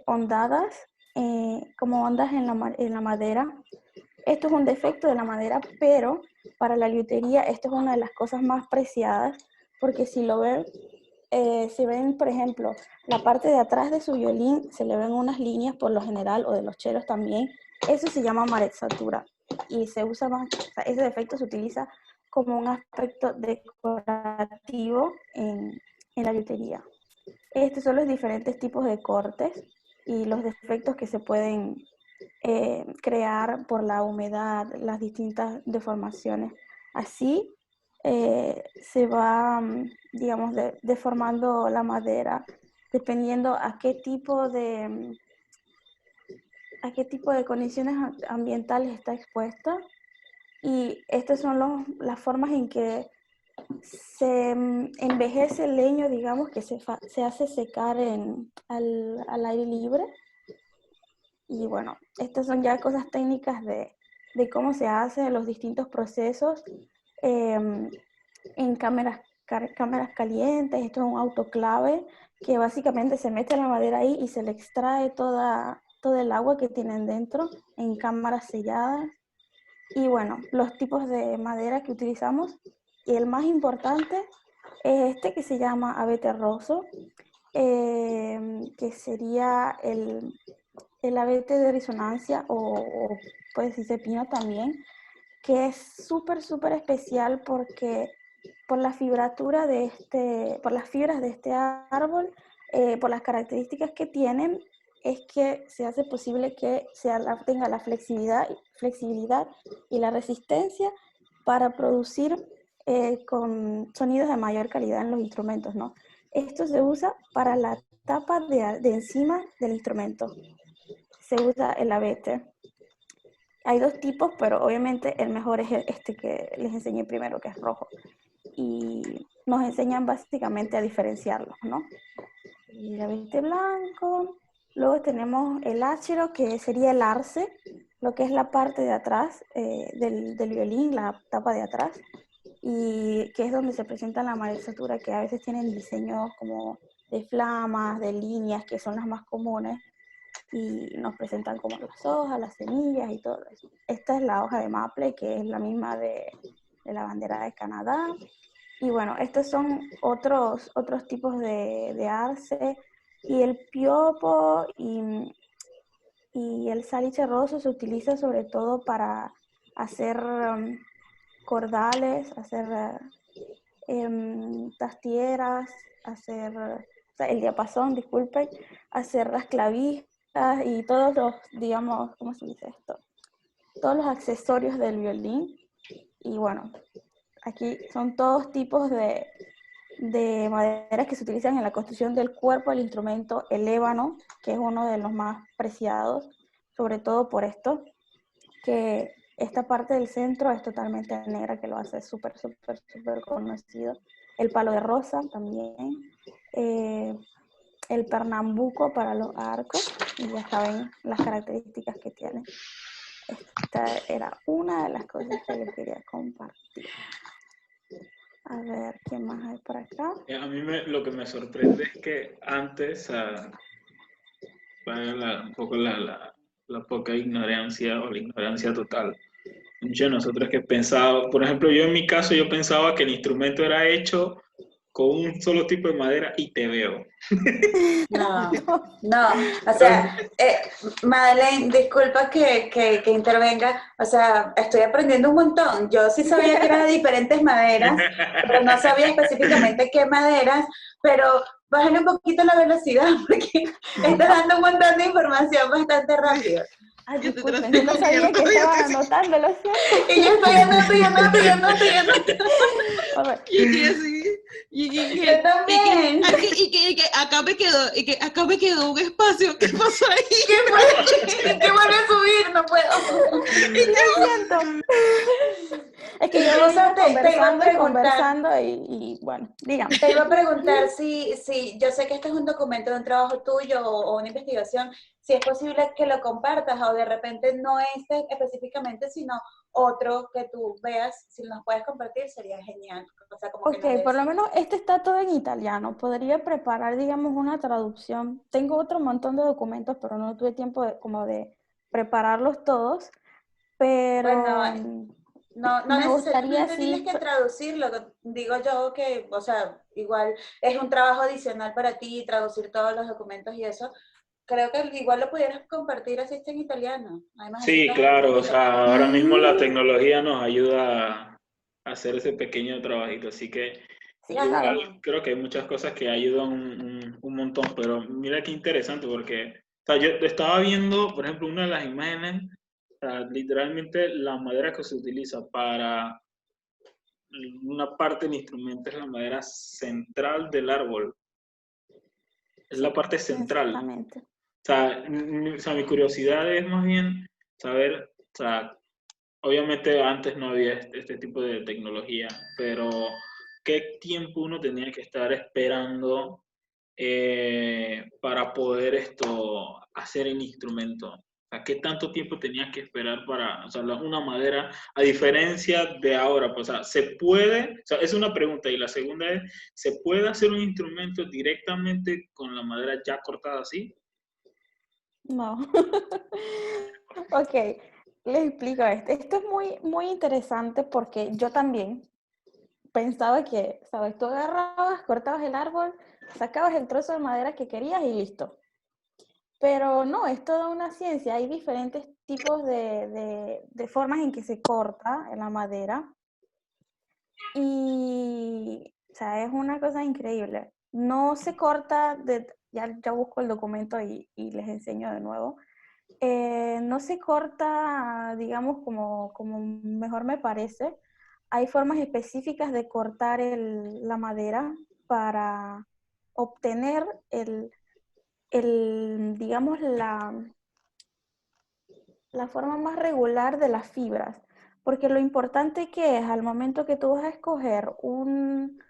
ondadas, como ondas en la madera. Esto es un defecto de la madera, pero para la liutería esto es una de las cosas más preciadas, porque si lo ven, si ven, por ejemplo, la parte de atrás de su violín, se le ven unas líneas por lo general, o de los chelos también, eso se llama marexatura, y se usa más, o sea, ese defecto se utiliza como un aspecto decorativo en la liutería. Estos son los diferentes tipos de cortes y los defectos que se pueden crear por la humedad, las distintas deformaciones. Así se va, digamos, deformando la madera dependiendo a qué tipo de condiciones ambientales está expuesta. Y estas son las formas en que se envejece el leño, digamos, que se hace secar al aire libre. Y bueno, estas son ya cosas técnicas de cómo se hacen los distintos procesos en cámaras calientes. Esto es un autoclave que básicamente se mete la madera ahí y se le extrae todo el agua que tienen dentro en cámaras selladas. Y bueno, los tipos de madera que utilizamos, y el más importante es este que se llama abete roso, que sería el abete de resonancia, o puede decirse pino también, que es súper, súper especial porque por la fibratura por las fibras de este árbol, por las características que tienen, es que se hace posible que tenga la flexibilidad y la resistencia para producir con sonidos de mayor calidad en los instrumentos, ¿no? Esto se usa para la tapa de encima del instrumento. Se usa el abete. Hay dos tipos, pero obviamente el mejor es este que les enseñé primero, que es rojo. Y nos enseñan básicamente a diferenciarlos, ¿no? El abete blanco. Luego tenemos el áchero, que sería el arce, lo que es la parte de atrás del violín, la tapa de atrás, y que es donde se presenta la marexatura, que a veces tienen diseños como de flamas, de líneas, que son las más comunes, y nos presentan como las hojas, las semillas y todo eso. Esta es la hoja de maple, que es la misma de la bandera de Canadá. Y bueno, estos son otros tipos de arce, y el piopo y el salice roso se utiliza sobre todo para hacer cordales, hacer tastieras, hacer, o sea, el diapasón, disculpen, hacer las clavijas y todos los, digamos, ¿cómo se dice esto? Todos los accesorios del violín. Y bueno, aquí son todos tipos de maderas que se utilizan en la construcción del cuerpo del instrumento. El ébano, que es uno de los más preciados, sobre todo por esto, que esta parte del centro es totalmente negra, que lo hace súper, súper, súper conocido. El palo de rosa también. El pernambuco para los arcos, y ya saben las características que tiene. Esta era una de las cosas que les quería compartir. A ver, ¿qué más hay por acá? A mí lo que me sorprende es que antes, un poco la poca ignorancia o la ignorancia total. Muchos de nosotros que pensaba, por ejemplo, yo en mi caso, yo pensaba que el instrumento era hecho con un solo tipo de madera y te veo. No, no, o sea, Madeleine, disculpa que intervenga, o sea, estoy aprendiendo un montón. Yo sí sabía que eran de diferentes maderas, pero no sabía específicamente qué maderas, pero bájale un poquito la velocidad porque estás dando un montón de información bastante rápido. Ay, disculpen, yo no sabía que estaban anotando, lo siento. Y yo estoy anotando. A ver. Yo también. Y que acá me quedó un espacio. ¿Qué pasó ahí? ¿Qué fue? ¿Qué vuelve a subir? No puedo. Lo siento. Es que yo vengo conversando y bueno, dígame. Te iba a preguntar si yo sé que este es un documento de un trabajo tuyo o una investigación, si es posible que lo compartas o de repente no este específicamente, sino otro que tú veas, si nos puedes compartir, sería genial. O sea, como que nos Ok, des. por lo menos este está todo en italiano. Podría preparar, digamos, una traducción. Tengo otro montón de documentos, pero no tuve tiempo como de prepararlos todos. Bueno, Pero no me gustaría necesariamente tienes sí. que traducirlo. Digo yo que, o sea, igual es un trabajo adicional para ti traducir todos los documentos y eso. Creo que igual lo pudieras compartir así está en italiano. Además, así Sí, estás claro, aprendiendo o sea, italiano. ahora mismo la Sí, tecnología nos ayuda a hacer ese pequeño trabajito, así que sí, igual claro. creo que hay muchas cosas que ayudan un montón, pero mira qué interesante porque, o sea, yo estaba viendo, por ejemplo, una de las imágenes, o sea, literalmente la madera que se utiliza para una parte del instrumento es la madera central del árbol, es la Sí, parte central. exactamente. O sea, mi curiosidad es más bien saber, o sea, obviamente antes no había este tipo de tecnología, pero ¿qué tiempo uno tenía que estar esperando para poder hacer el instrumento? O sea, ¿qué tanto tiempo tenías que esperar para, o sea, una madera, a diferencia de ahora? Pues, o sea, ¿se puede? O sea, es una pregunta. Y la segunda es, ¿se puede hacer un instrumento directamente con la madera ya cortada así? No. Ok, les explico esto. Esto es muy, muy interesante porque yo también pensaba que, ¿sabes? Tú agarrabas, cortabas el árbol, sacabas el trozo de madera que querías y listo. Pero no, es toda una ciencia. Hay diferentes tipos de formas en que se corta la madera. Y, o sea, es una cosa increíble. No se corta, ya busco el documento y les enseño de nuevo. No se corta, digamos, como mejor me parece. Hay formas específicas de cortar la madera para obtener digamos, la forma más regular de las fibras. Porque lo importante que es al momento que tú vas a escoger un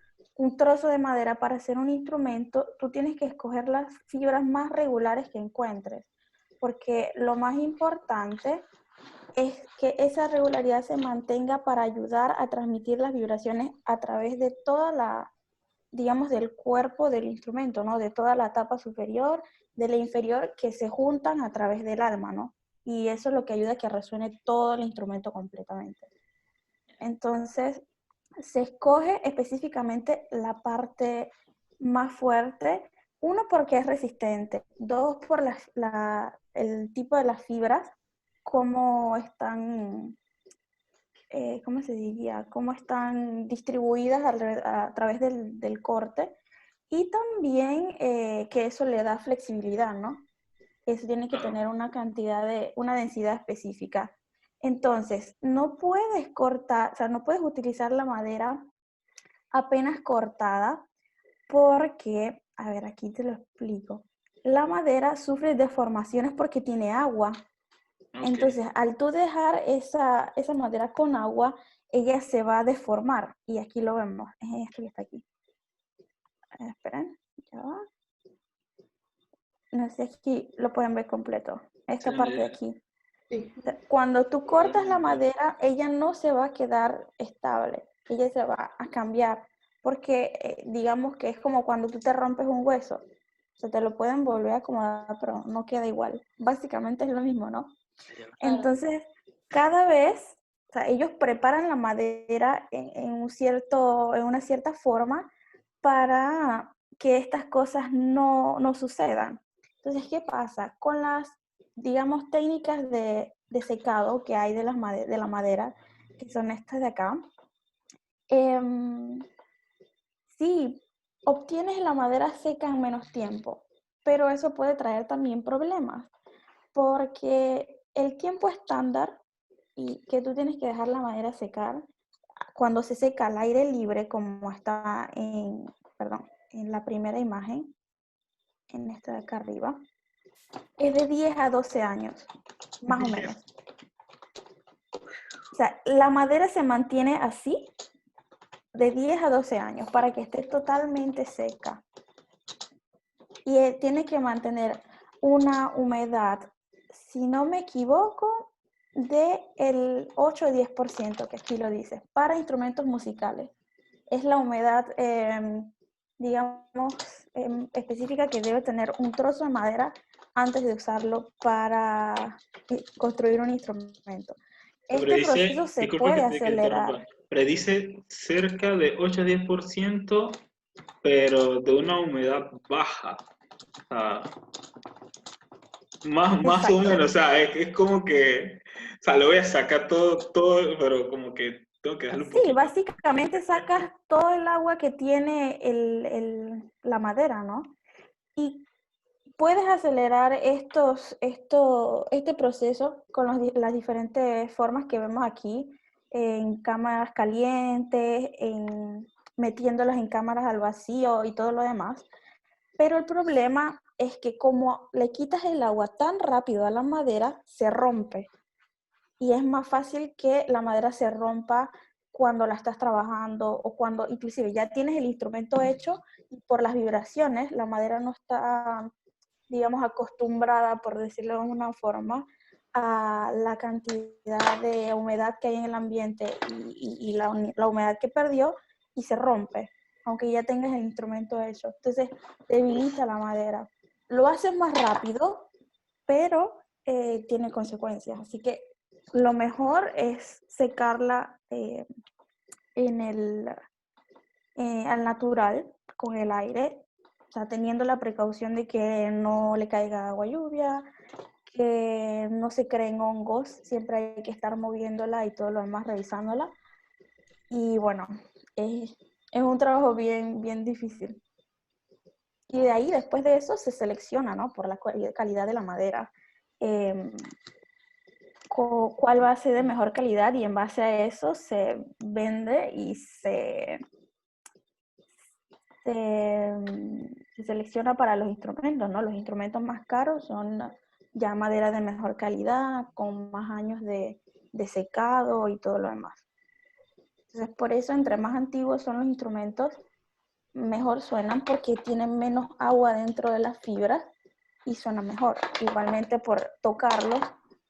trozo de madera para hacer un instrumento, tú tienes que escoger las fibras más regulares que encuentres. Porque lo más importante es que esa regularidad se mantenga para ayudar a transmitir las vibraciones a través de toda digamos, del cuerpo del instrumento, ¿no? De toda la tapa superior, de la inferior, que se juntan a través del alma, ¿no? Y eso es lo que ayuda a que resuene todo el instrumento completamente. Entonces, se escoge específicamente la parte más fuerte, uno porque es resistente, dos por el tipo de las fibras, cómo están, ¿cómo se diría? Cómo están distribuidas a través del corte y también que eso le da flexibilidad, ¿no? Eso tiene que Claro. tener una densidad específica. Entonces, no puedes cortar, o sea, no puedes utilizar la madera apenas cortada porque, a ver, aquí te lo explico. La madera sufre deformaciones porque tiene agua. Ok. Entonces, al tú dejar esa madera con agua, ella se va a deformar. Y aquí lo vemos, es esto que está aquí. Esperen, ya va. No sé si lo pueden ver completo. Sí, Esta parte de aquí. Sí. Cuando tú lo vemos cortas la completo. madera, ella no se va a quedar estable, ella se va a cambiar, porque digamos que es como cuando tú te rompes un hueso, o sea, te lo pueden volver a acomodar, pero no queda igual. Básicamente es lo mismo, ¿no? Claro. Entonces, cada vez, o sea, ellos preparan la madera en una cierta forma para que estas cosas no sucedan. Entonces, ¿qué pasa? Con las, digamos, técnicas de secado que hay de la madera, que son estas de acá, sí, obtienes la madera seca en menos tiempo, pero eso puede traer también problemas, porque el tiempo estándar y que tú tienes que dejar la madera secar, cuando se seca al aire libre, como está en la primera imagen, en esta de acá arriba, es de 10 a 12 años, más o menos. O sea, la madera se mantiene así de 10 a 12 años para que esté totalmente seca. Y tiene que mantener una humedad, si no me equivoco, de el 8 o 10%, que aquí lo dice, para instrumentos musicales. Es la humedad, digamos, específica que debe tener un trozo de madera antes de usarlo para construir un instrumento. Pero Este proceso dice, se disculpa puede que te acelerar. interrumpa, predice cerca de 8 a 10%, pero de una humedad baja. O sea, más o Exacto. menos, o sea, es como que, o sea, lo voy a sacar todo, pero como que tengo que darle un Sí, poquito. básicamente sacas todo el agua que tiene la madera, ¿no? Y puedes acelerar este proceso con las diferentes formas que vemos aquí, en cámaras calientes, metiéndolas en cámaras al vacío y todo lo demás. Pero el problema es que como le quitas el agua tan rápido a la madera, se rompe. Y es más fácil que la madera se rompa cuando la estás trabajando o cuando inclusive ya tienes el instrumento hecho y por las vibraciones la madera no está, digamos, acostumbrada, por decirlo de alguna forma, a la cantidad de humedad que hay en el ambiente y la humedad que perdió y se rompe, aunque ya tengas el instrumento hecho. Entonces, debilita la madera. Lo haces más rápido, pero tiene consecuencias. Así que lo mejor es secarla al natural, con el aire, o sea, teniendo la precaución de que no le caiga agua lluvia, que no se creen hongos, siempre hay que estar moviéndola y todo lo demás, revisándola. Y bueno, es un trabajo bien, bien difícil. Y de ahí, después de eso, se selecciona, ¿no? Por la calidad de la madera. Cuál va a ser de mejor calidad y en base a eso se vende y se selecciona para los instrumentos, ¿no? Los instrumentos más caros son ya madera de mejor calidad, con más años de secado y todo lo demás. Entonces, por eso, entre más antiguos son los instrumentos, mejor suenan porque tienen menos agua dentro de las fibras y suenan mejor. Igualmente, por tocarlos,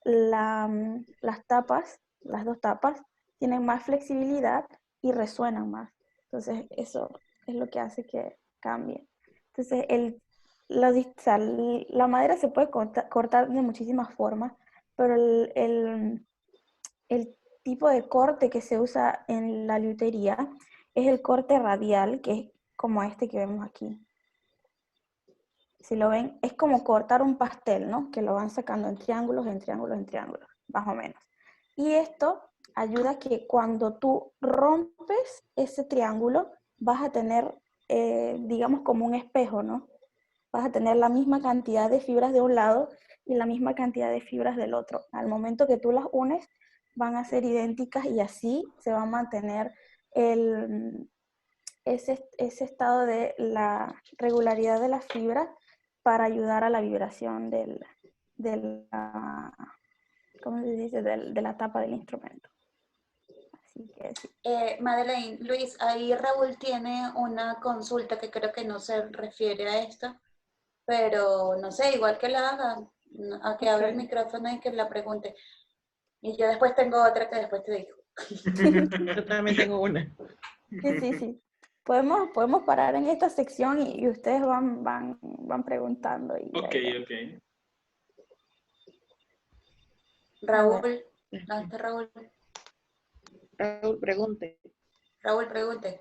las tapas, las dos tapas, tienen más flexibilidad y resuenan más. Entonces, eso es lo que hace que cambie. Entonces, la madera se puede cortar de muchísimas formas, pero el tipo de corte que se usa en la lutería es el corte radial, que es como este que vemos aquí. Si lo ven, es como cortar un pastel, ¿no? Que lo van sacando en triángulos, en triángulos, en triángulos, más o menos. Y esto ayuda a que cuando tú rompes ese triángulo, vas a tener, digamos, como un espejo, ¿no? Vas a tener la misma cantidad de fibras de un lado y la misma cantidad de fibras del otro. Al momento que tú las unes, van a ser idénticas y así se va a mantener ese estado de la regularidad de las fibras para ayudar a la vibración ¿cómo se dice? De la tapa del instrumento. Así que sí. Madeleine, Luis, ahí Raúl tiene una consulta que creo que no se refiere a esto, pero no sé, igual que la haga, a que abra el micrófono y que la pregunte. Y yo después tengo otra que después te digo. Yo también tengo una. Sí. Podemos parar en esta sección y ustedes van preguntando. Ok. Raúl, ¿dónde está Raúl? Raúl, pregunte. Raúl, pregunte.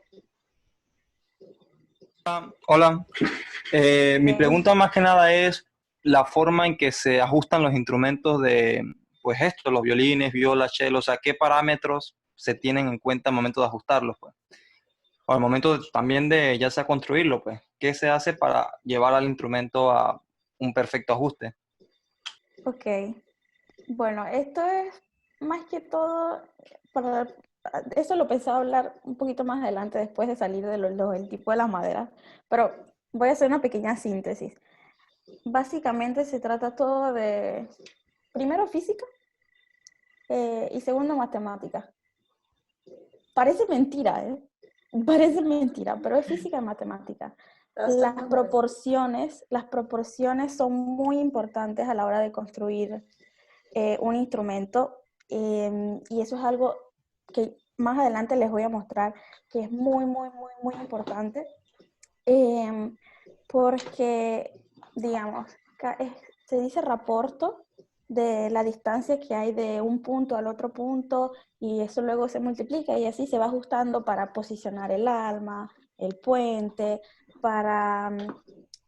Hola, mi pregunta más que nada es la forma en que se ajustan los instrumentos de, pues esto, los violines, violas, cello, o sea, qué parámetros se tienen en cuenta al momento de ajustarlos, pues. O al momento también de ya sea construirlo, pues, ¿qué se hace para llevar al instrumento a un perfecto ajuste? Ok. Bueno, esto es más que todo eso lo pensaba hablar un poquito más adelante después de salir del tipo de las maderas, pero voy a hacer una pequeña síntesis. Básicamente se trata todo de, primero, física y segundo, matemática. Parece mentira, ¿eh? Parece mentira, pero es física y matemática. Las proporciones son muy importantes a la hora de construir un instrumento Y eso es algo que más adelante les voy a mostrar, que es muy, muy, muy, muy importante, porque, digamos, se dice raporto de la distancia que hay de un punto al otro punto, y eso luego se multiplica y así se va ajustando para posicionar el alma, el puente, para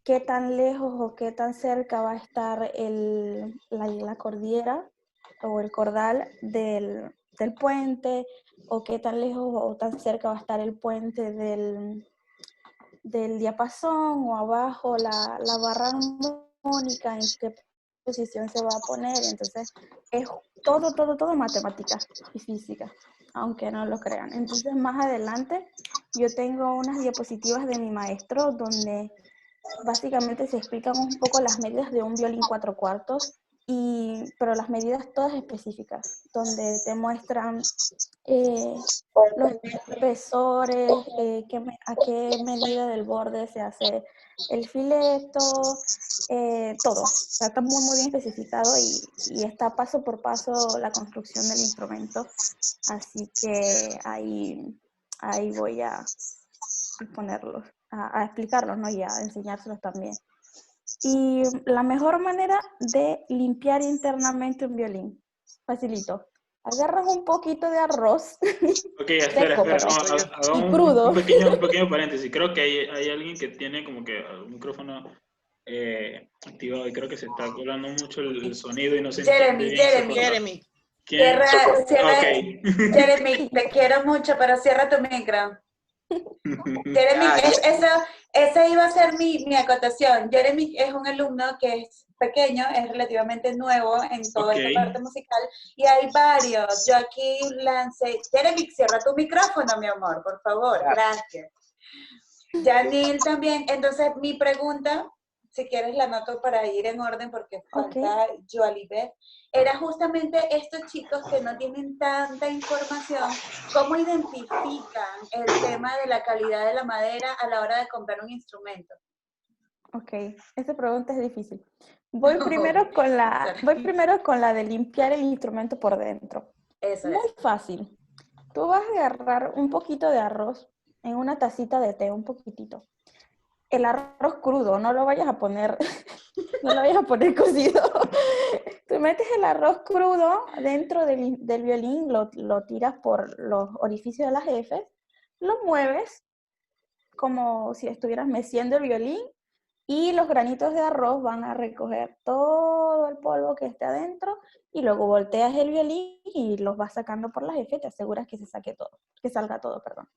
qué tan lejos o qué tan cerca va a estar la cordillera o el cordal del puente, o qué tan lejos o tan cerca va a estar el puente del diapasón, o abajo la barra armónica, en qué posición se va a poner. Entonces es todo matemática y física, aunque no lo crean. Entonces más adelante yo tengo unas diapositivas de mi maestro donde básicamente se explican un poco las medidas de un violín 4/4, pero las medidas todas específicas, donde te muestran los espesores, a qué medida del borde se hace el fileto, todo. O sea, está muy, muy bien especificado y está paso por paso la construcción del instrumento. Así que ahí voy a ponerlos, a explicarlos, ¿no? Y a enseñárselos también. Y la mejor manera de limpiar internamente un violín, facilito. Agarras un poquito de arroz Ok, espera, seco, espera. pero Hago y crudo. un pequeño paréntesis. Creo que hay alguien que tiene como que el micrófono activado y creo que se está colando mucho el sonido y no se entiende bien esa parte. Jeremy. ¿Quién? Cierra, Ok. Jeremy, te quiero mucho, pero cierra tu micro. Jeremy, esa iba a ser mi acotación. Jeremy es un alumno que es pequeño, es relativamente nuevo en toda Ok. esta parte musical, y hay varios. Yo aquí lancé, Jeremy, cierra tu micrófono, mi amor, por favor, gracias. Janil también. Entonces, mi pregunta, si quieres la anoto para ir en orden porque falta Joalibet, era justamente estos chicos que no tienen tanta información, ¿cómo identifican el tema de la calidad de la madera a la hora de comprar un instrumento? Ok, esta pregunta es difícil. Voy primero con la de limpiar el instrumento por dentro. Eso Muy es. fácil. Tú vas a agarrar un poquito de arroz en una tacita de té, un poquitito. El arroz crudo, no lo vayas a poner, no lo vayas a poner cocido. Tú metes el arroz crudo dentro del violín, lo tiras por los orificios de las Fs, lo mueves como si estuvieras meciendo el violín, y los granitos de arroz van a recoger todo el polvo que esté adentro, y luego volteas el violín y los vas sacando por las F, te aseguras que salga todo, perdón.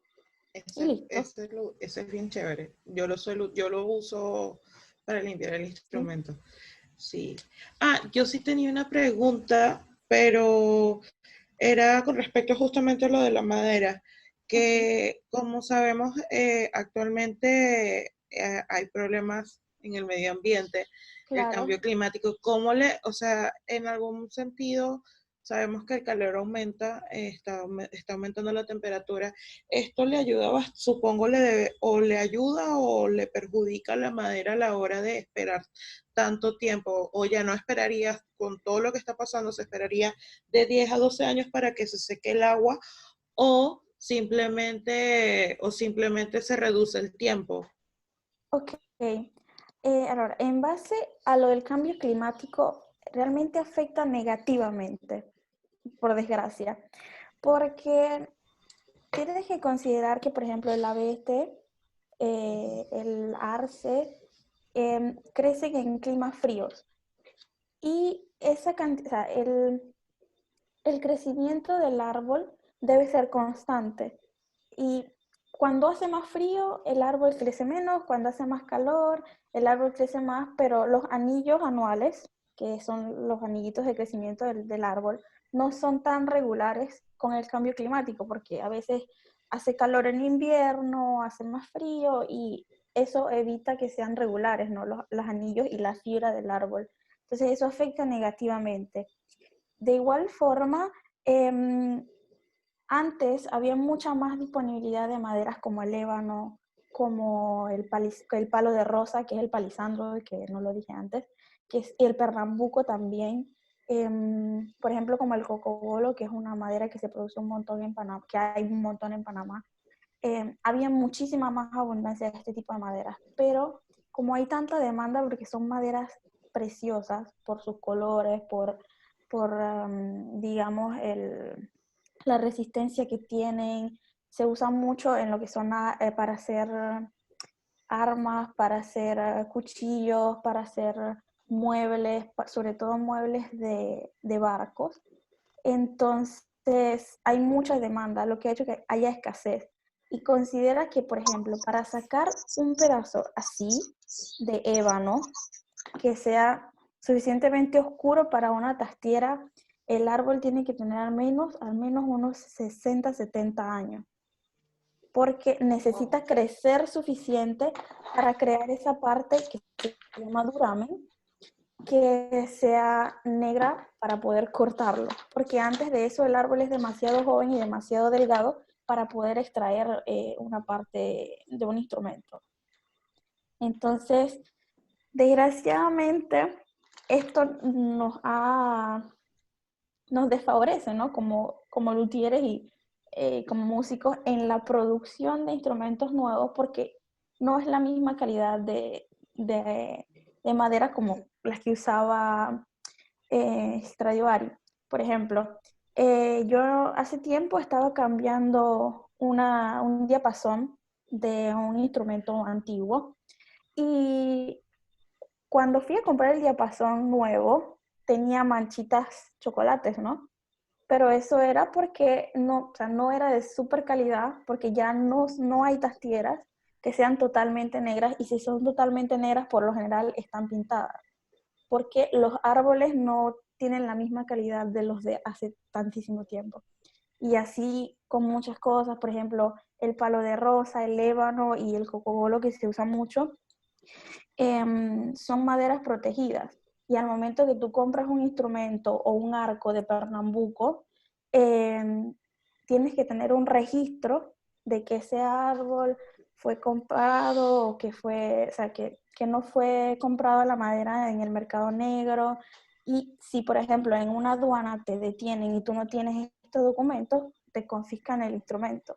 Y listo. Eso es bien chévere. Yo lo uso para limpiar el instrumento. Sí. Yo sí tenía una pregunta, pero era con respecto justamente a lo de la madera, que como sabemos, actualmente hay problemas en el medio ambiente, el Claro. cambio climático. O sea, en algún sentido, sabemos que el calor aumenta, está aumentando la temperatura. ¿Esto le ayuda, supongo, le ayuda o le perjudica a la madera a la hora de esperar tanto tiempo? O ya no esperarías, con todo lo que está pasando, se esperaría de 10 a 12 años para que se seque el agua, o simplemente se reduce el tiempo. Ok. Ahora, en base a lo del cambio climático, realmente afecta negativamente, por desgracia, porque tienes que considerar que, por ejemplo, el abeto, el arce, crecen en climas fríos, y el crecimiento del árbol debe ser constante. Y cuando hace más frío, el árbol crece menos; cuando hace más calor, el árbol crece más, pero los anillos anuales, que son los anillitos de crecimiento del árbol, no son tan regulares con el cambio climático, porque a veces hace calor en invierno, hace más frío, y eso evita que sean regulares, ¿no? Los anillos y la fibra del árbol. Entonces eso afecta negativamente. De igual forma, antes había mucha más disponibilidad de maderas como el ébano, como el palo de rosa, que es el palisandro, que no lo dije antes, y el pernambuco también. por ejemplo, como el cocobolo, que es una madera que se produce un montón en Panamá, que hay un montón en Panamá. Había muchísima más abundancia de este tipo de maderas, pero como hay tanta demanda porque son maderas preciosas por sus colores, digamos, la resistencia que tienen, se usan mucho en lo que son para hacer armas, para hacer cuchillos, para hacer muebles, sobre todo muebles de barcos. Entonces, hay mucha demanda, lo que ha hecho que haya escasez. Y considera que, por ejemplo, para sacar un pedazo así de ébano, que sea suficientemente oscuro para una tastiera, el árbol tiene que tener al menos unos 60, 70 años, porque necesita crecer suficiente para crear esa parte que se llama duramen, que sea negra para poder cortarlo, porque antes de eso el árbol es demasiado joven y demasiado delgado para poder extraer una parte de un instrumento. Entonces, desgraciadamente, esto nos desfavorece, ¿no? Como luthieres y como músicos en la producción de instrumentos nuevos, porque no es la misma calidad de madera como las que usaba Stradivari. Por ejemplo, yo hace tiempo estaba cambiando un diapasón de un instrumento antiguo y cuando fui a comprar el diapasón nuevo tenía manchitas chocolates, ¿no? Pero eso era porque no, o sea, no era de súper calidad, porque ya no hay tastieras que sean totalmente negras, y si son totalmente negras, por lo general están pintadas, porque los árboles no tienen la misma calidad de los de hace tantísimo tiempo. Y así con muchas cosas, por ejemplo, el palo de rosa, el ébano y el cocobolo, que se usa mucho, son maderas protegidas. Y al momento que tú compras un instrumento o un arco de Pernambuco, tienes que tener un registro de que ese árbol fue comprado o o sea, que no fue comprado la madera en el mercado negro. Y si, por ejemplo, en una aduana te detienen y tú no tienes estos documentos, te confiscan el instrumento.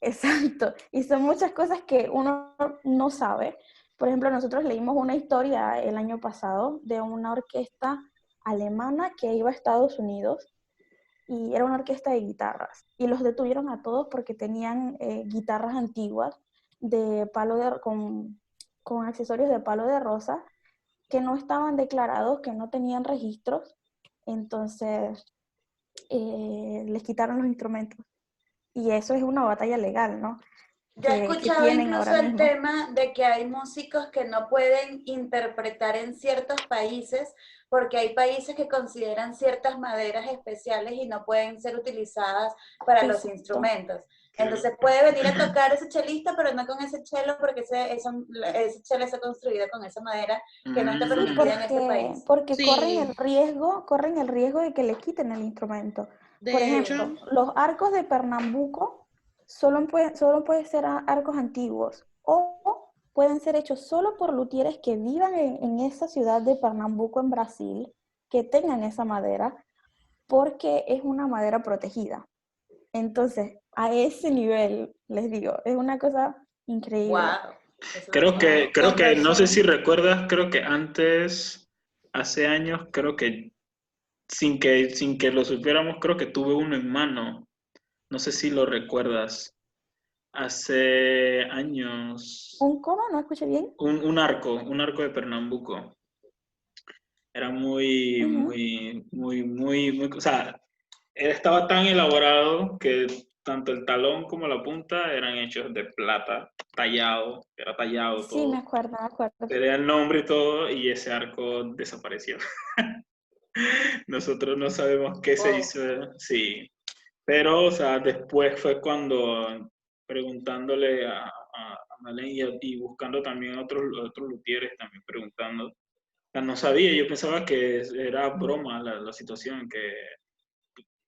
Exacto. Y son muchas cosas que uno no sabe. Por ejemplo, nosotros leímos una historia el año pasado de una orquesta alemana que iba a Estados Unidos, y era una orquesta de guitarras. Y los detuvieron a todos porque tenían guitarras antiguas con accesorios de palo de rosa que no estaban declarados, que no tenían registros. Entonces, les quitaron los instrumentos. Y eso es una batalla legal, ¿no? Yo he Que escuchado tienen incluso ahora el mismo. tema de que hay músicos que no pueden interpretar en ciertos países porque hay países que consideran ciertas maderas especiales y no pueden ser utilizadas para los Exacto. instrumentos. Entonces puede venir a tocar ese chelista, pero no con ese chelo porque ese chelo está construido con esa madera que no está Sí, permitida en este país. porque Sí, corren el riesgo de que le quiten el instrumento. Por de hecho, ejemplo, los arcos de Pernambuco solo pueden ser arcos antiguos, o pueden ser hechos solo por luthieres que vivan en esa ciudad de Pernambuco, en Brasil, que tengan esa madera, porque es una madera protegida. Entonces, a ese nivel, les digo, es una cosa increíble. Wow, eso no Creo sabía. que, wow, creo con que, no sé si razón. recuerdas, creo que antes, hace años, creo que sin que lo supiéramos, creo que tuve uno en mano. No sé si lo recuerdas. Hace años, ¿Un cómo? ¿No escuché bien? un arco de Pernambuco. Era muy, Ujú. muy, muy, muy, muy, o sea, estaba tan elaborado que tanto el talón como la punta eran hechos de plata, era tallado Sí, me todo. acuerdo, me acuerdo. Tenía el nombre y todo, y ese arco desapareció. Nosotros no sabemos qué se Oh, hizo, sí. Pero, o sea, después fue cuando, preguntándole a Malén y buscando también a otros luthieres, también preguntando, o sea, no sabía, yo pensaba que era broma la situación, que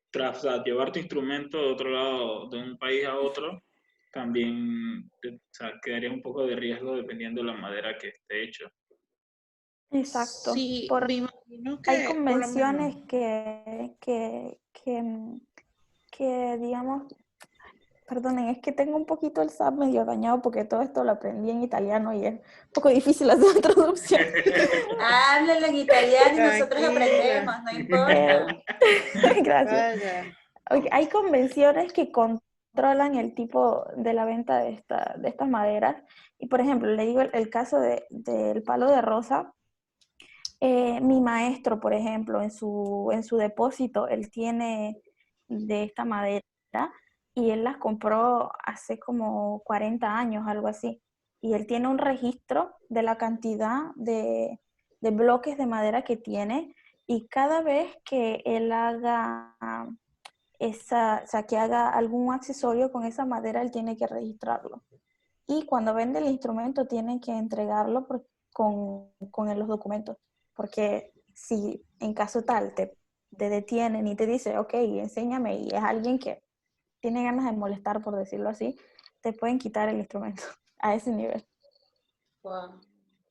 tras, o sea, llevar tu instrumento de otro lado, de un país a otro, también o sea, quedaría un poco de riesgo dependiendo de la madera que esté hecho. Exacto. Sí, Porque me Imagino Hay que, por lo menos, convenciones que, digamos, perdonen, es que tengo un poquito el SAP medio dañado porque todo esto lo aprendí en italiano y es un poco difícil hacer la traducción. Háblalo en italiano y nosotros tranquila, aprendemos, no importa. Gracias. vaya. Ok, hay convenciones que controlan el tipo de la venta de estas maderas. Y por ejemplo, le digo el caso del palo de rosa. Mi maestro, por ejemplo, en su depósito, él tiene de esta madera y él las compró hace como 40 años, algo así. Y él tiene un registro de la cantidad de bloques de madera que tiene y cada vez que él haga o sea, que haga algún accesorio con esa madera, él tiene que registrarlo. Y cuando vende el instrumento, tiene que entregarlo con los documentos. Porque si en caso tal te detienen y te dice, ok, enséñame, y es alguien que tiene ganas de molestar, por decirlo así, te pueden quitar el instrumento a ese nivel. Wow.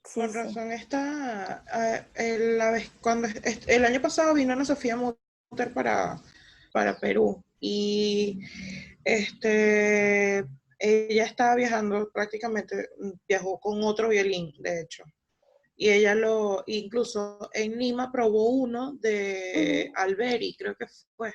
Sí, Con sí. razón está, la vez, cuando el año pasado vino Ana Sofía Mutter para Perú y ella estaba viajando prácticamente, viajó con otro violín, de hecho. Y ella incluso en Lima probó uno de Alberi, creo que fue.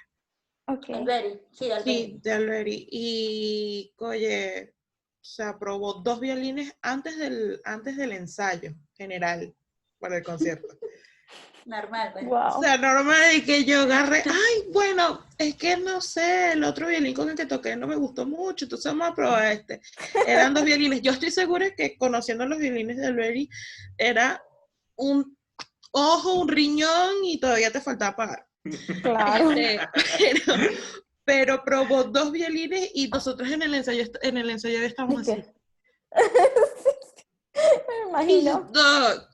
Ok. Alberi, sí, Alberi. Sí, de Alberi. Y, oye, o sea, probó 2 violines antes del ensayo general para el concierto. Normal, pues. O Wow. sea, normal y que yo agarré, ay, bueno, es que no sé, el otro violín con el que toqué no me gustó mucho, entonces vamos a probar este. Eran 2 violines. Yo estoy segura que conociendo los violines de Alberi, era un ojo, un riñón y todavía te faltaba pagar. Claro. Pero probó 2 violines y nosotros en el ensayo estábamos ¿Viste? así. Me imagino.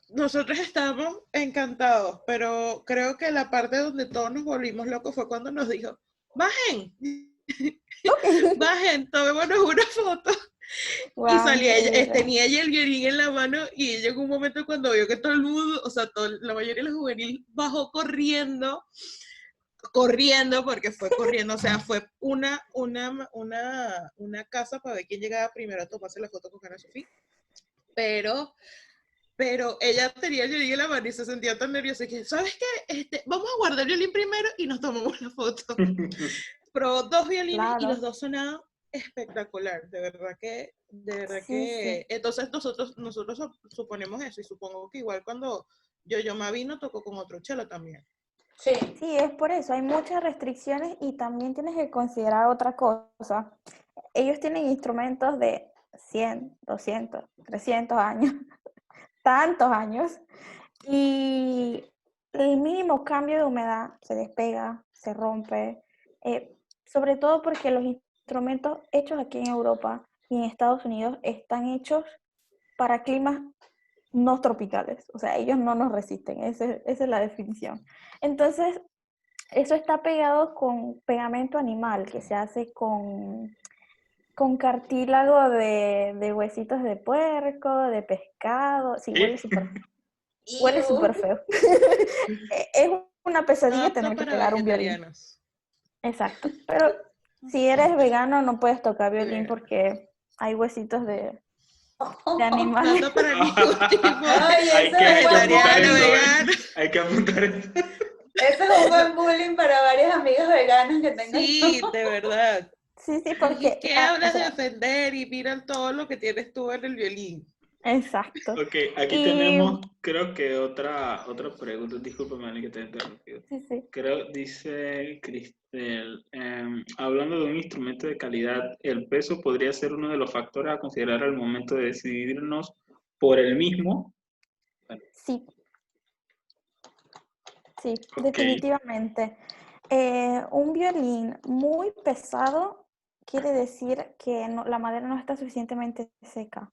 Nosotros estábamos encantados, pero creo que la parte donde todos nos volvimos locos fue cuando nos dijo, bajen, Ok. bajen, tomémonos una foto. Y Wow, salía ella, increíble. tenía ella el violín en la mano y ella en un momento cuando vio que todo el mundo, o sea, la mayoría de los juveniles bajó corriendo porque fue corriendo, o sea, fue una casa para ver quién llegaba primero a tomarse la foto con Ana Sofía, pero ella tenía el violín en la mano y se sentía tan nerviosa que, ¿sabes qué? Vamos a guardar el violín primero y nos tomamos la foto. Probó 2 violines y los Claro. dos sonaban espectacular, de verdad Sí, sí. que, entonces nosotros suponemos eso y supongo que igual cuando Yo-Yo Ma vino tocó con otro cello también. Sí. Sí, es por eso. Hay muchas restricciones y también tienes que considerar otra cosa. Ellos tienen instrumentos de 100, 200, 300 años, tantos años, y el mínimo cambio de humedad se despega, se rompe, sobre todo porque los instrumentos hechos aquí en Europa y en Estados Unidos están hechos para climas no tropicales, o sea, ellos no nos resisten, esa es la definición. Entonces, eso está pegado con pegamento animal que se hace con cartílago de huesitos de puerco, de pescado. Sí, huele súper feo. Es una pesadilla Apto tener que para pegar un violín. vegetarianos. Exacto. Pero si eres vegano no puedes tocar violín Bueno, porque hay huesitos de animales. apto para ningún tipo Ay, Hay ese que, es un hay que buen apuntar vegetariano, eso, bullying. vegano. hay que apuntar eso. Ese es un buen bullying para varios amigos veganos que tengo Sí, yo. de verdad. Sí, sí, ¿Y porque, qué o hablas de sea, ofender? Y miran todo lo que tienes tú en el violín. exacto. Ok, aquí Y tenemos, creo que otra pregunta, discúlpame, Ali, que te he interrumpido. sí, sí. Creo, dice Cristel, hablando de un instrumento de calidad, ¿el peso podría ser uno de los factores a considerar al momento de decidirnos por el mismo? Bueno, Sí, sí, ok, definitivamente. Un violín muy pesado quiere decir que la madera no está suficientemente seca.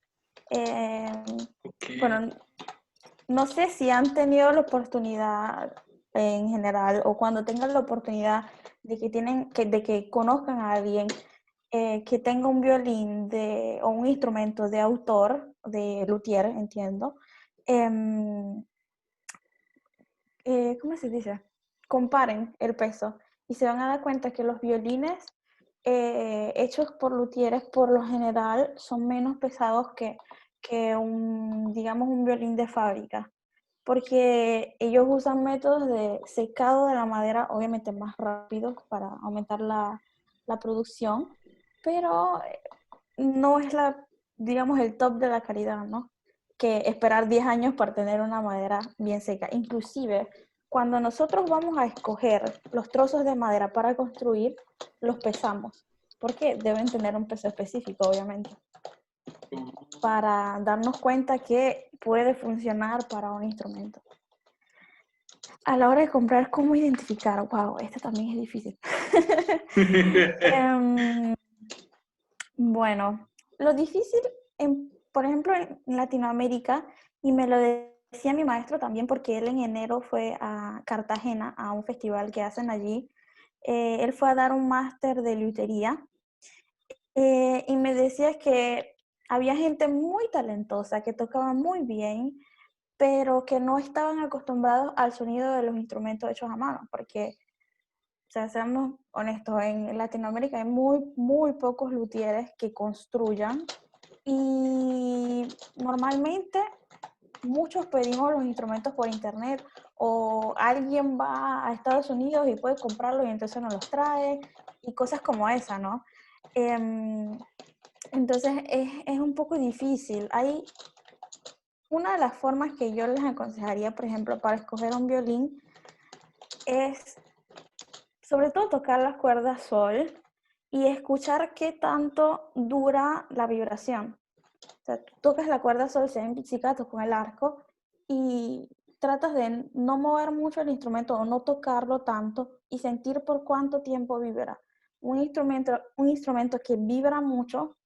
Eh, ok. bueno, no sé si han tenido la oportunidad en general o cuando tengan la oportunidad de que conozcan a alguien que tenga un violín o un instrumento de autor, de luthier, entiendo. ¿cómo se dice? Comparen el peso y se van a dar cuenta que los violines hechos por luthieres por lo general son menos pesados que digamos, un violín de fábrica, porque ellos usan métodos de secado de la madera, obviamente más rápidos para aumentar la producción, pero no es digamos, el top de la calidad, ¿no? Que esperar 10 años para tener una madera bien seca. Inclusive, cuando nosotros vamos a escoger los trozos de madera para construir, los pesamos, porque deben tener un peso específico, obviamente, para darnos cuenta que puede funcionar para un instrumento. A la hora de comprar, ¿cómo identificar? Wow, esto también es difícil. Bueno, lo difícil, por ejemplo, en Latinoamérica, y me lo decía mi maestro también, porque él en enero fue a Cartagena, a un festival que hacen allí. Él fue a dar un máster de lutería y me decía que había gente muy talentosa, que tocaba muy bien, pero que no estaban acostumbrados al sonido de los instrumentos hechos a mano, porque, o sea, seamos honestos, en Latinoamérica hay muy pocos luthieres que construyan y normalmente muchos pedimos los instrumentos por internet o alguien va a Estados Unidos y puede comprarlos y entonces nos los trae y cosas como esa, ¿no? Entonces es un poco difícil. Hay una de las formas que yo les aconsejaría, por ejemplo, para escoger un violín es sobre todo tocar las cuerdas sol y escuchar qué tanto dura la vibración. O sea, tú tocas la cuerda sol, sea en pizzicato con el arco, y tratas de no mover mucho el instrumento o no tocarlo tanto y sentir por cuánto tiempo vibra. Un instrumento que vibra mucho,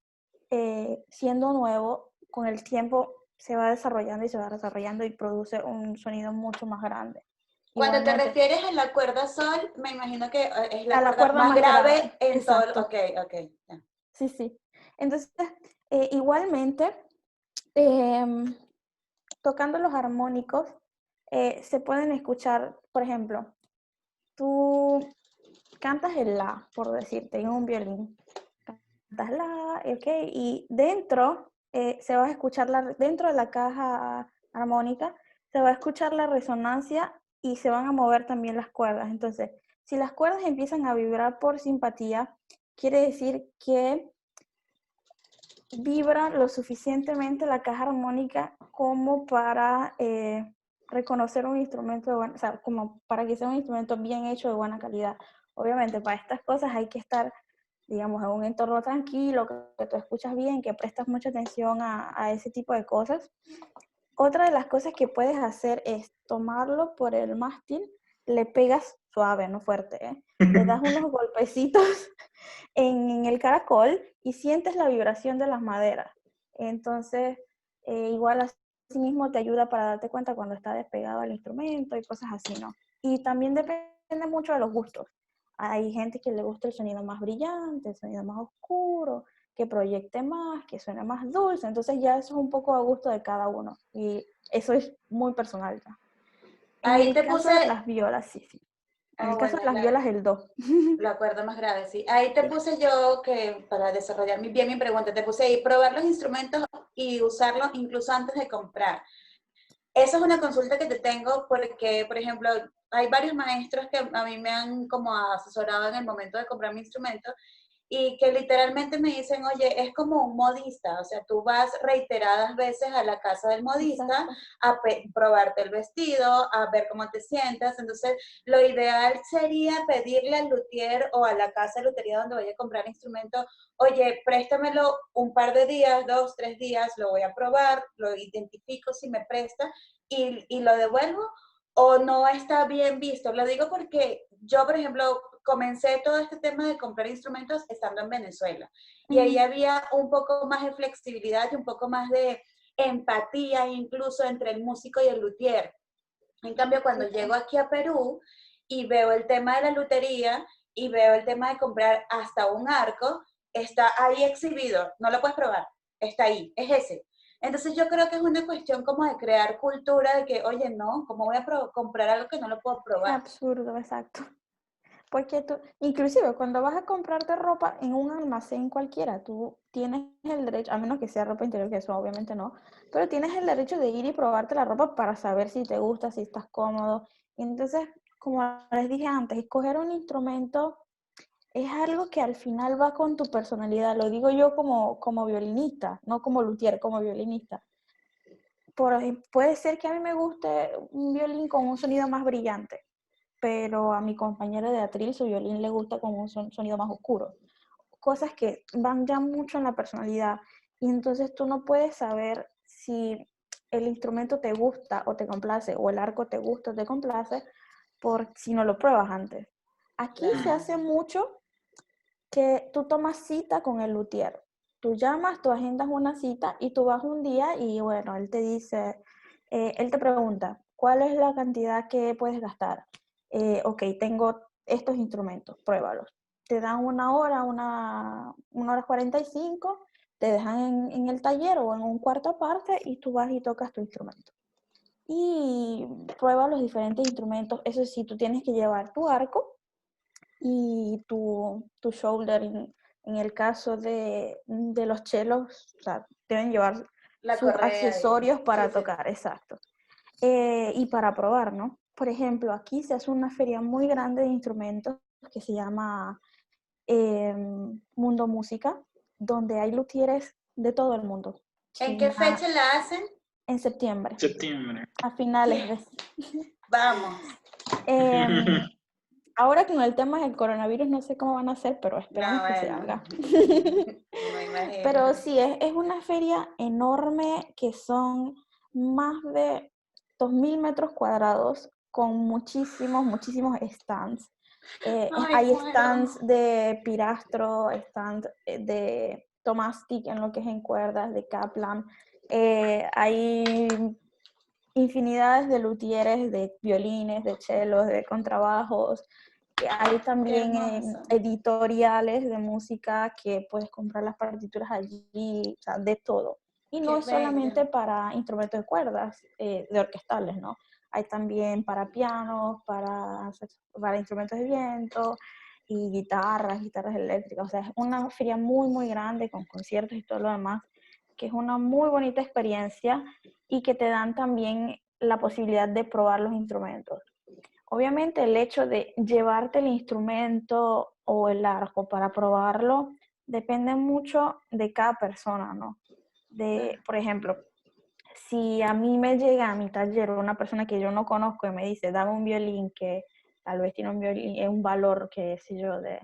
siendo nuevo, con el tiempo se va desarrollando y se va desarrollando y produce un sonido mucho más grande. Cuando te Igualmente, refieres a la cuerda sol, me imagino que es la a la cuerda cuerda más más grave grave, en todo. exacto. Ok, ok. Ya. Sí, sí. Entonces, igualmente, tocando los armónicos, se pueden escuchar, por ejemplo, tú cantas el la, por decirte, en un violín. Cantas la, ok, y dentro se va a escuchar, dentro de la caja armónica, se va a escuchar la resonancia y se van a mover también las cuerdas. Entonces, si las cuerdas empiezan a vibrar por simpatía, quiere decir que vibra lo suficientemente la caja armónica como para reconocer un instrumento de buena, o sea, como para que sea un instrumento bien hecho de buena calidad. Obviamente, para estas cosas hay que estar, digamos, en un entorno tranquilo, que tú escuchas bien, que prestas mucha atención a ese tipo de cosas. Otra de las cosas que puedes hacer es tomarlo por el mástil, le pegas suave, no fuerte, ¿eh? Le das unos golpecitos en el caracol y sientes la vibración de las maderas. Entonces, igual así mismo te ayuda para darte cuenta cuando está despegado el instrumento y cosas así, ¿no? Y también depende mucho de los gustos. Hay gente que le gusta el sonido más brillante, el sonido más oscuro, que proyecte más, que suene más dulce. Entonces ya eso es un poco a gusto de cada uno. Y eso es muy personal ya. En Ahí el te caso puse, de las violas, sí, sí. En el caso bueno, de las violas, el do. la cuerda más grave, sí. Ahí te puse yo que para desarrollar bien mi pregunta, te puse ahí probar los instrumentos y usarlos incluso antes de comprar. Esa es una consulta que te tengo porque, por ejemplo, hay varios maestros que a mí me han como asesorado en el momento de comprar mi instrumento y que literalmente me dicen, oye, es como un modista, o sea, tú vas reiteradas veces a la casa del modista Exacto. a probarte el vestido, a ver cómo te sientas, entonces lo ideal sería pedirle al luthier o a la casa de lutería donde vaya a comprar instrumentos, oye, préstamelo un par de días, 2, 3 días, lo voy a probar, lo identifico si me presta y lo devuelvo, o no está bien visto. Lo digo porque yo, por ejemplo, comencé todo este tema de comprar instrumentos estando en Venezuela y ahí había un poco más de flexibilidad y un poco más de empatía incluso entre el músico y el luthier. En cambio, cuando llego aquí a Perú y veo el tema de la lutería y veo el tema de comprar hasta un arco, está ahí exhibido, no lo puedes probar, está ahí, es ese. Entonces yo creo que es una cuestión como de crear cultura de que, oye, no, ¿cómo voy a comprar algo que no lo puedo Es probar? absurdo, exacto. Porque tú, inclusive cuando vas a comprarte ropa en un almacén cualquiera, tú tienes el derecho, a menos que sea ropa interior, que eso obviamente no, pero tienes el derecho de ir y probarte la ropa para saber si te gusta, si estás cómodo. Y entonces, como les dije antes, escoger un instrumento es algo que al final va con tu personalidad. Lo digo yo como violinista, no como luthier, como violinista. Puede ser que a mí me guste un violín con un sonido más brillante, pero a mi compañero de atril su violín le gusta con un sonido más oscuro. Cosas que van ya mucho en la personalidad. Y entonces tú no puedes saber si el instrumento te gusta o te complace, o el arco te gusta o te complace, por si no lo pruebas antes. Aquí se hace mucho que tú tomas cita con el luthier. Tú llamas, tú agendas una cita y tú vas un día y bueno, él te dice, él te pregunta, ¿cuál es la cantidad que puedes gastar? Ok, tengo estos instrumentos, pruébalos. Te dan una hora, una hora 45, te dejan en el taller o en un cuarto aparte y tú vas y tocas tu instrumento. Y prueba los diferentes instrumentos. Eso sí, tú tienes que llevar tu arco y tu shoulder. En el caso de los chelos, o sea, deben llevar La sus correa. accesorios para Sí, sí. tocar, exacto. Y para probar, ¿no? Por ejemplo, aquí se hace una feria muy grande de instrumentos que se llama Mundo Música, donde hay luthieres de todo el mundo. ¿En qué fecha la hacen? En septiembre, Septiembre. a finales de... Vamos. Ahora con el tema del coronavirus no sé cómo van a hacer, pero esperamos No, que se bueno. haga. Me imagino. Pero sí, es una feria enorme que son más de 2.000 metros cuadrados con muchísimos stands. Ay, Hay muero. stands de Pirastro, stands de Tomastic en lo que es en cuerdas, de Kaplan. Hay infinidades de luthieres, de violines, de chelos, de contrabajos. Hay también editoriales de música que puedes comprar las partituras allí, o sea, de todo. Y no Qué es solamente bello. para instrumentos de cuerdas, de orquestales, ¿no? Hay también para pianos, para instrumentos de viento y guitarras eléctricas. O sea, es una feria muy grande con conciertos y todo lo demás, que es una muy bonita experiencia y que te dan también la posibilidad de probar los instrumentos. Obviamente el hecho de llevarte el instrumento o el arco para probarlo depende mucho de cada persona, ¿no? Por ejemplo, si a mí me llega a mi taller una persona que yo no conozco y me dice, dame un violín que tal vez tiene un valor, qué sé yo, de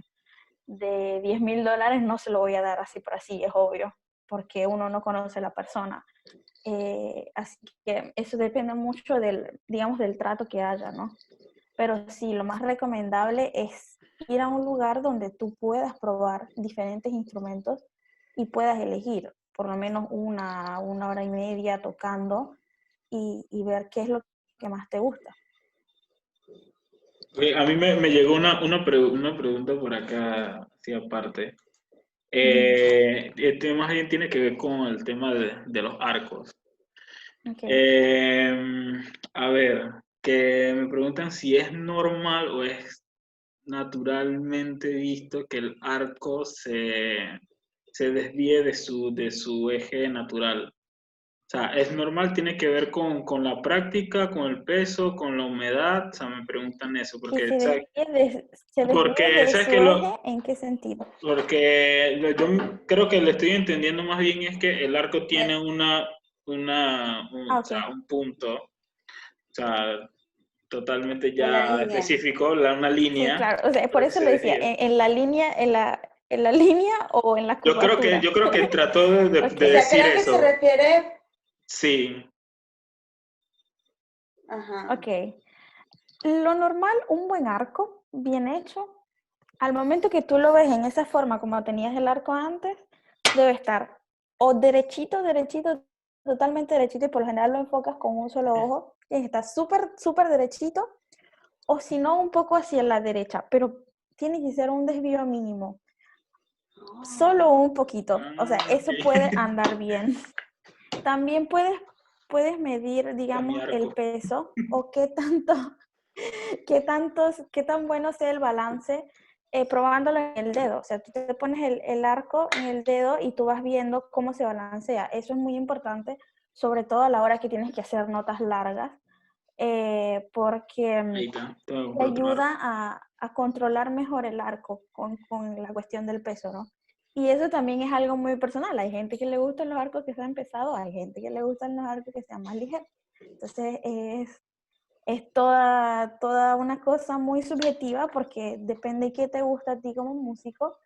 $10,000, no se lo voy a dar así por así, es obvio, porque uno no conoce a la persona. Así que eso depende mucho digamos, del trato que haya, ¿no? Pero sí, lo más recomendable es ir a un lugar donde tú puedas probar diferentes instrumentos y puedas elegir por lo menos una hora y media tocando y ver qué es lo que más te gusta. A mí me llegó una pregunta por acá, así aparte. Este más bien tiene que ver con el tema de los arcos. Okay. A ver, que me preguntan si es normal o es naturalmente visto que el arco se desvíe de su eje natural. O sea, ¿es normal? ¿Tiene que ver con la práctica, con el peso, con la humedad? O sea, me preguntan eso, Que porque, se desvíe porque de ¿sabes su eje, ¿en qué sentido? porque yo creo que le estoy entendiendo más bien es que el arco tiene o sea, Ok. un punto, o sea, totalmente En la ya línea. específico, una Sí, línea, claro. O sea, por pero que eso se lo decía, desvíe. en la línea, en la línea o en la curvatura. Yo creo que trató Ok. de O sea, decir creo que se eso. refiere. Sí. Ajá. Ok. Lo normal, un buen arco, bien hecho, al momento que tú lo ves en esa forma como tenías el arco antes, debe estar o derechito, totalmente derechito, y por lo general lo enfocas con un solo ojo, y está súper derechito, o si no, un poco hacia la derecha, pero tiene que ser un desvío mínimo, solo un poquito, o sea, eso puede andar bien. También puedes medir, digamos, el arco. peso o qué tan bueno sea el balance probándolo en el dedo. O sea, tú te pones el arco en el dedo y tú vas viendo cómo se balancea. Eso es muy importante, sobre todo a la hora que tienes que hacer notas largas, porque Ahí está. Tengo que te comprar otro arco. ayuda a controlar mejor el arco con la cuestión del peso, ¿no? Y eso también es algo muy personal. Hay gente que le gustan los arcos que sean pesados, hay gente que le gustan los arcos que sean más ligeros. Entonces es toda una cosa muy subjetiva porque depende de qué te gusta a ti como músico,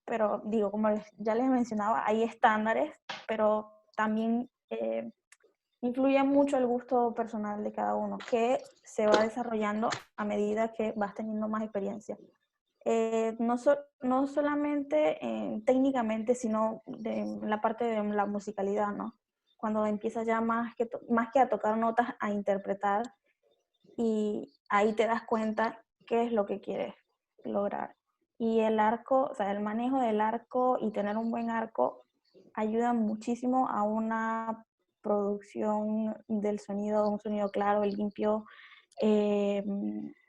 pero digo, como ya les mencionaba, hay estándares, pero también influye mucho el gusto personal de cada uno, que se va desarrollando a medida que vas teniendo más experiencia. No solamente técnicamente, sino de la parte de la musicalidad, ¿no? Cuando empiezas ya más que a tocar notas, a interpretar, y ahí te das cuenta qué es lo que quieres lograr. Y el arco, o sea, el manejo del arco y tener un buen arco ayuda muchísimo a una producción del sonido, un sonido claro, limpio,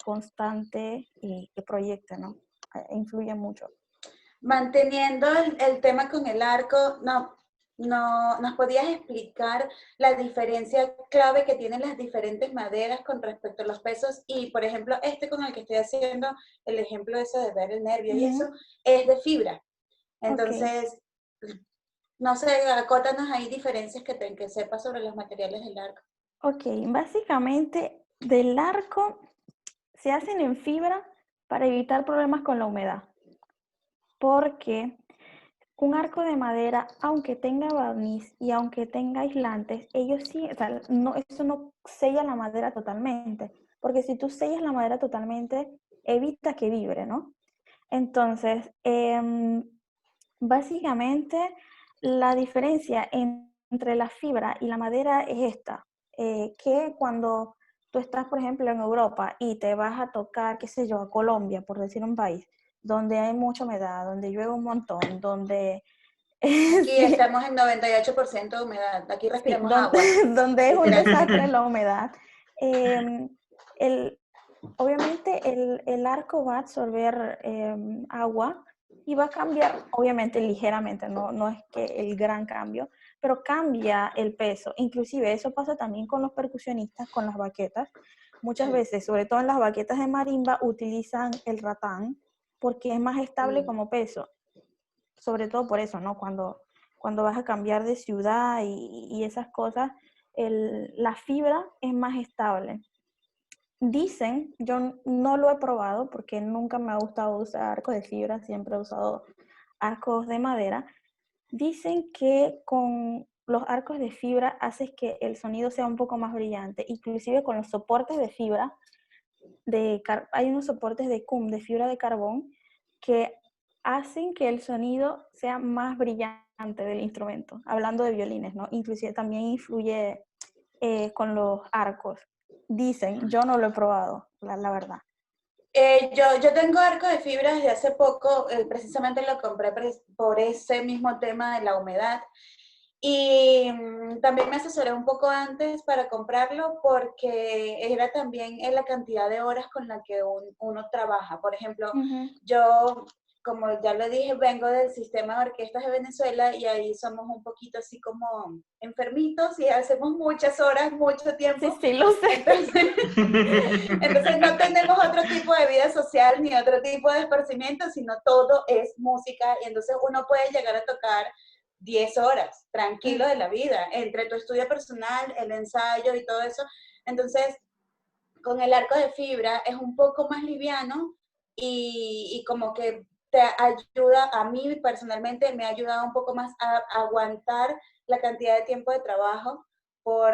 constante y que proyecte, ¿no? Influye mucho. Manteniendo el tema con el arco, ¿nos podías explicar la diferencia clave que tienen las diferentes maderas con respecto a los pesos? Y, por ejemplo, este con el que estoy haciendo el ejemplo ese de ver el nervio y eso, es de fibra. Entonces, no sé, acótanos ahí diferencias que sepas sobre los materiales del arco. Ok, básicamente del arco se hacen en fibra para evitar problemas con la humedad. Porque un arco de madera, aunque tenga barniz y aunque tenga aislantes, ellos sí, o sea, eso no sella la madera totalmente. Porque si tú sellas la madera totalmente, evita que vibre, ¿no? Entonces, básicamente, la diferencia entre la fibra y la madera es esta, que cuando tú estás, por ejemplo, en Europa y te vas a tocar, qué sé yo, a Colombia, por decir un país, donde hay mucha humedad, donde llueve un montón, donde... Aquí sí, estamos en 98% de humedad, aquí sí, respiramos agua. donde es un Literal. desastre la humedad. El, Obviamente el arco va a absorber agua y va a cambiar, obviamente ligeramente, no es que el gran cambio, pero cambia el peso. Inclusive eso pasa también con los percusionistas, con las baquetas. Muchas veces, sobre todo en las baquetas de marimba, utilizan el ratán porque es más estable como peso. Sobre todo por eso, ¿no? Cuando vas a cambiar de ciudad y esas cosas, la fibra es más estable. Dicen, yo no lo he probado porque nunca me ha gustado usar arcos de fibra, siempre he usado arcos de madera. Dicen que con los arcos de fibra haces que el sonido sea un poco más brillante, inclusive con los soportes de fibra, hay unos soportes de CUM, de fibra de carbón, que hacen que el sonido sea más brillante del instrumento, hablando de violines, ¿no? Inclusive también influye con los arcos. Dicen, yo no lo he probado, la verdad. Yo tengo arco de fibra desde hace poco, precisamente lo compré por ese mismo tema de la humedad. Y también me asesoré un poco antes para comprarlo porque era también en la cantidad de horas con la que uno trabaja. Por ejemplo, yo, como ya lo dije, vengo del sistema de orquestas de Venezuela y ahí somos un poquito así como enfermitos y hacemos muchas horas, mucho tiempo. Sí, lo sé. Entonces no tenemos otro tipo de vida social ni otro tipo de esparcimiento, sino todo es música y entonces uno puede llegar a tocar 10 horas, tranquilo de la vida, entre tu estudio personal, el ensayo y todo eso. Entonces, con el arco de fibra es un poco más liviano y como que te ayuda, a mí personalmente me ha ayudado un poco más a aguantar la cantidad de tiempo de trabajo por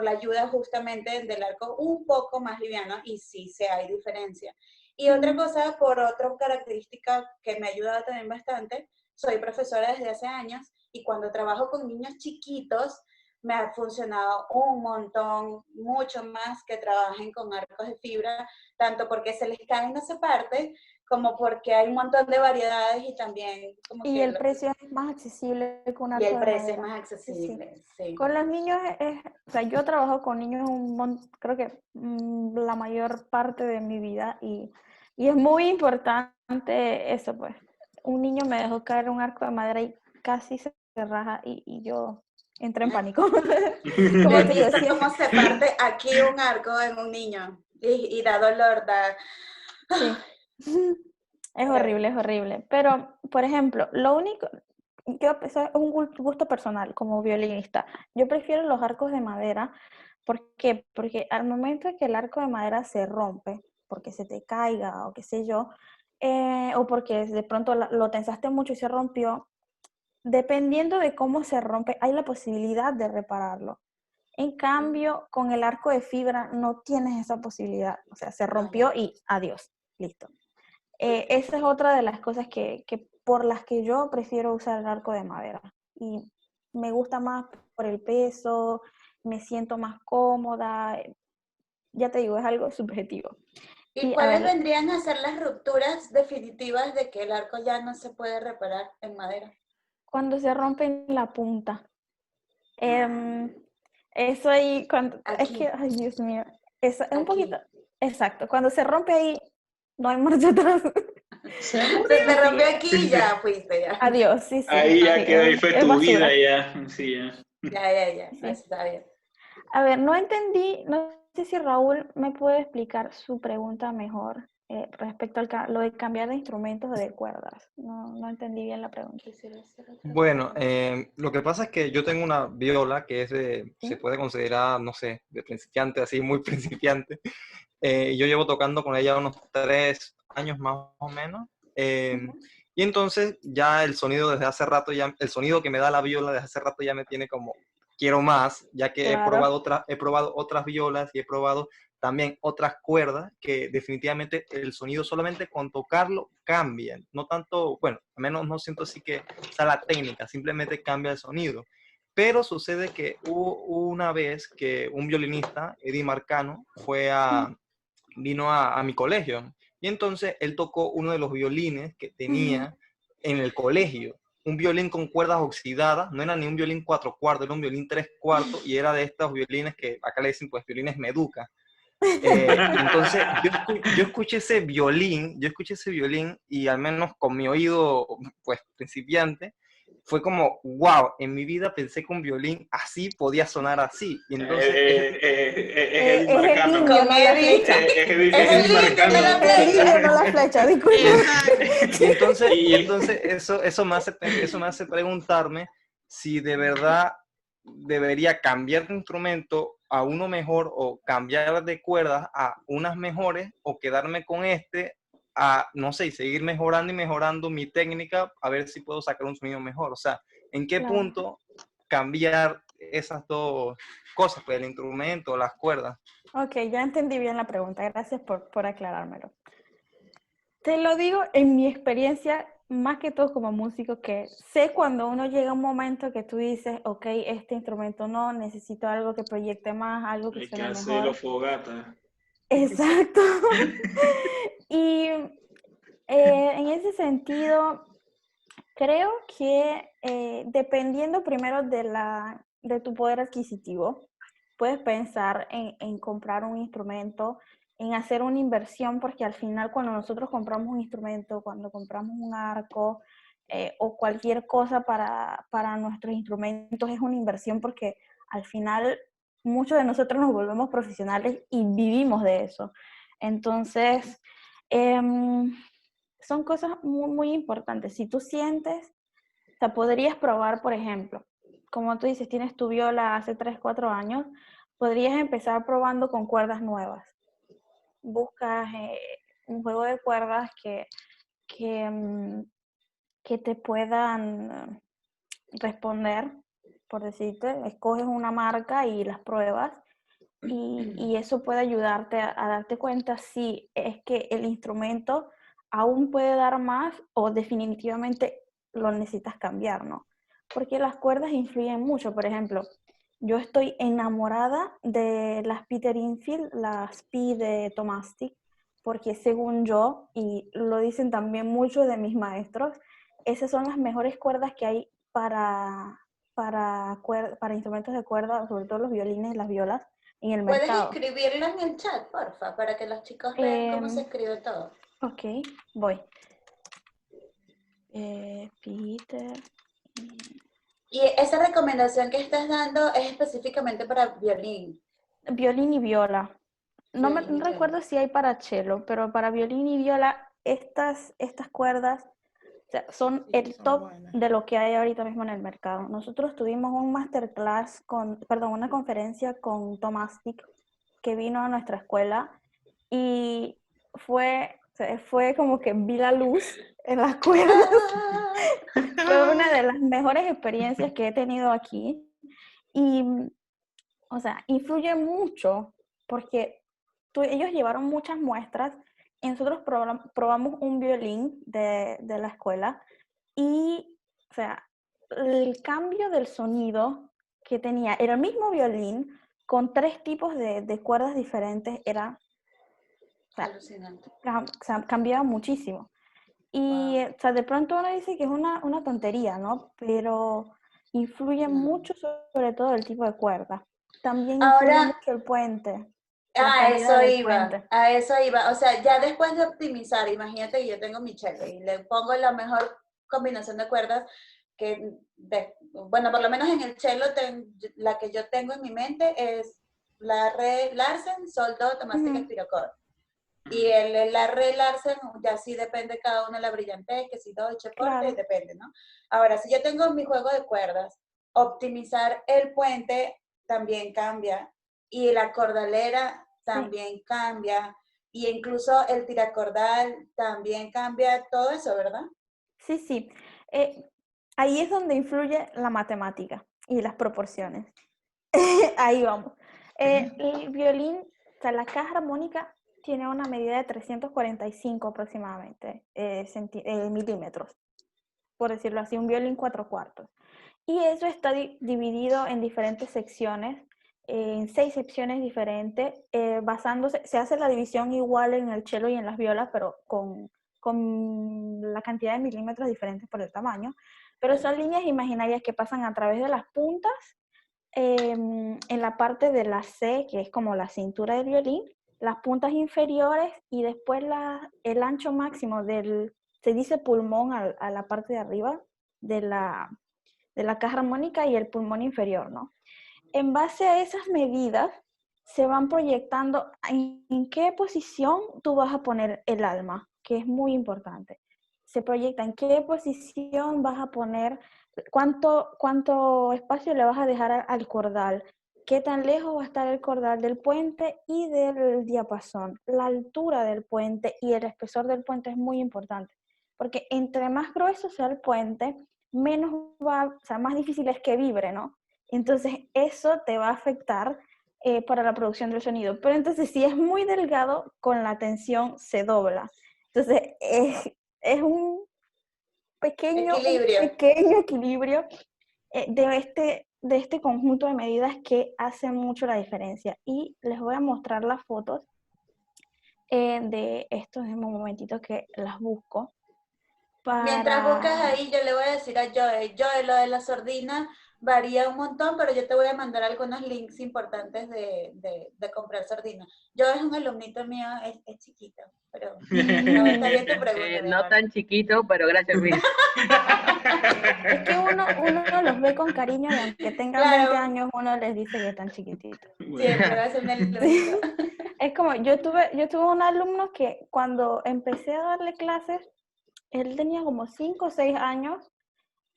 la ayuda justamente del arco un poco más liviano y sí hay diferencia. Y otra cosa, por otra característica que me ha ayudado también bastante, soy profesora desde hace años y cuando trabajo con niños chiquitos, me ha funcionado un montón, mucho más que trabajen con arcos de fibra, tanto porque se les cae y no se parte, como porque hay un montón de variedades y también como Y que el precio es más accesible que un y el arco de precio es madera. más Sí. accesible, sí. Con los niños o sea, yo trabajo con niños creo que la mayor parte de mi vida y es muy importante eso, pues. Un niño me dejó caer un arco de madera y casi se raja y yo entré en pánico. Como He te digo, visto sí, cómo se parte aquí un arco en un niño y da dolor, da... sí. Es horrible, es horrible. Pero, por ejemplo, lo único, eso es un gusto personal como violinista. Yo prefiero los arcos de madera. ¿Por qué? Porque al momento de que el arco de madera se rompe, porque se te caiga o qué sé yo, o porque de pronto lo tensaste mucho y se rompió, dependiendo de cómo se rompe, hay la posibilidad de repararlo. En cambio, con el arco de fibra no tienes esa posibilidad. O sea, se rompió y adiós, listo. Esa es otra de las cosas que por las que yo prefiero usar el arco de madera. Y me gusta más por el peso, me siento más cómoda. Ya te digo, es algo subjetivo. ¿Y Y a cuáles ver, vendrían a ser las rupturas definitivas de que el arco ya no se puede reparar en madera? cuando se rompe en la punta, eso ahí, es que, Aquí. ay Dios mío, es un Aquí. poquito, exacto, cuando se rompe ahí, no hay marcha atrás. Se Se te murió. rompió Sí, aquí y ya fuiste ya. adiós, sí, sí, Ahí sí, ya quedó, ahí fue es tu vida, basura, ya. Sí, ya. Ya, sí. está bien. A ver, no entendí, no sé si Raúl me puede explicar su pregunta mejor respecto a lo de cambiar de instrumentos o de cuerdas. No entendí bien la pregunta. Quisiera hacer otra Bueno, pregunta. lo que pasa es que yo tengo una viola que es de, ¿Sí? se puede considerar, no sé, de principiante, así muy principiante. Yo llevo tocando con ella unos 3 años más o menos. Ujú. Y entonces ya el sonido desde hace rato, ya, el sonido que me da la viola desde hace rato ya me tiene como, quiero más, ya que Claro. he probado otras violas y he probado también otras cuerdas que definitivamente el sonido solamente con tocarlo cambia. No tanto, bueno, al menos no siento así que sea la técnica, simplemente cambia el sonido. Pero sucede que hubo una vez que un violinista, Eddie Marcano, vino a mi colegio. Y entonces él tocó uno de los violines que tenía en el colegio. Un violín con cuerdas oxidadas, no era ni un violín 4/4, era un violín 3/4 y era de estos violines que acá le dicen pues violines Meduca. Entonces yo escuché ese violín y al menos con mi oído pues principiante, fue como, wow, en mi vida pensé que un violín así podía sonar así. Y entonces ese tipo... Es Eddie Es el Marcano. indio, Con no la Eddie. flecha. Es Es el Eddie indio, no Marcano. la El indio, no flecha. la flecha, disculpa. Y entonces, Y eso me hace preguntarme si de verdad debería cambiar de instrumento a uno mejor o cambiar de cuerdas a unas mejores o quedarme con a, no sé, y seguir mejorando y mejorando mi técnica a ver si puedo sacar un sonido mejor. O sea, ¿en qué Claro. punto cambiar esas dos cosas, pues el instrumento, las cuerdas? Ok, ya entendí bien la pregunta. Gracias por aclarármelo. Te lo digo en mi experiencia, más que todo como músico, que sé cuando uno llega a un momento que tú dices, ok, este instrumento no, necesito algo que proyecte más, algo que hay que suene hacerlo mejor. fogata. Exacto. Y en ese sentido, creo que dependiendo primero de tu poder adquisitivo, puedes pensar en comprar un instrumento, en hacer una inversión, porque al final cuando nosotros compramos un instrumento, cuando compramos un arco o cualquier cosa para nuestros instrumentos es una inversión porque al final muchos de nosotros nos volvemos profesionales y vivimos de eso. Entonces, son cosas muy, muy importantes. Si tú sientes, o sea, podrías probar, por ejemplo, como tú dices, tienes tu viola hace 3 4 años, podrías empezar probando con cuerdas nuevas. Buscas un juego de cuerdas que, mm, que te puedan responder, por decirte, escoges una marca y las pruebas y eso puede ayudarte a darte cuenta si es que el instrumento aún puede dar más o definitivamente lo necesitas cambiar, ¿no? Porque las cuerdas influyen mucho. Por ejemplo, yo estoy enamorada de las Peter Infield, las P de Thomastic, porque según yo, y lo dicen también muchos de mis maestros, esas son las mejores cuerdas que hay para instrumentos de cuerda, sobre todo los violines y las violas, en el ¿Puedes mercado. escribirlo en el chat, porfa, para que los chicos vean cómo se escribe todo? Ok, voy. Peter. Y esa recomendación que estás dando es específicamente para violín. Violín y viola. No Violín y viola. recuerdo si hay para cello, pero para violín y viola, estas cuerdas, o sea, son Sí, el son top buenas. de lo que hay ahorita mismo en el mercado. Nosotros tuvimos un masterclass una conferencia con Thomastic que vino a nuestra escuela y fue como que vi la luz en las cuerdas. Fue una de las mejores experiencias que he tenido aquí y, o sea, influye mucho porque ellos llevaron muchas muestras y nosotros probamos un violín de la escuela y, o sea, el cambio del sonido que tenía, era el mismo violín con 3 tipos de cuerdas diferentes, era, o sea, Alucinante. cambiaba muchísimo. Y, o sea, de pronto uno dice que es una tontería, ¿no? Pero influye mucho sobre todo el tipo de cuerda. También influye Ahora, mucho el puente, la a calidad eso del iba, puente. a eso iba. O sea, ya después de optimizar, imagínate que yo tengo mi cello y le pongo la mejor combinación de cuerdas bueno, por lo menos en el cello la que yo tengo en mi mente es la re Larsen, sol, do, Thomastic, Espirocord. Y la re Larsen, ya sí depende cada uno la brillantez, que si Deutsche Porte, Claro. depende, ¿no? Ahora, si yo tengo mi juego de cuerdas, optimizar el puente también cambia. Y la cordalera también cambia. Y incluso el tiracordal también cambia, todo eso, ¿verdad? Sí, sí. Ahí es donde influye la matemática y las proporciones. Ahí vamos. El violín, o sea, la caja armónica tiene una medida de 345 aproximadamente milímetros, por decirlo así, un violín 4/4. Y eso está dividido en diferentes secciones, en 6 secciones diferentes, se hace la división igual en el cello y en las violas, pero con la cantidad de milímetros diferentes por el tamaño. Pero son líneas imaginarias que pasan a través de las puntas, en la parte de la C, que es como la cintura del violín, las puntas inferiores y después el ancho máximo se dice pulmón a la parte de arriba de la caja armónica y el pulmón inferior, ¿no? En base a esas medidas, se van proyectando en qué posición tú vas a poner el alma, que es muy importante. Se proyecta en qué posición vas a poner, cuánto espacio le vas a dejar al cordal, qué tan lejos va a estar el cordal del puente y del diapasón. La altura del puente y el espesor del puente es muy importante, porque entre más grueso sea el puente, más difícil es que vibre, ¿no? Entonces eso te va a afectar para la producción del sonido. Pero entonces si es muy delgado, con la tensión se dobla. Entonces es un pequeño equilibrio de este conjunto de medidas que hacen mucho la diferencia. Y les voy a mostrar las fotos de estos en un momentito que las busco. Mientras buscas ahí, yo le voy a decir a Joe, lo de la sordina varía un montón, pero yo te voy a mandar algunos links importantes de comprar sordina. Joe es un alumnito mío, es chiquito, pero no, está bien tu pregunta. No tan chiquito, pero gracias, Luis. Es que uno los ve con cariño y aunque tengan 20 años, uno les dice que están chiquititos. Siempre va a ser un alumnito. Es como, yo tuve un alumno que cuando empecé a darle clases, él tenía como 5 o 6 años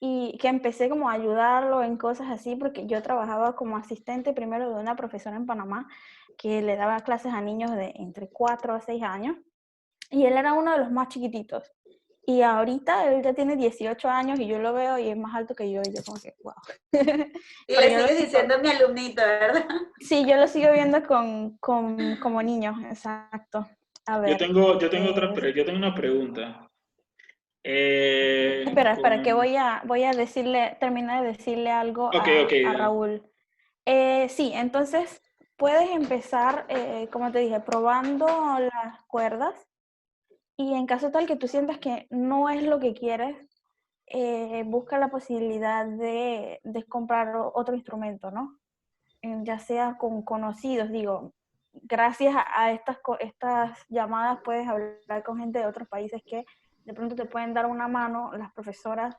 y que empecé como a ayudarlo en cosas así, porque yo trabajaba como asistente primero de una profesora en Panamá que le daba clases a niños de entre 4 a 6 años y él era uno de los más chiquititos. Y ahorita él ya tiene 18 años y yo lo veo y es más alto que yo y yo como que, wow. Y le sigues diciendo mi alumnito, ¿verdad? Sí, yo lo sigo viendo como niño, exacto. A ver. Yo tengo una pregunta. Espera, que voy a terminar de decirle algo a Raúl. Sí, entonces puedes empezar, como te dije, probando las cuerdas y en caso tal que tú sientas que no es lo que quieres, busca la posibilidad de comprar otro instrumento, ¿no? Ya sea con conocidos, digo, gracias a estas llamadas puedes hablar con gente de otros países que de pronto te pueden dar una mano, las profesoras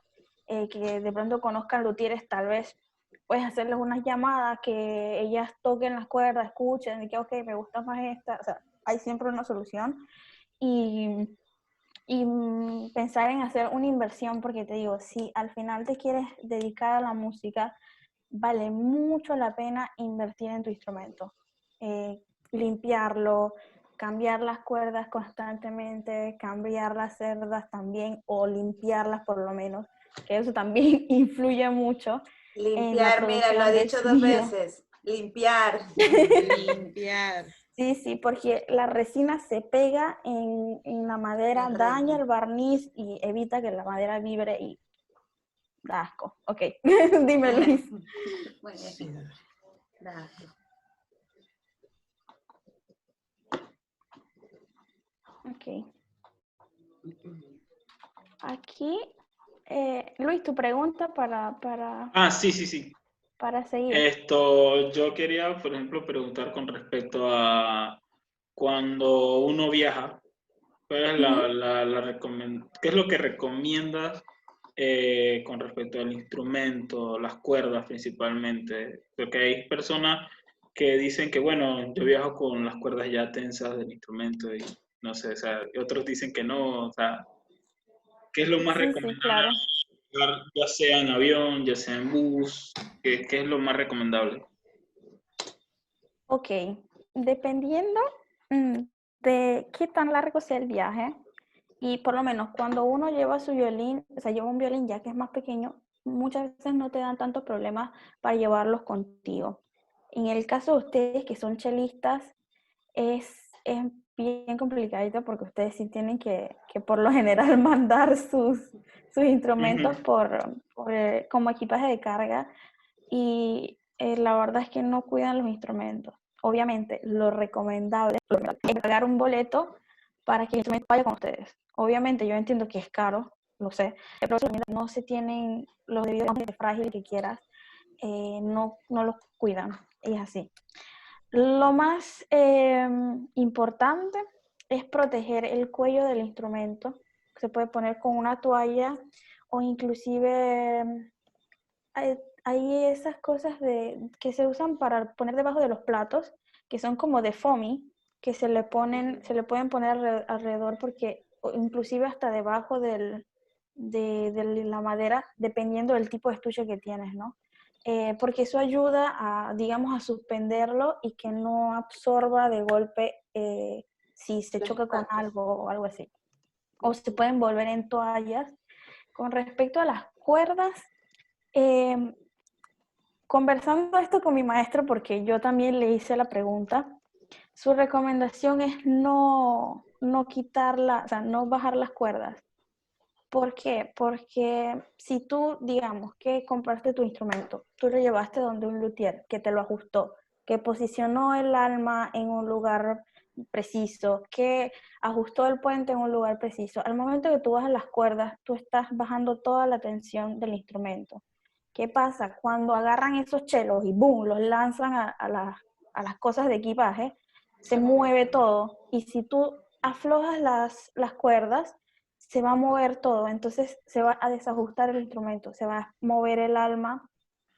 que de pronto conozcan luthieres, tal vez puedes hacerles unas llamadas que ellas toquen las cuerdas, escuchen, y que ok, me gusta más esta, o sea, hay siempre una solución y pensar en hacer una inversión, porque te digo, si al final te quieres dedicar a la música, vale mucho la pena invertir en tu instrumento. Limpiarlo, cambiar las cuerdas constantemente, cambiar las cerdas también, o limpiarlas por lo menos, que eso también influye mucho en la Limpiar, mira, lo ha producción de dicho 2 sonido. veces. Limpiar. Limpiar. Sí, sí, porque la resina se pega en la madera, Es daña reina. el barniz y evita que la madera vibre y da asco. Ok, dime Luis. Muy bien. Sí. Da asco. Ok. Aquí, Luis, tu pregunta Sí, sí, sí. para seguir. Yo quería, por ejemplo, preguntar con respecto a cuando uno viaja, ¿cuál es Ujú. qué es lo que recomiendas con respecto al instrumento, las cuerdas principalmente? Porque hay personas que dicen que, bueno, yo viajo con las cuerdas ya tensas del instrumento y no sé, o sea, y otros dicen que no, o sea, ¿qué es lo más Sí, sí, recomendable? claro. Ya sea en avión, ya sea en bus, ¿qué es lo más recomendable? Ok, dependiendo mm, de qué tan largo sea el viaje, y por lo menos cuando uno lleva su violín, o sea, lleva un violín ya que es más pequeño, muchas veces no te dan tantos problemas para llevarlos contigo. En el caso de ustedes que son chelistas, es bien complicadito porque ustedes sí tienen que por lo general mandar sus instrumentos Ujú. como equipaje de carga y la verdad es que no cuidan los instrumentos. Obviamente, lo recomendable es pagar un boleto para que el instrumento vaya con ustedes. Obviamente, yo entiendo que es caro, lo sé, pero no se tienen los debidos de frágil que quieras, no los cuidan, es así. Lo más importante es proteger el cuello del instrumento. Se puede poner con una toalla o inclusive hay esas cosas que se usan para poner debajo de los platos, que son como de foamy, que se le pueden poner alrededor porque inclusive hasta debajo de la madera, dependiendo del tipo de estuche que tienes, ¿no? Porque eso ayuda a, digamos, a suspenderlo y que no absorba de golpe si se Los choca con impactos. algo o algo así. O se pueden volver en toallas. Con respecto a las cuerdas, eh, conversando esto con mi maestro, porque yo también le hice la pregunta, su recomendación es no quitarla, o sea, no bajar las cuerdas. ¿Por qué? Porque si tú, digamos, que compraste tu instrumento, tú lo llevaste donde un luthier que te lo ajustó, que posicionó el alma en un lugar preciso, que ajustó el puente en un lugar preciso. Al momento que tú bajas las cuerdas, tú estás bajando toda la tensión del instrumento. ¿Qué pasa? Cuando agarran esos chelos y boom, los lanzan a las cosas de equipaje, se mueve todo. Y si tú aflojas las cuerdas, se va a mover todo, entonces se va a desajustar el instrumento, se va a mover el alma,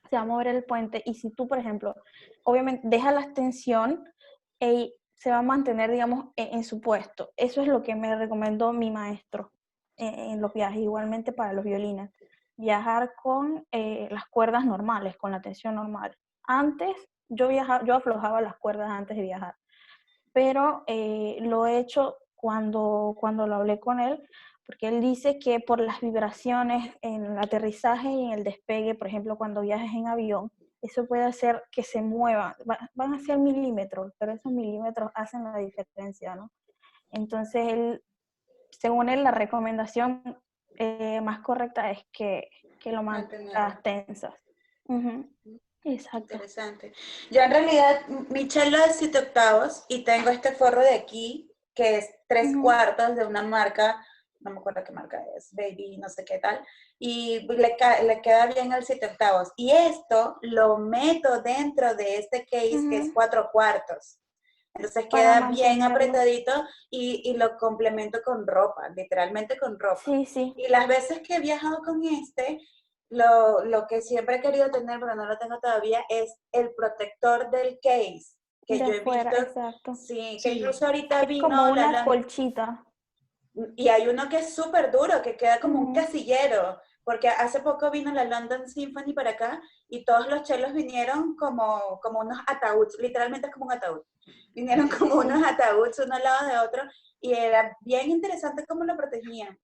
se va a mover el puente, y si tú, por ejemplo, obviamente dejas la tensión, se va a mantener, digamos, en su puesto. Eso es lo que me recomendó mi maestro en los viajes, igualmente para los violines. Viajar con las cuerdas normales, con la tensión normal. Antes, yo aflojaba las cuerdas antes de viajar, pero lo he hecho cuando lo hablé con él, porque él dice que por las vibraciones en el aterrizaje y en el despegue, por ejemplo, cuando viajes en avión, eso puede hacer que se mueva, van a ser milímetros, pero esos milímetros hacen la diferencia, ¿no? Entonces, según él, la recomendación más correcta es que lo Mantenerlo. mantengas tensas. Ujú. Exacto. Interesante. Yo en realidad, mi cello es 7/8 y tengo este forro de aquí, que es 3/4 de una marca, no me acuerdo qué marca es, Baby, no sé qué tal, y le queda bien el 7/8. Y esto lo meto dentro de este case que es 4/4. Entonces Para queda bien mantenerlo. apretadito y lo complemento con ropa, literalmente con ropa. Sí, sí. Y las veces que he viajado con este, lo que siempre he querido tener, pero no lo tengo todavía, es el protector del case, que De yo he afuera, visto, exacto. sí, que Sí. incluso ahorita Es como vino una colchita. y hay uno que es súper duro, que queda como un Ujú. casillero, porque hace poco vino la London Symphony para acá y todos los chelos vinieron como unos ataúdes, literalmente es como un ataúd. Vinieron como unos ataúdes uno al lado de otro y era bien interesante cómo lo protegían.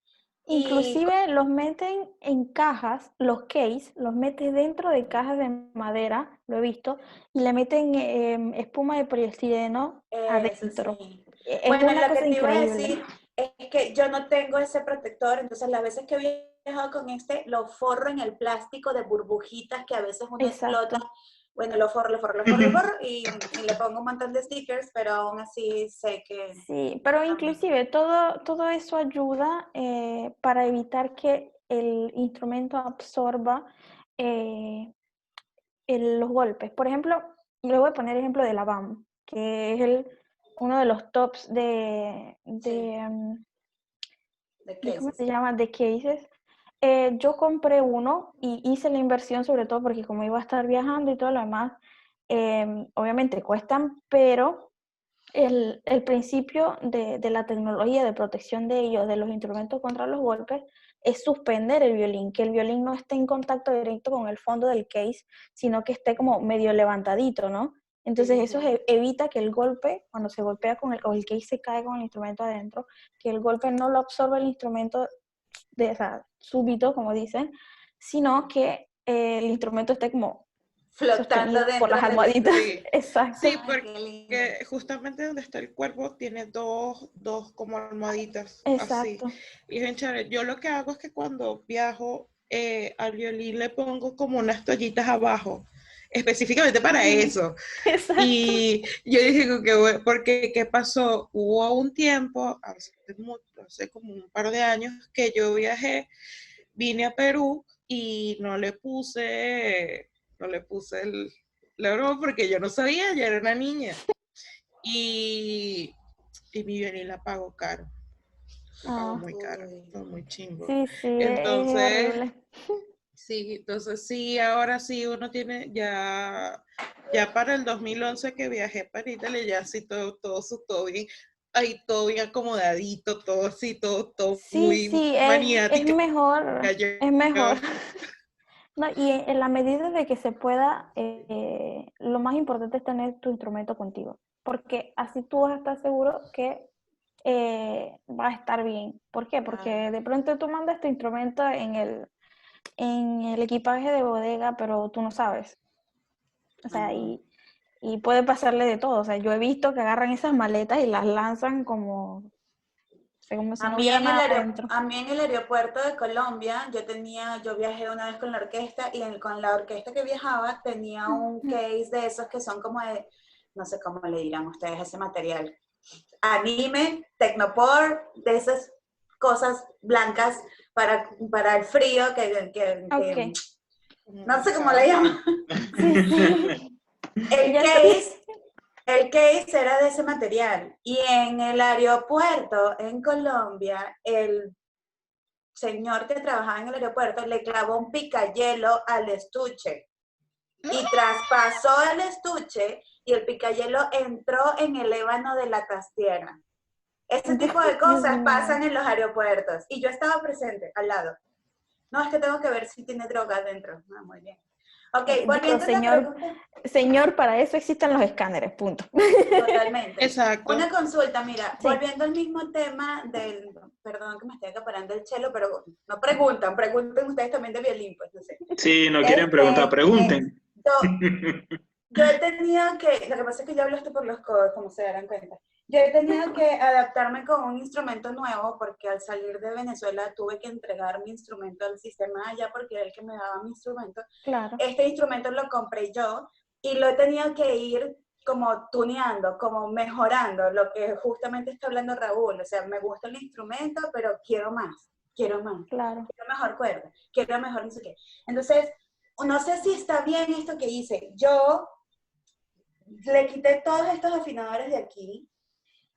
Y Inclusive los meten en cajas, los case, los metes dentro de cajas de madera, lo he visto, y le meten espuma de poliestireno eso adentro. sí. Es Bueno, una lo que cosa te iba a increíble. decir es que yo no tengo ese protector, entonces las veces que he viajado con este, lo forro en el plástico de burbujitas que a veces uno explota. Exacto. Bueno, lo forro y le pongo un montón de stickers, pero aún así sé que Sí, pero también. inclusive todo eso ayuda para evitar que el instrumento absorba eh, los golpes. Por ejemplo, le voy a poner ejemplo de la BAM, que es uno de los tops Sí, de de ¿cómo cases. se llama? De cases. Yo compré uno y hice la inversión sobre todo porque como iba a estar viajando y todo lo demás, obviamente cuestan, pero el principio de la tecnología de protección de ellos, de los instrumentos contra los golpes, es suspender el violín, que el violín no esté en contacto directo con el fondo del case, sino que esté como medio levantadito, ¿no? Entonces eso evita que el golpe, cuando se golpea o el case se cae con el instrumento adentro, que el golpe no lo absorbe el instrumento o sea, súbito, como dicen, sino que el instrumento esté como Flotando sostenido por dentro las del almohaditas. Sí, Exacto. sí, Ay, qué lindo. porque justamente donde está el cuerpo tiene dos como almohaditas, así. Exacto. Y es bien chévere. Yo lo que hago es que cuando viajo al violín le pongo como unas toallitas abajo, específicamente para eso. Exacto. Y yo dije, porque ¿qué pasó? Hubo un tiempo, hace como un par de años, que yo viajé, vine a Perú y no le puse la broma porque yo no sabía, yo era una niña. Y, y mi violín la pagó caro, la pagó Ah, muy caro, Uy. fue muy chimbo. sí, sí, es Entonces, horrible. sí, entonces sí, ahora sí uno tiene ya para el 2011 que viajé para Italia, ya sí todo bien, ahí todo bien acomodadito, todo así, todo Sí, muy sí, es maniática. mejor, Yo, es mejor. No, y en la medida de que se pueda, lo más importante es tener tu instrumento contigo, porque así tú vas a estar seguro que va a estar bien. ¿Por qué? Claro. Porque de pronto tú mandas tu instrumento en el equipaje de bodega, pero tú no sabes. O sea, Ajá. y puede pasarle de todo. O sea, yo he visto que agarran esas maletas y las lanzan como, o sea, como si A no mí hubiera en el nada adentro. a mí en el aeropuerto de Colombia, yo viajé una vez con la orquesta y con la orquesta que viajaba tenía un case de esos que son como de, no sé cómo le dirán ustedes ese material, anime, tecnopor, de esas cosas blancas para el frío Ok, no sé cómo le ¿sabes? llaman. sí, sí. El Ya entendí. case El case era de ese material y en el aeropuerto en Colombia, el señor que trabajaba en el aeropuerto le clavó un picayelo al estuche y traspasó el estuche y el picayelo entró en el ébano de la trastiera. Ese tipo de Dios cosas mío. pasan en los aeropuertos y yo estaba presente al lado. No, es que tengo que ver si tiene droga adentro. Ah, muy bien. Ok, Digo, volviendo a la pregunta. señor, para eso existen los escáneres, punto. Totalmente. Una Exacto. consulta, mira, Sí. volviendo al mismo tema perdón que me estoy acaparando el chelo, pero no pregunten ustedes también de violín, pues no sé. Sí, no quieren preguntar, Este, pregunten. yo, yo he tenido que, lo que pasa es que yo hablo esto por los codos, como se darán cuenta. Yo he tenido que adaptarme con un instrumento nuevo porque al salir de Venezuela tuve que entregar mi instrumento al sistema allá porque era el que me daba mi instrumento. Claro. Este instrumento lo compré yo y lo he tenido que ir como tuneando, como mejorando, lo que justamente está hablando Raúl. O sea, me gusta el instrumento, pero quiero más, Claro. quiero mejor cuerda, quiero mejor no sé qué. Entonces, no sé si está bien esto que hice. Yo le quité todos estos afinadores de aquí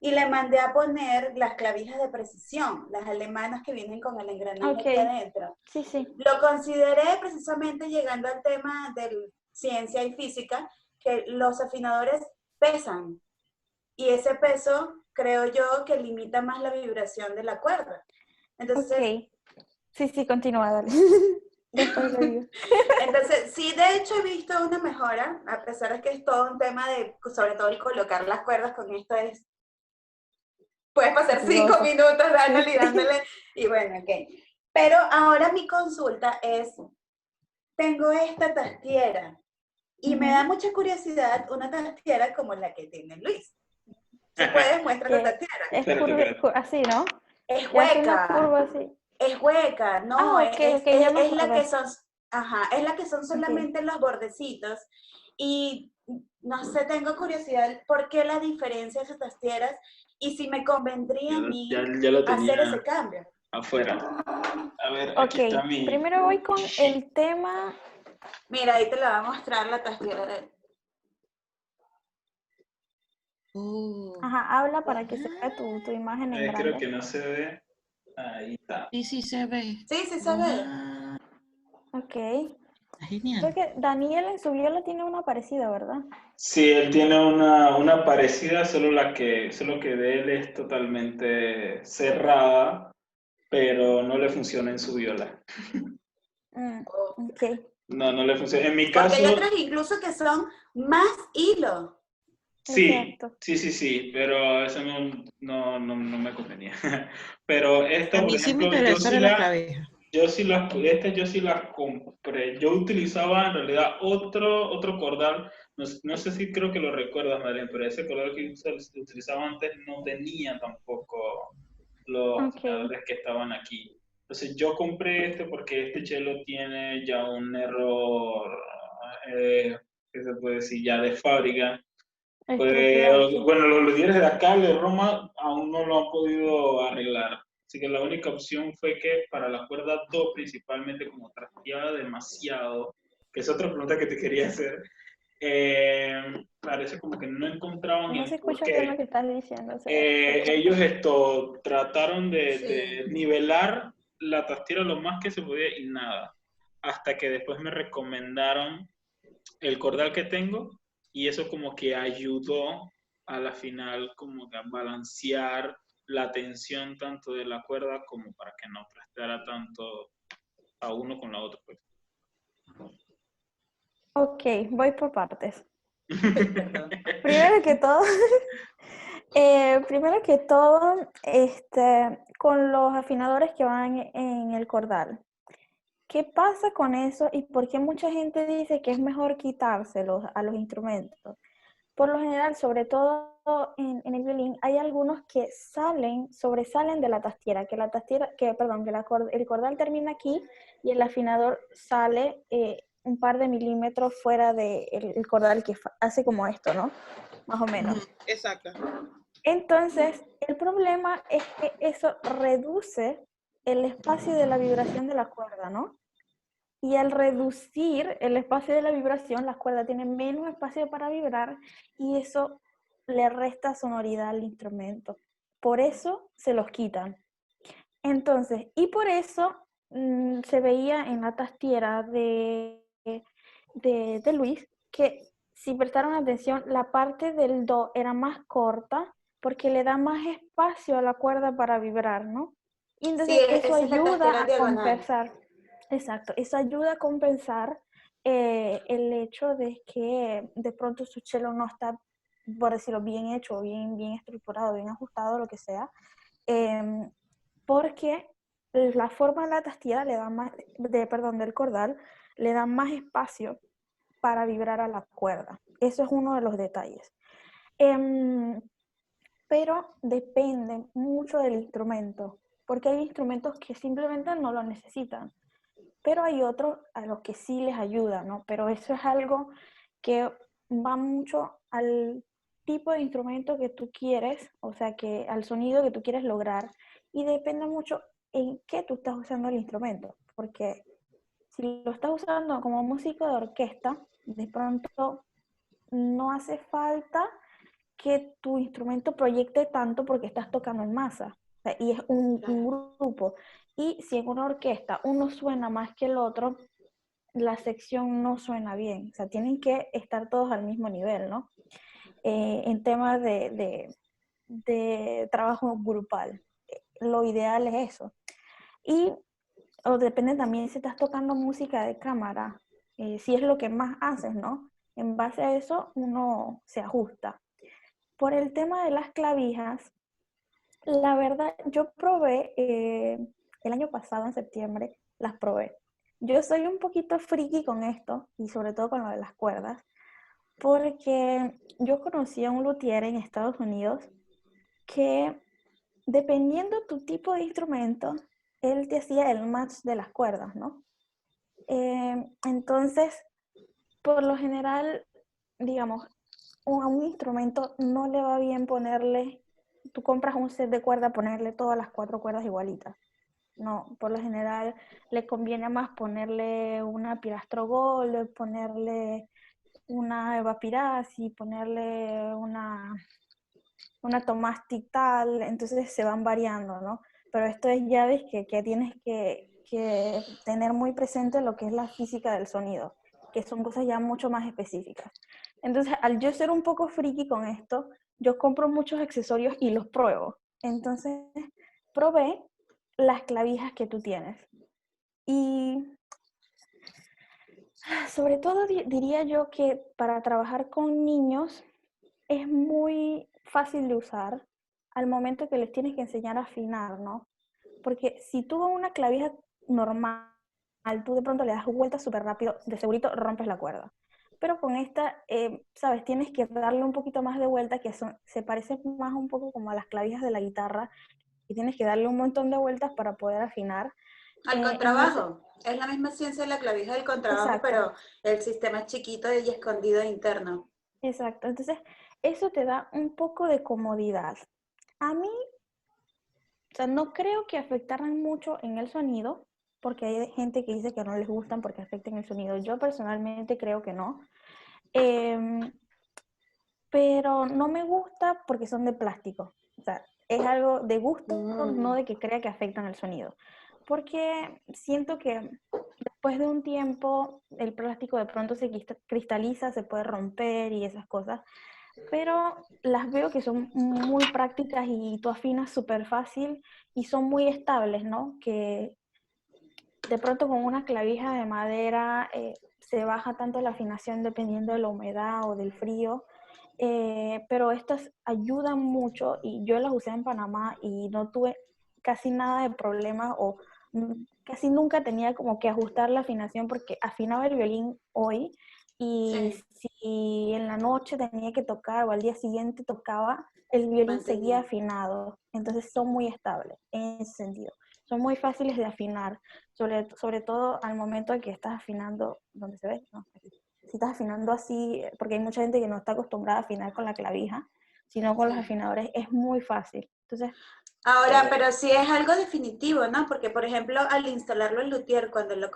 y le mandé a poner las clavijas de precisión, las alemanas que vienen con el engranaje aquí adentro. Sí, sí. Lo consideré precisamente llegando al tema de ciencia y física, que los afinadores pesan y ese peso creo yo que limita más la vibración de la cuerda. Entonces, Sí, sí, continúa, dale. Después lo digo. Entonces, sí, de hecho he visto una mejora, a pesar de que es todo un tema de, sobre todo el colocar las cuerdas con esto es, puedes pasar 5 minutos dándole y dándole, y bueno, ok. Pero ahora mi consulta es, tengo esta tastiera, y me da mucha curiosidad una tastiera como la que tiene Luis. Si puedes, muestra la tastiera. Es Espérate. así, ¿no? Es Que hace una hueca. curva así. Es hueca, no, Ah, ok, ya me es la acordé. que son, ajá, es la que son solamente los bordecitos. Y no sé, tengo curiosidad por qué la diferencia de esas tastieras y si me convendría a mí Ya lo hacer ese tenía cambio. afuera. A ver, aquí está mi... Primero voy con el tema. Mira, ahí te la va a mostrar la tastiera de... Ajá, habla para que se vea tu imagen en grande. Creo que no se ve. Ahí está. Sí, sí se ve. Sí, sí se ve. Ok. Genial. Creo que Daniel en su viola tiene una parecida, ¿verdad? Sí, él tiene una parecida, solo que de él es totalmente cerrada, pero no le funciona en su viola. Ok. No le funciona. En mi Porque caso, hay otras incluso que son más hilo. sí, Exacto. sí, pero eso no me convenía. Pero esta, A por mí sí me ejemplo, interesa la clavija. yo sí las compré. Yo utilizaba en realidad otro cordal. No sé si creo que lo recuerdas, Madeleine, pero ese cordal que utilizaba antes no tenía tampoco los afinadores que estaban aquí. Entonces yo compré este porque este chelo tiene ya un error, ¿qué se puede decir? Ya de fábrica. Estructural, sí. Bueno, los líderes de acá, de Roma, aún no lo han podido arreglar. Así que la única opción fue que para la cuerda do, principalmente como trasteaba demasiado, que es otra pregunta que te quería hacer, parece como que no encontraban No el se por escucha bien lo qué. que estás diciendo. Ellos trataron de nivelar la tastiera lo más que se podía y nada. Hasta que después me recomendaron el cordal que tengo y eso como que ayudó a la final como que a balancear la tensión tanto de la cuerda como para que no trasteara tanto a uno con la otra. Pues. Ok, voy por partes. Primero que todo, con los afinadores que van en el cordal. ¿Qué pasa con eso y por qué mucha gente dice que es mejor quitárselos a los instrumentos? Por lo general, sobre todo en el violín, hay algunos que sobresalen de la tastiera, el cordal termina aquí y el afinador sale un par de milímetros fuera del cordal que hace como esto, ¿no? Más o menos. Exacto. Entonces, el problema es que eso reduce el espacio de la vibración de la cuerda, ¿no? Y al reducir el espacio de la vibración, las cuerdas tienen menos espacio para vibrar y eso le resta sonoridad al instrumento. Por eso se los quitan. Entonces, y por eso se veía en la tastiera de Luis que si prestaron atención, la parte del do era más corta porque le da más espacio a la cuerda para vibrar, ¿no? Y entonces Sí, eso esa es la ayuda tastiera a diagonal. compensar. Exacto, eso ayuda a compensar el hecho de que de pronto su cello no está, por decirlo, bien hecho, bien estructurado, bien ajustado, lo que sea, porque la forma de la tastiera le da del cordal le da más espacio para vibrar a la cuerda. Eso es uno de los detalles. Pero depende mucho del instrumento, porque hay instrumentos que simplemente no lo necesitan, pero hay otros a los que sí les ayuda, ¿no? Pero eso es algo que va mucho al tipo de instrumento que tú quieres, o sea, que al sonido que tú quieres lograr, y depende mucho en qué tú estás usando el instrumento, porque si lo estás usando como músico de orquesta, de pronto no hace falta que tu instrumento proyecte tanto porque estás tocando en masa. O sea, y es un grupo. Y si en una orquesta uno suena más que el otro, la sección no suena bien. O sea, tienen que estar todos al mismo nivel, ¿no? En temas de trabajo grupal. Lo ideal es eso. Y o depende también si estás tocando música de cámara, si es lo que más haces, ¿no? En base a eso uno se ajusta. Por el tema de las clavijas, la verdad, yo probé el año pasado, en septiembre, las probé. Yo soy un poquito friki con esto, y sobre todo con lo de las cuerdas, porque yo conocí a un luthier en Estados Unidos que, dependiendo tu tipo de instrumento, él te hacía el match de las cuerdas, ¿no? Entonces, por lo general, digamos, a un instrumento no le va bien ponerle, tú compras un set de cuerda, ponerle todas las 4 cuerdas igualitas. No, por lo general le conviene más ponerle una Pilastro Gold, ponerle una Eva Pirassi, ponerle una Tomastic tal, entonces se van variando, ¿no? Pero esto es llaves que tienes que tener muy presente lo que es la física del sonido, que son cosas ya mucho más específicas. Entonces, al yo ser un poco friki con esto, yo compro muchos accesorios y los pruebo. Entonces, probé las clavijas que tú tienes. Y sobre todo diría yo que para trabajar con niños es muy fácil de usar al momento que les tienes que enseñar a afinar, ¿no? Porque si tú con una clavija normal, tú de pronto le das vueltas súper rápido, de segurito rompes la cuerda. Pero con esta, ¿sabes? Tienes que darle un poquito más de vuelta, que se parece más un poco como a las clavijas de la guitarra, y tienes que darle un montón de vueltas para poder afinar. Al contrabajo. Es la misma ciencia de la clavija del contrabajo, Exacto. pero el sistema es chiquito y escondido e interno. Exacto, entonces eso te da un poco de comodidad. A mí, o sea, no creo que afectaran mucho en el sonido, porque hay gente que dice que no les gustan porque afectan el sonido. Yo personalmente creo que no. Pero no me gusta porque son de plástico. O sea, es algo de gusto, no de que crea que afectan el sonido. Porque siento que después de un tiempo el plástico de pronto se cristaliza, se puede romper y esas cosas. Pero las veo que son muy prácticas y tú afinas súper fácil y son muy estables, ¿no? Que de pronto con una clavija de madera se baja tanto la afinación dependiendo de la humedad o del frío, pero estas ayudan mucho y yo las usé en Panamá y no tuve casi nada de problema o casi nunca tenía como que ajustar la afinación porque afinaba el violín hoy y si en la noche tenía que tocar o al día siguiente tocaba, el violín seguía afinado. Entonces son muy estables en ese sentido. Son muy fáciles de afinar, sobre todo al momento en que estás afinando, donde se ve, no, aquí. Si estás afinando así, porque hay mucha gente que no está acostumbrada a afinar con la clavija, sino con los afinadores, es muy fácil. Entonces, ahora, pero sí es algo definitivo, ¿no? Porque, por ejemplo, al instalarlo el luthier, cuando lo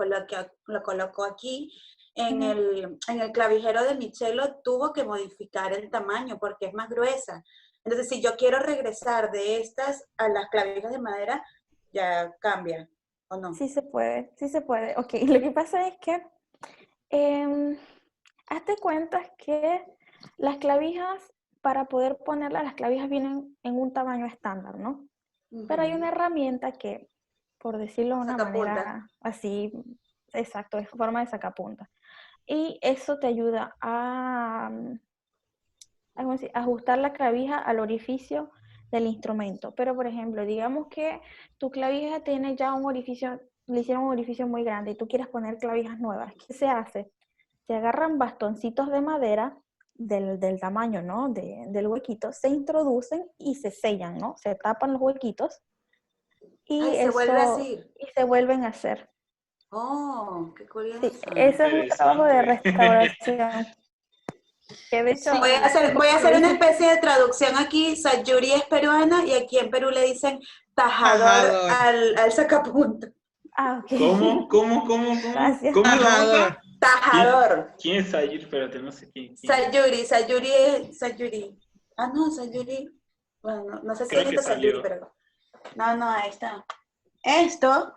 colocó aquí en el clavijero de mi cello, tuvo que modificar el tamaño porque es más gruesa. Entonces, si yo quiero regresar de estas a las clavijas de madera, ya cambia, ¿o no? sí se puede, sí se puede. Ok, lo que pasa es que hazte cuenta que las clavijas, para poder ponerlas, las clavijas vienen en un tamaño estándar, ¿no? Pero hay una herramienta que, por decirlo de una manera así, exacto, es forma de sacapunta. Y eso te ayuda a ajustar la clavija al orificio del instrumento. Pero, por ejemplo, digamos que tu clavija tiene ya un orificio, le hicieron un orificio muy grande y tú quieres poner clavijas nuevas. ¿Qué se hace? Se agarran bastoncitos de madera, del tamaño, ¿no? Del huequito, se introducen y se sellan, ¿no? Se tapan los huequitos y Ay, se vuelve eso, así. y se vuelven a hacer. Oh, qué Sí, curioso. eso es un trabajo de Interesante. restauración. Que de hecho, Sí. Voy a lo hacer una hice. especie de traducción aquí. Sayuri es peruana y aquí en Perú le dicen tajador Tajador. al sacapunto. Ah, ok. ¿Cómo? Gracias. ¿Cómo es la Tajador. otra? Tajador. ¿Quién es Sayur? Espérate, no sé quién. Sayuri es Sayuri. Ah, no, Sayuri. Bueno, no sé si Creo es que esto Sayuri, salió. pero. No, ahí está. Esto,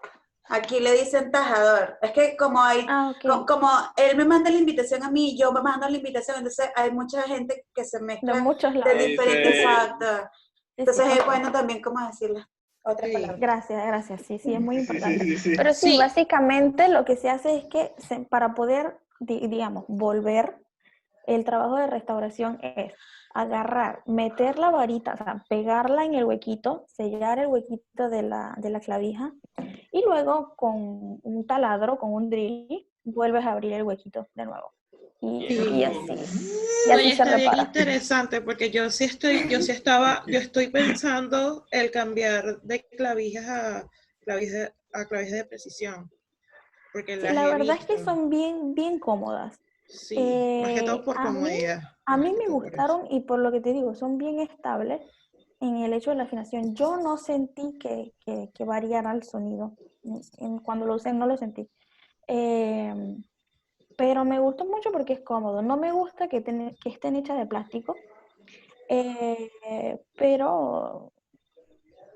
aquí le dicen tajador. Es que como hay, Ah, ok. como él me manda la invitación a mí y yo me mando la invitación, entonces hay mucha gente que se De mezcla muchos de lados. diferentes Dice, actos. Sí, sí, Entonces es ok. bueno también como decirle otras Sí. palabras. Gracias. Sí, es muy importante. sí. Pero sí, Sí. básicamente lo que se hace es que para poder, digamos, volver, el trabajo de restauración es agarrar, meter la varita, o sea, pegarla en el huequito, sellar el huequito de la clavija y luego con un taladro, con un drill, vuelves a abrir el huequito de nuevo. Y Quiero. así, y Oye, así se está bien repara. interesante porque yo estoy pensando el cambiar de clavijas a clavijas de precisión, porque Sí, las la he verdad es que visto. son bien cómodas. Sí, más que todo por A mí, comodidad, a más mí que me todo por eso. gustaron y por lo que te digo, son bien estables en el hecho de la afinación. Yo no sentí que variara el sonido. Cuando lo usé no lo sentí. Eh, pero me gustó mucho porque es cómodo. No me gusta que estén hechas de plástico, pero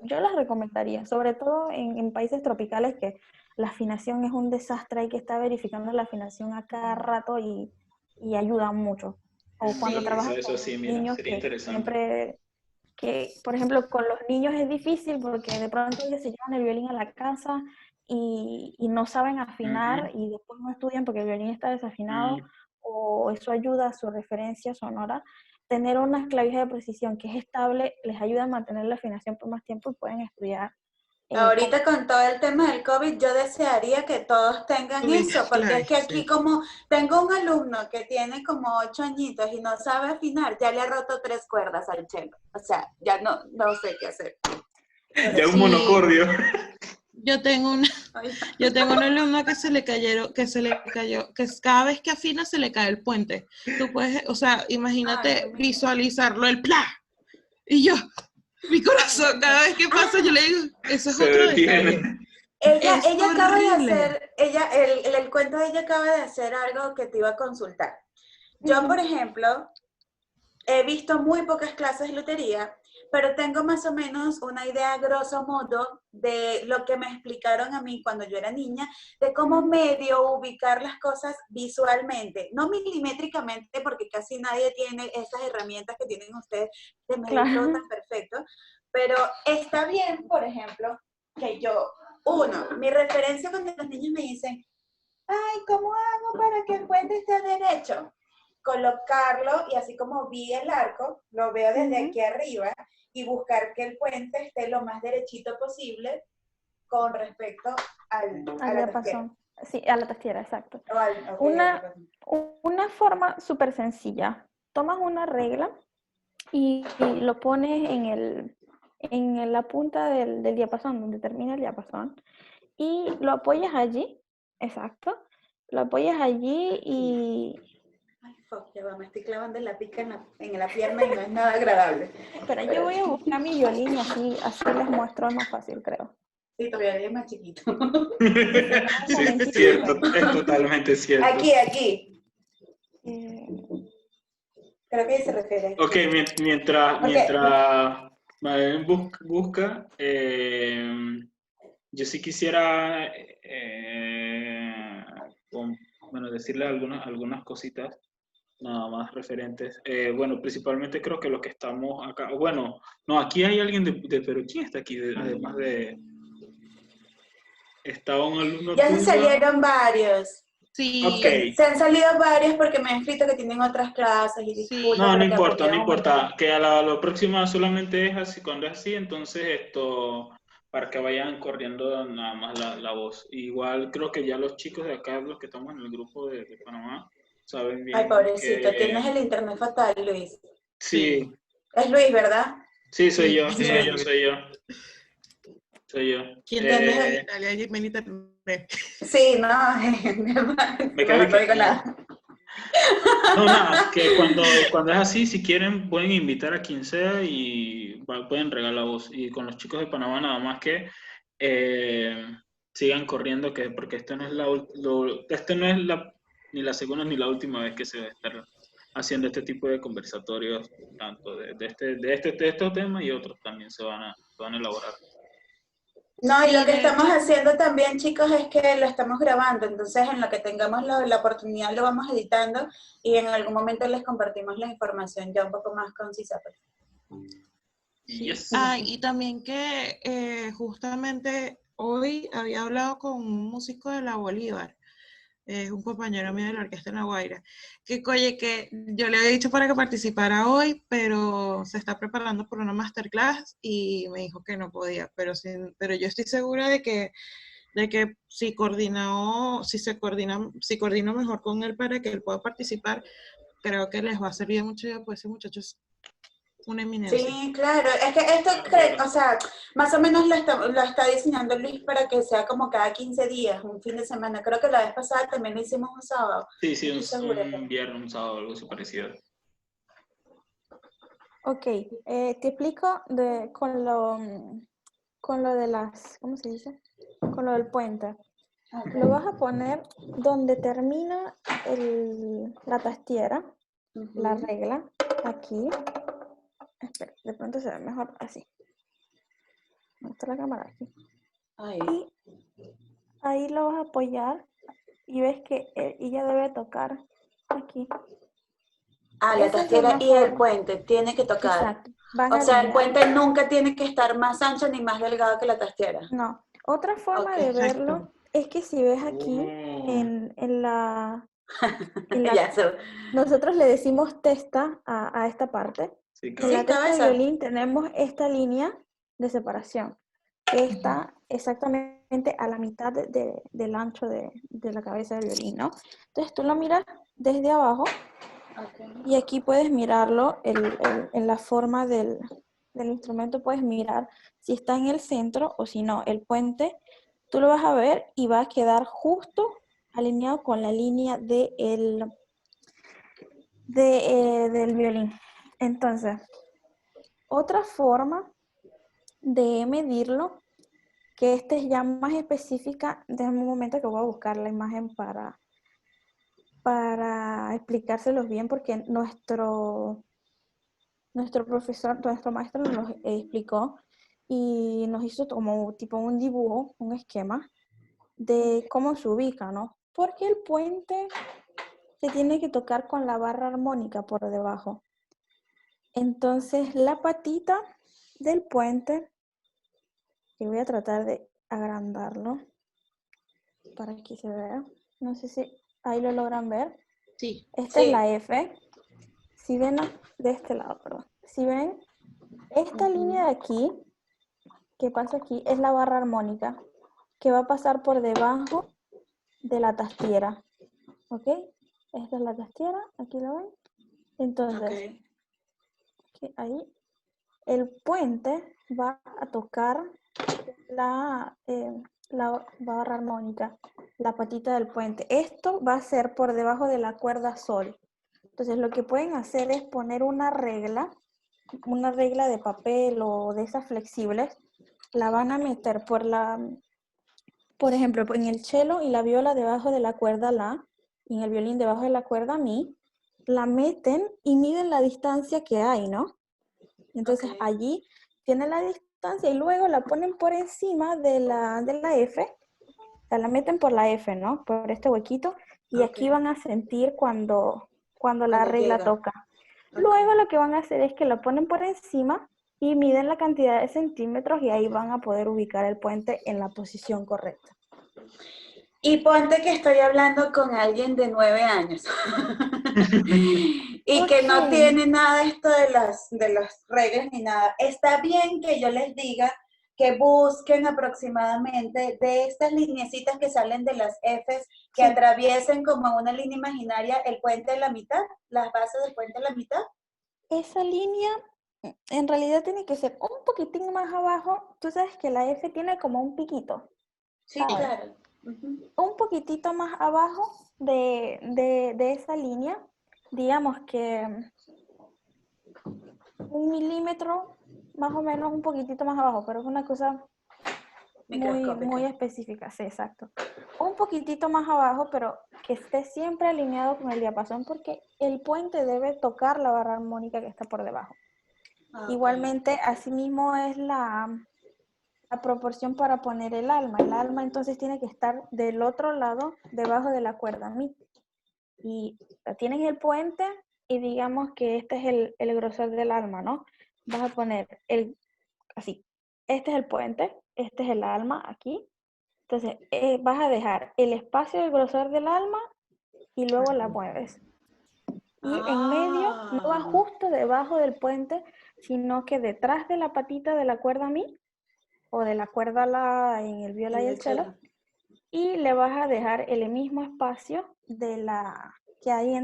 yo las recomendaría, sobre todo en países tropicales que la afinación es un desastre, hay que estar verificando la afinación a cada rato y ayuda mucho. O cuando Sí, trabajas Eso con sí, mira, niños sería que interesante. siempre, por ejemplo, con los niños es difícil porque de pronto ellos se llevan el violín a la casa y no saben afinar Ujú. y después no estudian porque el violín está desafinado Mm. o eso ayuda a su referencia sonora. Tener una clavija de precisión que es estable les ayuda a mantener la afinación por más tiempo y pueden estudiar Ahorita con todo el tema del COVID, yo desearía que todos tengan uy, eso, porque es claro, que aquí sí. como tengo un alumno que tiene como 8 añitos y no sabe afinar, ya le ha roto 3 cuerdas al cello. O sea, ya no sé qué hacer. Ya un Sí, monocordio. yo tengo una, Ay, yo tengo una alumna que cada vez que afina se le cae el puente. Tú puedes, o sea, ay, imagínate Dios mío. visualizarlo, el ¡plá! Y yo, mi Ay, Dios corazón, mío. cada vez que pasa, yo Ah, le digo, eso es Se otro detalle. detiene. Es ella acaba de horrible. hacer, el cuento de ella acaba de hacer algo que te iba a consultar. Yo, por Ujú. ejemplo, he visto muy pocas clases de lutería, pero tengo más o menos una idea grosso modo de lo que me explicaron a mí cuando yo era niña, de cómo Ujú. medio ubicar las cosas visualmente, no milimétricamente, porque casi nadie tiene esas herramientas que tienen ustedes de medir todo Claro. tan perfecto, pero está bien, por ejemplo, que yo, mi referencia cuando los niños me dicen, ay, ¿cómo hago para que el puente esté derecho? Colocarlo y así como vi el arco, lo veo desde Ujú. aquí arriba y buscar que el puente esté lo más derechito posible con respecto a Al la testera. diapasón. Sí, a la testera, exacto. Ok, al Una, diapasón. una forma súper sencilla. Tomas una regla y lo pones en la punta del diapasón, donde termina el diapasón, y lo apoyas allí, exacto. Lo apoyas allí Aquí. y... Ay, fuck, ya va, me estoy clavando la pica en la pierna y no es nada agradable. Espera, yo voy Espérate. a buscar mi violín y así les muestro, es más fácil, creo. Sí, todavía es más chiquito. Sí, sí, dame un Sí, es momentito y cierto, vengo. es totalmente cierto. Aquí. Eh, Creo que se refiere Ok, aquí. Ok, mientras Madeleine busca, yo sí quisiera bueno, decirle algunas cositas nada más referentes. Bueno, principalmente creo que los que estamos acá, bueno, no, aquí hay alguien de Perú. ¿Quién está aquí? Además de, estaba un alumno ya se tuyo. salieron varios. Ok, Sí, Se han salido varios porque me han escrito que tienen otras clases y disculpa, sí. no pero que importa, apoyé no un montón. importa, que a la próxima solamente es así, cuando es así, entonces esto, para que vayan corriendo nada más la voz. Igual creo que ya los chicos de acá, los que estamos en el grupo de Panamá, saben bien Ay, pobrecito, que tienes el internet fatal, Luis. sí, Es Luis, ¿verdad? sí, soy yo, Sí. soy yo. Soy yo. ¿Quién te deja en Italia y en internet? Sí, no, Me quedo mejor no digo que- nada. No, nada, que cuando es así, si quieren, pueden invitar a quien sea y pueden regalar voz. Y con los chicos de Panamá, nada más que sigan corriendo, porque esto no es ni la segunda ni la última vez que se va a estar haciendo este tipo de conversatorios, tanto de estos temas y otros también se van a elaborar. No, y Sí, lo que de estamos hecho, haciendo también, chicos, es que lo estamos grabando, entonces en lo que tengamos la oportunidad lo vamos editando y en algún momento les compartimos la información ya un poco más concisa. Pues. sí. Yes. Y también que justamente hoy había hablado con un músico de la Bolívar, un compañero mío de la orquesta en La Guaira, que yo le había dicho para que participara hoy, pero se está preparando por una masterclass y me dijo que no podía, pero yo estoy segura de que si coordino mejor con él para que él pueda participar, creo que les va a servir mucho, pues ese muchacho es una eminencia. Sí, claro, es que esto, o sea, más o menos lo está diseñando Luis para que sea como cada 15 días, un fin de semana. Creo que la vez pasada también lo hicimos un sábado. Sí, Estoy segura. un viernes, un sábado, algo así parecido. Ok, te explico con lo de las, ¿cómo se dice? Con lo del puente. Lo vas a poner donde termina la tastiera, la regla, aquí. Espera, de pronto se ve mejor así. Muestra la cámara aquí. Ay. Y ahí lo vas a apoyar y ves que ella debe tocar aquí. Ah, la Esa es la tastiera y el mejor. puente tiene que tocar. Exacto. Van O sea, el alineados. puente nunca tiene que estar más ancho ni más delgado que la tastiera. No. Otra forma Ok. de verlo es que si ves aquí en la Ya sé. nosotros le decimos testa a esta parte. Sí, En la Sí, testa de cabeza. violín tenemos esta línea de separación que está exactamente a la mitad del ancho de la cabeza del violín, ¿no? Entonces tú lo miras desde abajo y aquí puedes mirarlo en la forma del instrumento, puedes mirar si está en el centro o si no. El puente tú lo vas a ver y va a quedar justo alineado con la línea del violín. Entonces, otra forma de medirlo, que esta es ya más específica, déjame un momento que voy a buscar la imagen para explicárselos bien, porque nuestro profesor, nuestro maestro nos explicó y nos hizo como tipo un dibujo, un esquema de cómo se ubica, ¿no? Porque el puente se tiene que tocar con la barra armónica por debajo. Entonces la patita del puente, que voy a tratar de agrandarlo para que se vea. No sé si ahí lo logran ver. Sí. Esta es la F. Si ven de este lado, perdón. Si ven, esta línea de aquí, que pasa aquí, es la barra armónica, que va a pasar por debajo de la tastiera. ¿Ok? Esta es la tastiera, aquí lo ven. Entonces, ahí el puente va a tocar la barra armónica, la patita del puente. Esto va a ser por debajo de la cuerda sol. Entonces lo que pueden hacer es poner una regla de papel o de esas flexibles, la van a meter por ejemplo, en el cello y la viola debajo de la cuerda la, y en el violín debajo de la cuerda mi, la meten y miden la distancia que hay, ¿no? Entonces allí tienen la distancia y luego la ponen por encima de la F, o sea, la meten por la F, ¿no? Por este huequito, y aquí van a sentir cuando la regla toca. Luego lo que van a hacer es que la ponen por encima y miden la cantidad de centímetros y ahí van a poder ubicar el puente en la posición correcta. Y ponte que estoy hablando con alguien de 9 años y que no tiene nada de esto de las reglas ni nada. Está bien que yo les diga que busquen aproximadamente de estas lineecitas que salen de las Fs, que Sí. atraviesen como una línea imaginaria el puente de la mitad, las bases del puente de la mitad. Esa línea en realidad tiene que ser un poquitín más abajo. Tú sabes que la F tiene como un piquito, Sí, ¿sabes? claro. Ujú. Un poquitito más abajo de esa línea, digamos que 1 milímetro, más o menos un poquitito más abajo, pero es una cosa muy Microscópica. específica, sí, exacto. Un poquitito más abajo, pero que esté siempre alineado con el diapasón, porque el puente debe tocar la barra armónica que está por debajo. Ah, ok. Igualmente, asimismo es la proporción para poner el alma. El alma entonces tiene que estar del otro lado, debajo de la cuerda mi. Y tienes el puente y digamos que este es el grosor del alma, ¿no? Vas a poner así, este es el puente, este es el alma aquí. Entonces vas a dejar el espacio del grosor del alma y luego la mueves. Y en medio, no va Ah, justo debajo del puente, sino que detrás de la patita de la cuerda mi o de la cuerda la en el viola y en el el cello, cello. y le vas a dejar el mismo espacio que hay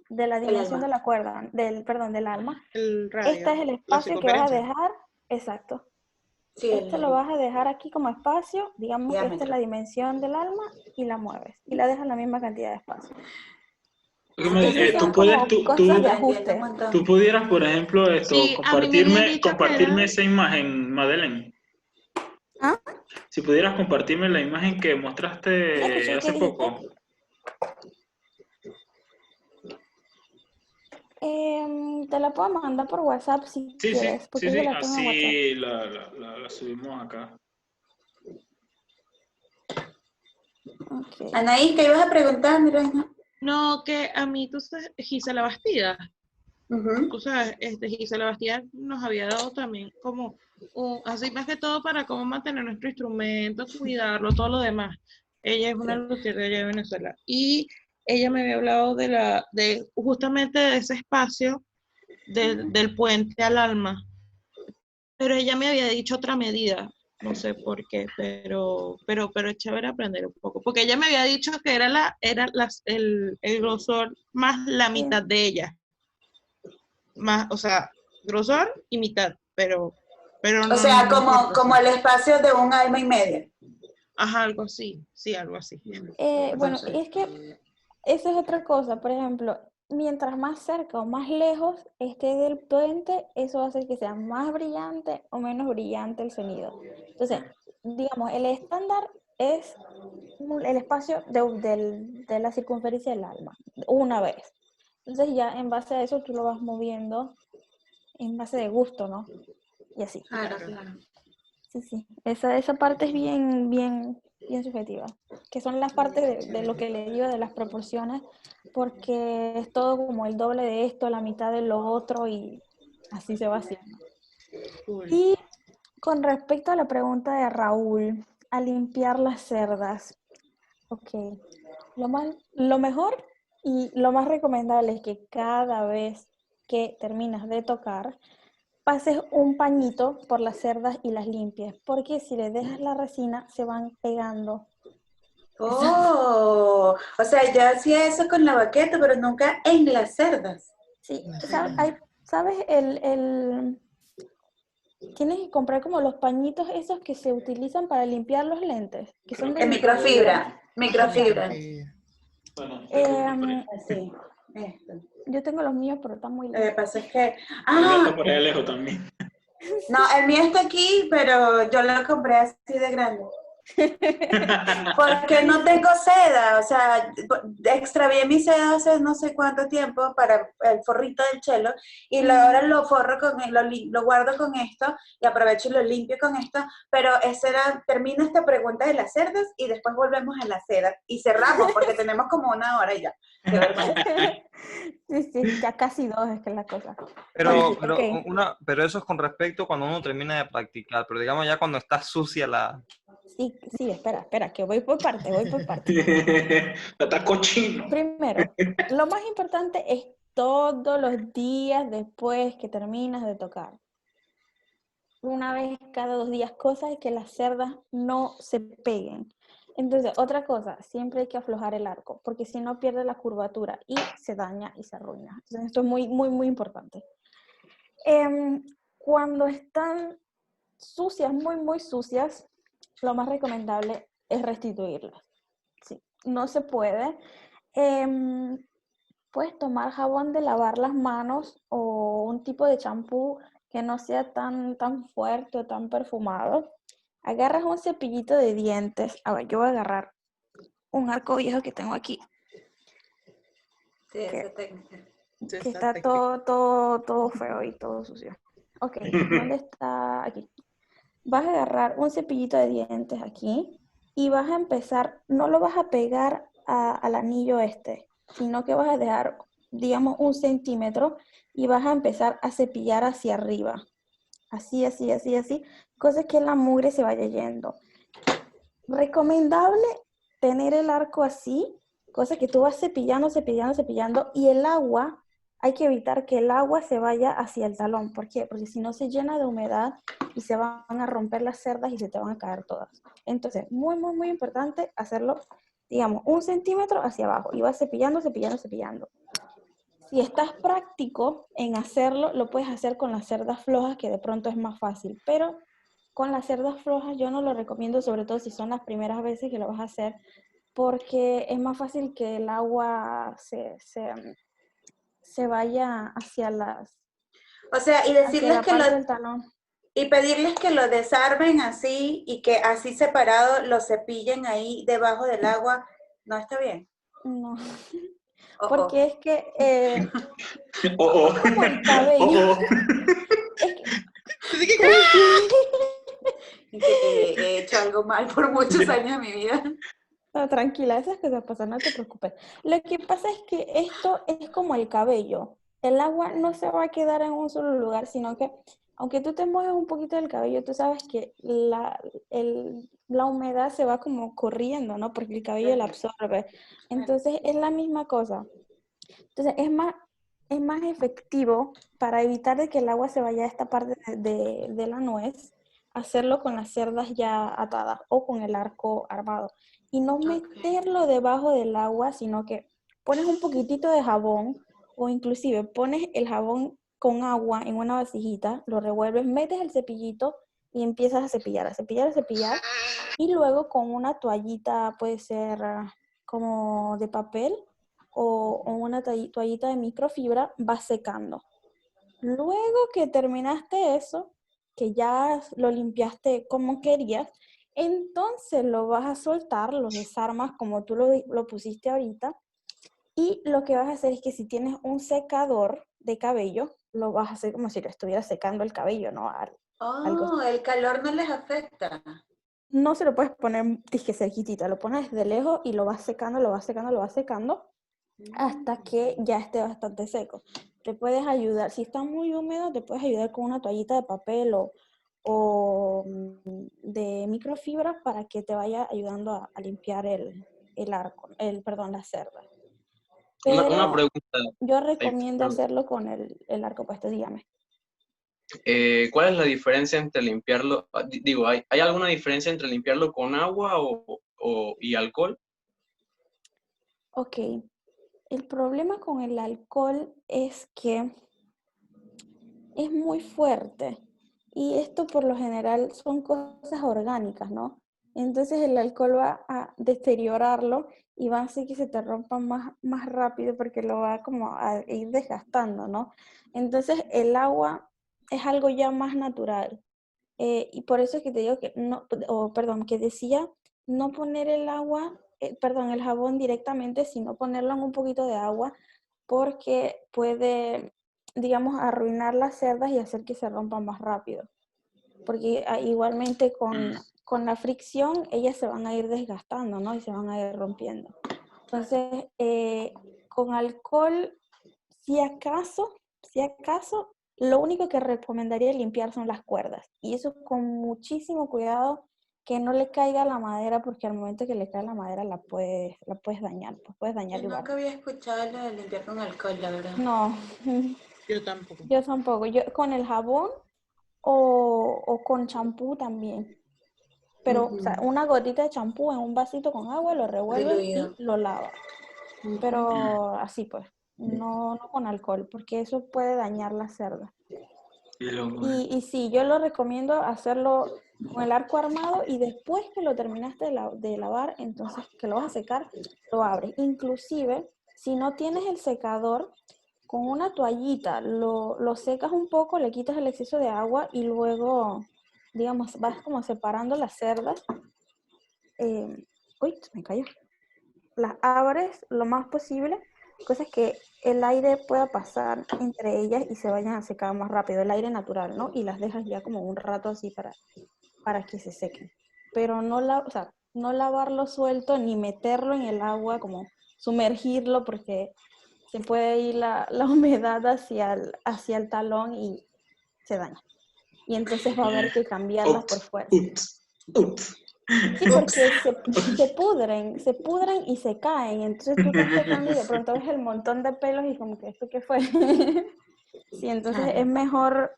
de la El dimensión de alma. la cuerda, perdón, del alma. El Este radio, es el la espacio que vas a circunferencia. dejar, exacto. Sí, Este lo vas a dejar aquí como espacio, digamos que esta es diámetro. la dimensión del alma y la mueves. Y la dejas la misma cantidad de espacio. Esos Tú son puedes, como cosas de Aprendiendo un ajuste. montón. tú pudieras, por ejemplo, Sí, a mí me habían dicho que compartirme era, esa imagen, Madeleine. ¿Ah? Si pudieras compartirme la imagen que ¿No mostraste escuché qué hace dijiste? poco. Te la puedo mandar por WhatsApp si Sí, sí, quieres, sí, porque yo sí, la tengo en WhatsApp. así la subimos acá. Okay. Anaí, ¿qué ibas a preguntar, mi reina? no, que a mí, tú sabes, Gisela Bastida, Ujú. o sea, Gisela Bastida nos había dado también como, así más que todo para cómo mantener nuestro instrumento, cuidarlo, todo lo demás. Ella es una Sí. luthier de allá de Venezuela. Y ella me había hablado de justamente de ese espacio del puente al alma. Pero ella me había dicho otra medida, no sé por qué, pero es chévere aprender un poco. Porque ella me había dicho que el grosor más la Sí. mitad de ella. Más, o sea, grosor y mitad, pero O no, sea, no importa. O como sea, el espacio de un alma y media. ajá, algo así, sí, algo así. Bueno, Entonces, es que esa es otra cosa. Por ejemplo, mientras más cerca o más lejos esté del puente, eso va a hacer que sea más brillante o menos brillante el sonido. Entonces, digamos, el estándar es el espacio de la circunferencia del alma, una vez. Entonces ya en base a eso tú lo vas moviendo en base de gusto, ¿no? Y así. claro, claro. Sí, sí. Esa parte es bien subjetiva. Que son las partes de lo que le digo de las proporciones, porque es todo como el doble de esto, la mitad de lo otro y así se va haciendo. Cool. Y con respecto a la pregunta de Raúl, a limpiar las cerdas. Ok. Lo mejor y lo más recomendable es que cada vez que terminas de tocar, pases un pañito por las cerdas y las limpies, porque si le dejas la resina se van pegando. Oh, o sea, yo hacía eso con la baqueta, pero nunca en las cerdas. Sí, Sí. ¿sabes? Tienes que comprar como los pañitos esos que se utilizan para limpiar los lentes, que son de En microfibra. microfibra. Bueno, tengo uno por ahí. Así, esto. Yo tengo los míos, pero están muy Lo que lejos. pasa es que, El mío está ah, por ahí lejos también. no, el mío está aquí, pero yo lo compré así de grande. Porque no tengo seda, o sea, extravié mi seda hace no sé cuánto tiempo para el forrito del chelo y ahora lo forro lo guardo con esto y aprovecho y lo limpio con esto, pero termino esta pregunta de las cerdas y después volvemos a la seda y cerramos porque tenemos como 1 hora ya. Qué vergüenza. Sí, sí, ya casi 2 es que es la cosa. Pero, Ok. pero eso es con respecto cuando uno termina de practicar, pero digamos ya cuando está sucia la... Sí, sí, espera, que voy por parte. Está cochino. Primero, lo más importante es todos los días después que terminas de tocar. una vez cada 2 días, cosa de que las cerdas no se peguen. Entonces, otra cosa, siempre hay que aflojar el arco, porque si no pierde la curvatura y se daña y se arruina. Entonces, esto es muy, muy, muy importante. Cuando están sucias, muy, muy sucias, lo más recomendable es restituirlas. Sí, no se puede. Puedes tomar jabón de lavar las manos o un tipo de champú que no sea tan fuerte o tan perfumado. Agarras un cepillito de dientes. A ver, yo voy a agarrar un arco viejo que tengo aquí, Sí, esa técnica. que está todo feo y todo sucio. Ok, ¿dónde está? Aquí. Vas a agarrar un cepillito de dientes aquí y vas a empezar, no lo vas a pegar al anillo sino que vas a dejar, digamos, 1 centímetro y vas a empezar a cepillar hacia arriba. Así, así, así, así. Cosa que la mugre se vaya yendo. Recomendable tener el arco así, cosa que tú vas cepillando, cepillando, cepillando, y el agua, hay que evitar que el agua se vaya hacia el talón. ¿Por qué? Porque si no se llena de humedad y se van a romper las cerdas y se te van a caer todas. Entonces, muy, muy, muy importante hacerlo, digamos, 1 centímetro hacia abajo, y vas cepillando, cepillando, cepillando. Si estás práctico en hacerlo, lo puedes hacer con las cerdas flojas, que de pronto es más fácil, pero con las cerdas flojas yo no lo recomiendo, sobre todo si son las primeras veces que lo vas a hacer, porque es más fácil que el agua se vaya hacia O sea, y hacia decirles la que parte del talón. y pedirles que lo desarmen así y que así separado lo cepillen ahí debajo del agua, ¿no está bien? No, Oh, oh. porque es que Oh, es como el cabello. oh, oh. Es que, Que he hecho algo mal por muchos años de mi vida. no, tranquila, esas cosas pasan, no te preocupes. Lo que pasa es que esto es como el cabello. El agua no se va a quedar en un solo lugar, sino que aunque tú te mueves un poquito del cabello, tú sabes que la humedad se va como corriendo, ¿no? Porque el cabello la absorbe. Entonces es la misma cosa. Entonces es más efectivo para evitar de que el agua se vaya a esta parte de la nuez, hacerlo con las cerdas ya atadas o con el arco armado. Y no meterlo debajo del agua, sino que pones un poquitito de jabón o inclusive pones el jabón con agua en una vasijita, lo revuelves, metes el cepillito y empiezas a cepillar, a cepillar, a cepillar. Y luego con una toallita, puede ser como de papel o una toallita de microfibra, vas secando. Luego que terminaste eso, que ya lo limpiaste como querías, entonces lo vas a soltar, lo desarmas como tú lo pusiste ahorita, y lo que vas a hacer es que si tienes un secador de cabello, lo vas a hacer como si lo estuvieras secando el cabello, ¿no? Algo. Oh, el calor no les afecta. No se lo puedes poner disque cerquitita, lo pones de lejos y lo vas secando, lo vas secando, lo vas secando, hasta que ya esté bastante seco. Te puedes ayudar, si está muy húmedo, te puedes ayudar con una toallita de papel o de microfibra para que te vaya ayudando a limpiar el arco, perdón, la cerda. Una Pero pregunta. yo Ay, recomiendo perdón. hacerlo con el arco puesto, dígame. ¿Cuál es la diferencia entre limpiarlo? Digo, ¿hay alguna diferencia entre limpiarlo con agua y alcohol? Ok, el problema con el alcohol es que es muy fuerte y esto por lo general son cosas orgánicas, ¿no? Entonces el alcohol va a deteriorarlo y va a hacer que se te rompa más rápido porque lo va como a ir desgastando, ¿no? Entonces el agua es algo ya más natural. Y por eso es que te digo que no, perdón, que decía no poner el agua, perdón, el jabón directamente, sino ponerlo en un poquito de agua, porque puede, digamos, arruinar las cerdas y hacer que se rompan más rápido. Porque igualmente con la fricción, ellas se van a ir desgastando, ¿no? Y se van a ir rompiendo. Entonces, con alcohol, si acaso, lo único que recomendaría limpiar son las cuerdas. Y eso con muchísimo cuidado, que no le caiga a la madera, porque al momento que le cae la madera la puedes dañar, pues puedes dañar Yo igual. nunca había escuchado lo de limpiar con alcohol, la verdad. No, Yo tampoco. yo tampoco. Yo con el jabón o con champú también. Pero, o sea, una gotita de champú en un vasito con agua, lo revuelves Diluido. y lo lavas. Pero así pues, no con alcohol, porque eso puede dañar la cerda. Y luego, Y sí, yo lo recomiendo hacerlo con el arco armado y después que lo terminaste de lavar, entonces que lo vas a secar, lo abres. Inclusive, si no tienes el secador, con una toallita lo secas un poco, le quitas el exceso de agua y luego, digamos, vas como separando las cerdas. Uy, se me cayó. Las abres lo más posible, cosas que el aire pueda pasar entre ellas y se vayan a secar más rápido, el aire natural, ¿no? Y las dejas ya como un rato así para que se sequen. Pero o sea, no lavarlo suelto ni meterlo en el agua, como sumergirlo, porque se puede ir la humedad hacia el talón y se daña. Y entonces va a haber que cambiarlas por ups, fuerza. ups. Sí, porque se pudren y se caen. Entonces tú estás secando y de pronto ves el montón de pelos y como que ¿esto qué fue? Sí, entonces Claro. es mejor,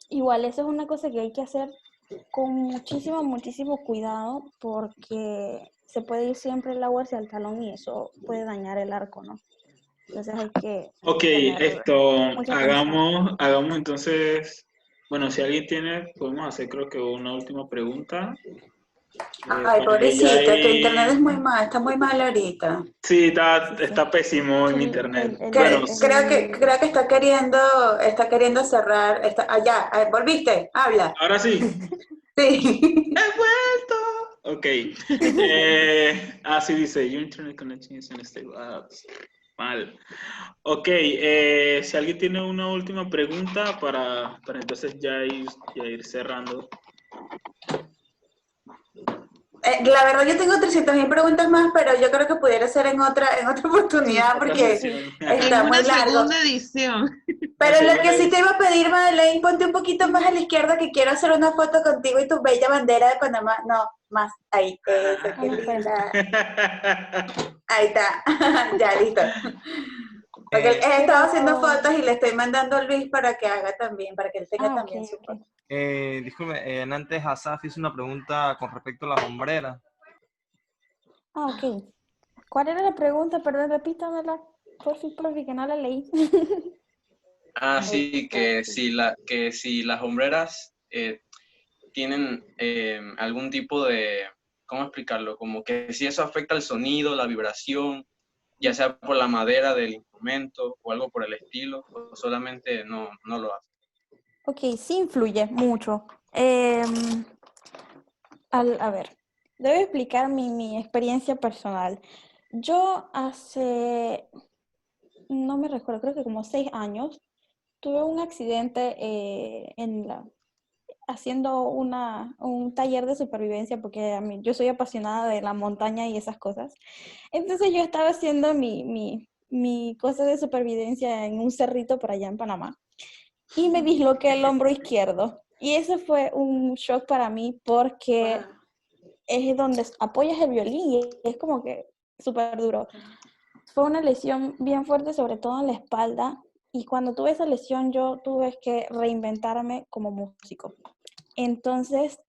igual eso es una cosa que hay que hacer con muchísimo, muchísimo cuidado porque se puede ir siempre el agua hacia el talón y eso puede dañar el arco, ¿no? Entonces hay que Ok, tener mucha atención. hagamos entonces, bueno, si alguien tiene, podemos hacer creo que una última pregunta. Ay, Para ella pobrecita, tu internet es ir. muy mal, está muy mal ahorita. Sí, Sí, sí. está pésimo en Sí, internet. el, Bueno, Creo que está queriendo cerrar. Ya, volviste, habla. ahora sí. Sí. ¡He vuelto! Ok. Sí dice, your internet connection is unstable. Mal. Ok, si alguien tiene una última pregunta para entonces ya ir cerrando. La verdad yo tengo 300.000 preguntas más, pero yo creo que pudiera ser en otra oportunidad Otra porque sesión. En está muy una largo. segunda edición. La Pero lo que segunda sí te edición. iba a pedir, Madeleine, ponte un poquito más a la izquierda que quiero hacer una foto contigo y tu bella bandera de Panamá. No, más. Ahí, eso, qué Ah, espera. linda. Ahí está. Ya, listo. Porque he estado haciendo Pero, fotos y le estoy mandando a Luis para que haga también, para que él tenga ok, también su ok. foto. Disculpe, antes Asaf hizo una pregunta con respecto a las hombreras. Ok. ¿Cuál era la pregunta? Perdón, repítamela. Por fin, que no la leí. Sí, que si las hombreras tienen algún tipo de, ¿cómo explicarlo? Como que si eso afecta el sonido, la vibración, ya sea por la madera del instrumento o algo por el estilo, o solamente no lo hace. Ok, sí influye mucho. A ver, debo explicar mi experiencia personal. Yo no me recuerdo, creo que como 6 años, tuve un accidente haciendo un taller de supervivencia porque yo soy apasionada de la montaña y esas cosas. Entonces yo estaba haciendo mi cosa de supervivencia en un cerrito por allá en Panamá y me disloqué el hombro izquierdo. Y eso fue un shock para mí porque es donde apoyas el violín y es como que súper duro. Fue una lesión bien fuerte, sobre todo en la espalda. Y cuando tuve esa lesión yo tuve que reinventarme como músico. Entonces,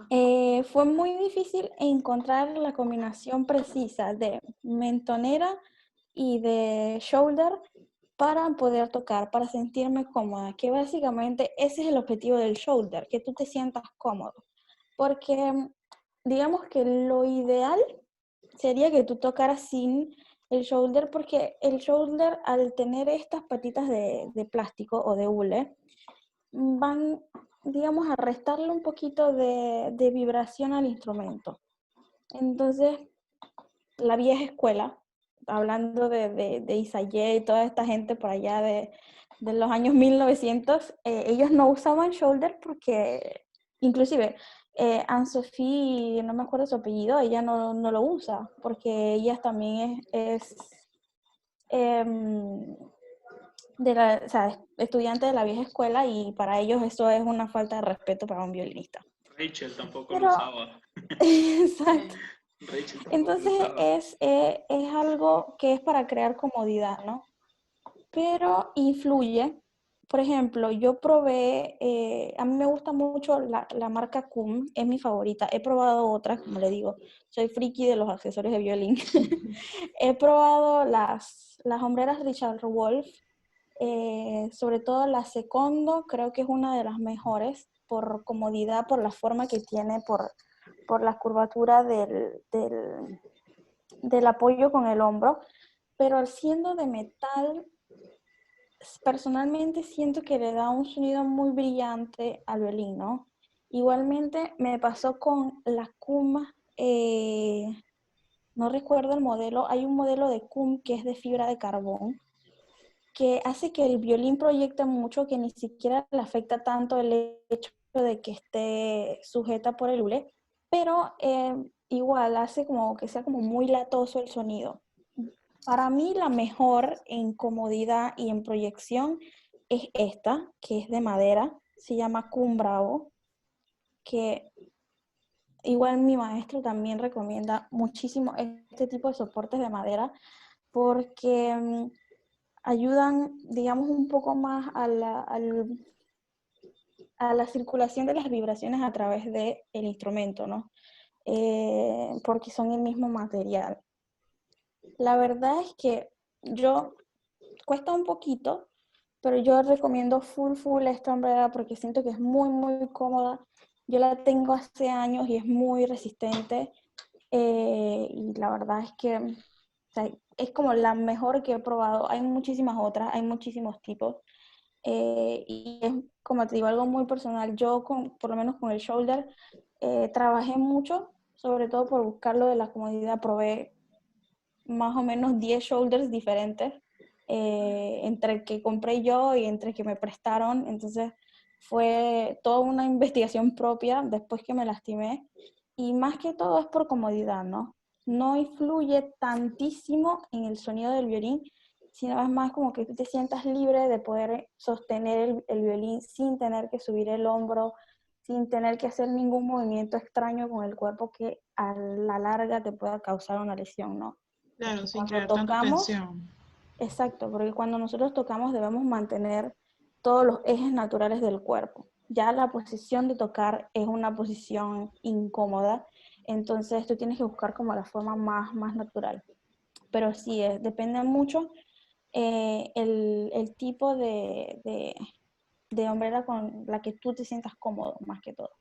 fue muy difícil encontrar la combinación precisa de mentonera y de shoulder para poder tocar, para sentirme cómoda, que básicamente ese es el objetivo del shoulder, que tú te sientas cómodo. Porque digamos que lo ideal sería que tú tocaras sin el shoulder, porque el shoulder al tener estas patitas de plástico o de hule, van, digamos, a restarle un poquito de vibración al instrumento. Entonces, la vieja escuela, hablando de Isaïe y toda esta gente por allá de los años 1900, ellos no usaban shoulder porque, inclusive, Anne-Sophie, no me acuerdo su apellido, ella no lo usa, porque ella también es em, o sea, estudiante de la vieja escuela y para ellos eso es una falta de respeto para un violinista. Rachel tampoco lo Pero, usaba. exacto. Rachel tampoco lo Entonces usaba. es algo que es para crear comodidad, ¿no? Pero influye por ejemplo, yo probé, a mí me gusta mucho la marca Cum, es mi favorita. He probado otras, como le digo, soy friki de los accesorios de violín. He probado las hombreras Richard Wolf, sobre todo la Secondo, creo que es una de las mejores por comodidad, por la forma que tiene, por la curvatura del apoyo con el hombro, pero al siendo de metal, personalmente siento que le da un sonido muy brillante al violín, ¿no? Igualmente me pasó con la Cum, no recuerdo el modelo, hay un modelo de Cum que es de fibra de carbón, que hace que el violín proyecte mucho, que ni siquiera le afecta tanto el hecho de que esté sujeta por el hule, pero igual hace como que sea como muy latoso el sonido. Para mí la mejor en comodidad y en proyección es esta, que es de madera, se llama Cum Bravo, que igual mi maestro también recomienda muchísimo este tipo de soportes de madera porque ayudan, digamos, un poco más a la circulación de las vibraciones a través del instrumento, ¿no? Porque son el mismo material. La verdad es que cuesta un poquito, pero yo recomiendo full esta hombrera porque siento que es muy cómoda. Yo la tengo hace años y es muy resistente. Y la verdad es que, o sea, es como la mejor que he probado. Hay muchísimas otras, hay muchísimos tipos. Y es, como te digo, algo muy personal. Yo, por lo menos con el shoulder, trabajé mucho, sobre todo por buscarlo de la comodidad. Probé más o menos 10 shoulders diferentes, entre que compré yo y entre que me prestaron. Entonces fue toda una investigación propia después que me lastimé. Y más que todo es por comodidad, ¿no? No influye tantísimo en el sonido del violín, sino es más como que tú te sientas libre de poder sostener el violín sin tener que subir el hombro, sin tener que hacer ningún movimiento extraño con el cuerpo que a la larga te pueda causar una lesión, ¿no? Claro, sin Cuando crear tanta tocamos, tensión. exacto, porque cuando nosotros tocamos debemos mantener todos los ejes naturales del cuerpo. Ya la posición de tocar es una posición incómoda, entonces tú tienes que buscar como la forma más natural. Pero sí, depende mucho el tipo de hombrera con la que tú te sientas cómodo, más que todo.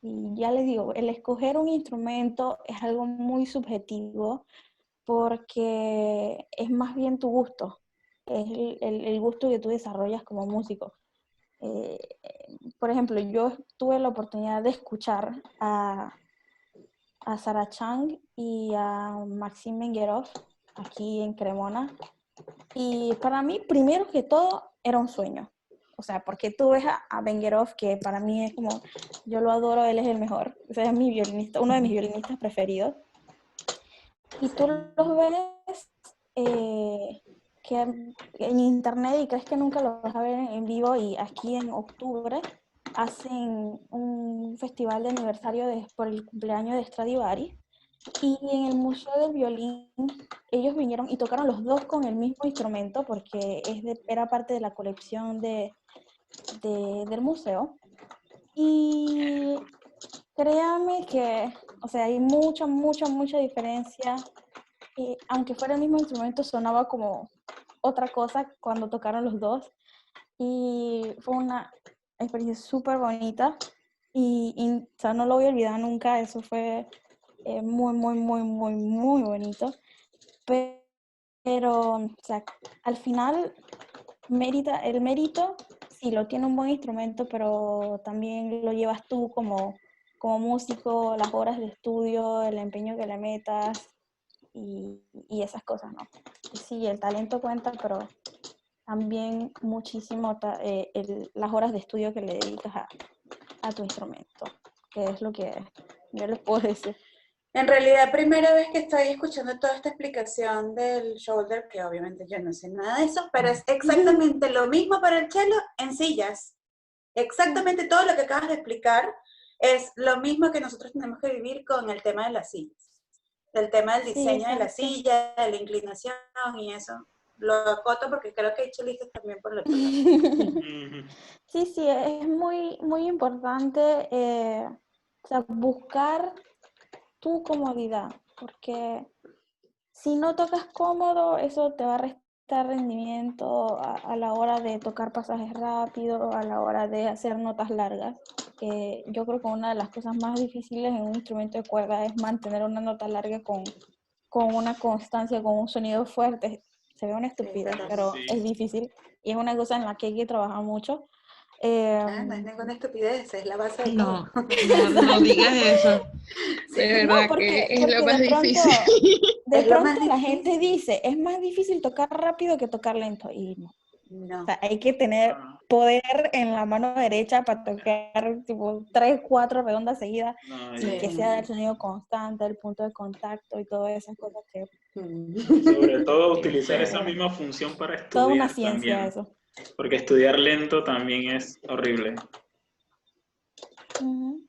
Y ya les digo, el escoger un instrumento es algo muy subjetivo porque es más bien tu gusto, es el gusto que tú desarrollas como músico. Eh, por ejemplo, yo tuve la oportunidad de escuchar a Sarah Chang y a Maxim Menguerov aquí en Cremona. Y para mí, primero que todo, era un sueño. O sea, porque tú ves a Menguerov, que para mí es como, yo lo adoro, él es el mejor. O sea, es mi violinista, uno de mis violinistas preferidos. Y tú los ves que en internet y crees que nunca los vas a ver en vivo, y aquí en octubre hacen un festival de aniversario por el cumpleaños de Stradivari, y en el Museo del Violín ellos vinieron y tocaron los dos con el mismo instrumento porque era parte de la colección del museo. Y créame que, o sea, hay mucha diferencia. Aunque fuera el mismo instrumento, sonaba como otra cosa cuando tocaron los dos. Y fue una experiencia súper bonita. O sea, no lo voy a olvidar nunca. Eso fue muy bonito. Pero, o sea, al final, el mérito, sí, lo tiene un buen instrumento, pero también lo llevas tú como músico, las horas de estudio, el empeño que le metas y esas cosas, ¿no? Y sí, el talento cuenta, pero también muchísimo las horas de estudio que le dedicas a tu instrumento, que es lo que yo les puedo decir. En realidad, primera vez que estoy escuchando toda esta explicación del shoulder, que obviamente yo no sé nada de eso, pero es exactamente lo mismo para el cello en sillas. Exactamente todo lo que acabas de explicar es lo mismo que nosotros tenemos que vivir con el tema de las sillas. El tema del Sí, diseño de la exacto. silla, de la inclinación y eso. lo acoto porque creo que he hecho listas también por lo otro lado. Sí, sí, es muy, muy importante o sea, buscar tu comodidad, porque si no tocas cómodo, eso te va a restar rendimiento a la hora de tocar pasajes rápidos, a la hora de hacer notas largas. Yo creo que una de las cosas más difíciles en un instrumento de cuerda es mantener una nota larga con una constancia, con un sonido fuerte. Se ve una estupidez, pero Sí. es difícil y es una cosa en la que hay que trabajar mucho. No es ninguna estupidez, es la base de No, todo. no digas eso. De verdad No, que es porque lo más de pronto, difícil. de Es lo más pronto la gente difícil. dice, es más difícil tocar rápido que tocar lento. Y no. No. O sea, hay que tener poder en la mano derecha para tocar tipo 3, 4 redondas seguidas No, y que Sí. sea el sonido constante, el punto de contacto y todas esas cosas que sobre todo utilizar esa Sí. misma función para toda una estudiar ciencia también, eso. porque estudiar lento también es horrible. Ujú,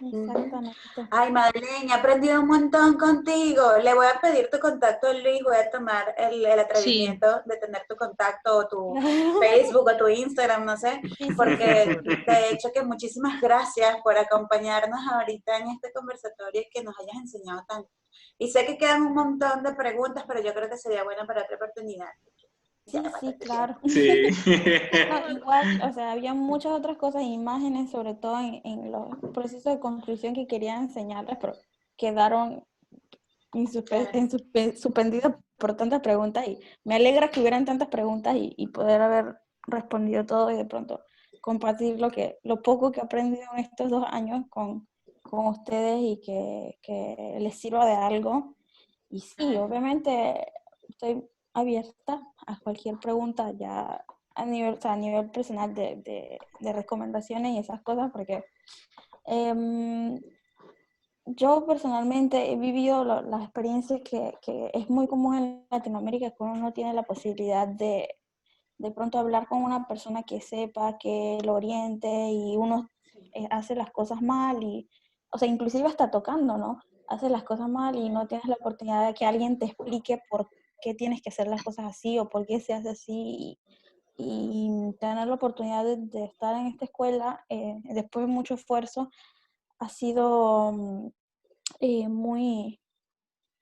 exactamente. Ay, Madeleine, he aprendido un montón contigo. Le voy a pedir tu contacto a Luis, voy a tomar el atrevimiento de tener tu contacto o tu Facebook o tu Instagram, no sé, Sí, sí, porque sí. de hecho que muchísimas gracias por acompañarnos ahorita en este conversatorio y que nos hayas enseñado tanto. Y sé que quedan un montón de preguntas, pero yo creo que sería bueno para otra oportunidad. Ya Sí, sí, bastante claro. Sí. No, igual, o sea, había muchas otras cosas, imágenes, sobre todo en los procesos de construcción que quería enseñarles, pero quedaron suspendidos por tantas preguntas y me alegra que hubieran tantas preguntas y poder haber respondido todo y de pronto compartir lo poco que he aprendido en estos 2 años con ustedes y que les sirva de algo. Y sí, obviamente estoy abierta a cualquier pregunta ya a nivel, o sea, a nivel personal de recomendaciones y esas cosas, porque yo personalmente he vivido las experiencias que es muy común en Latinoamérica, que uno no tiene la posibilidad de pronto hablar con una persona que sepa, que lo oriente y uno hace las cosas mal y, o sea, inclusive hasta tocando, ¿no? Hace las cosas mal y no tienes la oportunidad de que alguien te explique por qué tienes que hacer las cosas así o por qué se hace así y tener la oportunidad de estar en esta escuela después de mucho esfuerzo ha sido muy,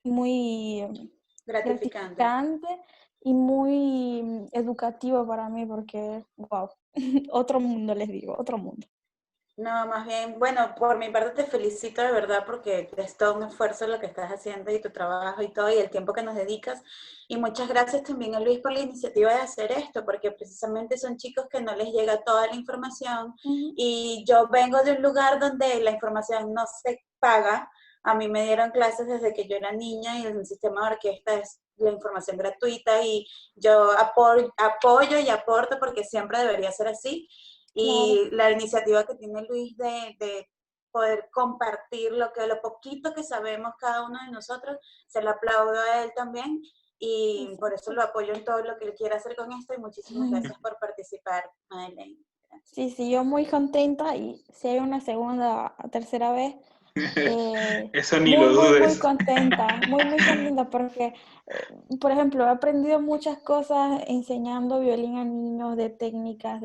muy gratificante. gratificante y muy educativo para mí porque, wow, otro mundo les digo, otro mundo. No, más bien, bueno, por mi parte te felicito de verdad porque es todo un esfuerzo lo que estás haciendo y tu trabajo y todo y el tiempo que nos dedicas. Y muchas gracias también a Luis por la iniciativa de hacer esto, porque precisamente son chicos que no les llega toda la información y yo vengo de un lugar donde la información no se paga. A mí me dieron clases desde que yo era niña y el sistema de orquesta es la información gratuita y yo apoyo y aporto porque siempre debería ser así. Claro. Y la iniciativa que tiene Luis de poder compartir lo poquito que sabemos cada uno de nosotros, se lo aplaudo a él también y por eso lo apoyo en todo lo que él quiera hacer con esto y muchísimas gracias por participar, Madeleine. Sí, sí, yo muy contenta y si hay una segunda o tercera vez, Eso ni muy, lo muy, muy dudes. contenta, muy, muy contenta porque, por ejemplo, he aprendido muchas cosas enseñando violín a niños, de técnicas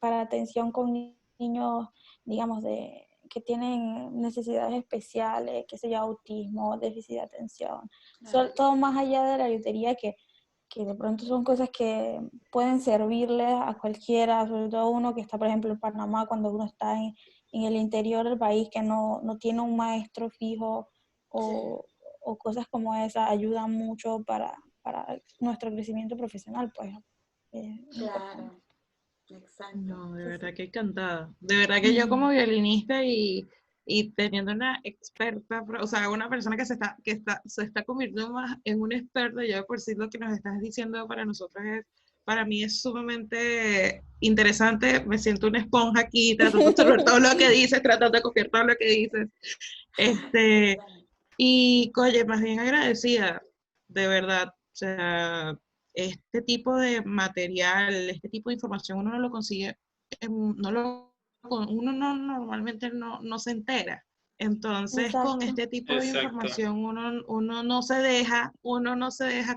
para atención con niños, digamos, que tienen necesidades especiales, qué sé yo, autismo, déficit de atención, todo más allá de la lotería que de pronto son cosas que pueden servirle a cualquiera, sobre todo uno que está, por ejemplo, en Panamá, cuando uno está en el interior del país, que no tiene un maestro fijo o cosas como esa, ayudan mucho para nuestro crecimiento profesional, pues. Importante. Claro, exacto. No, de Sí, verdad sí. que encantada. De verdad que yo como violinista y teniendo una experta, o sea, una persona se está convirtiendo más en una experta, ya de por sí lo que nos estás diciendo para mí es sumamente interesante. Me siento una esponja aquí, tratando de absorber todo lo que dices, tratando de copiar todo lo que dices. Y, oye, más bien agradecida, de verdad. O sea, este tipo de material, este tipo de información uno no lo consigue, no lo, uno no, normalmente no se entera. Entonces, con Exacto. este tipo de Exacto. información, uno no se deja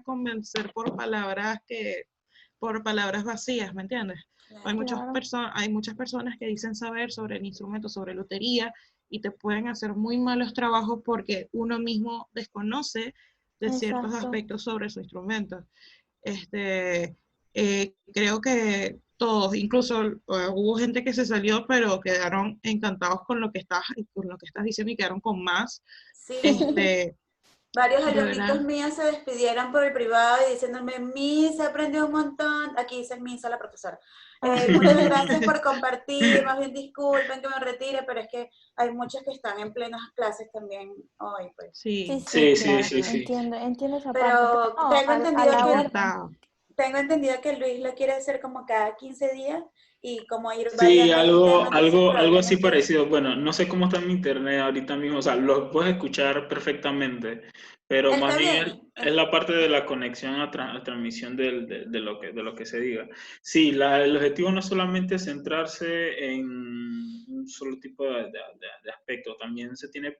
convencer por palabras vacías, ¿me entiendes? Hay Claro. Claro. muchas personas que dicen saber sobre el instrumento, sobre lotería, y te pueden hacer muy malos trabajos porque uno mismo desconoce de ciertos Exacto. aspectos sobre su instrumento. Este, creo que todos, incluso hubo gente que se salió, pero quedaron encantados con lo que estás diciendo y quedaron con más. Sí, Este, varios de alumnitos verdad, míos se despidieron por el privado y diciéndome, Misa, aprendió un montón. Aquí dice Misa, la profesora. Muchas gracias por compartir, más bien disculpen que me retire, pero es que hay muchos que están en plenas clases también hoy, pues. Sí, sí, sí, Sí, sí, claro. sí, sí. Entiendo esa parte. Pero Pero no, a la orden. tengo entendido que Luis lo quiere hacer como cada 15 días y como ir Sí, variando los temas, entonces algo así probablemente parecido. Bueno, no sé cómo está mi internet ahorita mismo, o sea, lo puedes escuchar perfectamente, pero más está bien bien. es la parte de la conexión a transmisión de lo que se diga. Sí, el objetivo no es solamente centrarse en un solo tipo de aspecto, también se tiene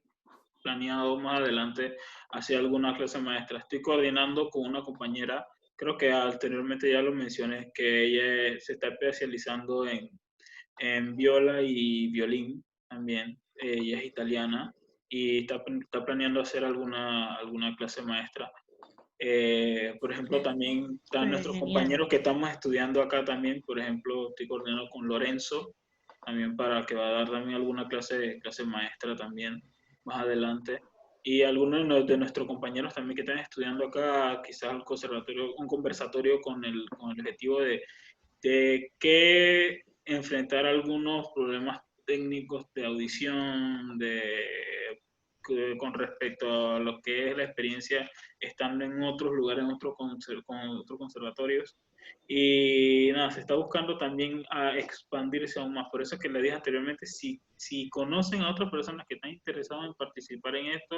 planeado más adelante hacer alguna clase maestra. Estoy coordinando con una compañera, creo que anteriormente ya lo mencioné, que ella se está especializando en viola y violín también. Ella es italiana y está planeando hacer alguna clase maestra. Por ejemplo, también están nuestros genial. compañeros que estamos estudiando acá también. Por ejemplo, estoy coordinando con Lorenzo, también para que va a dar también alguna clase maestra también más adelante. Y algunos de nuestros compañeros también que están estudiando acá, quizás un conversatorio con el objetivo de que enfrentar algunos problemas técnicos de audición, con respecto a lo que es la experiencia estando en otros lugares, con otros conservatorios. Y nada, se está buscando también a expandirse aún más. Por eso es que le dije anteriormente, si conocen a otras personas que están interesadas en participar en esto,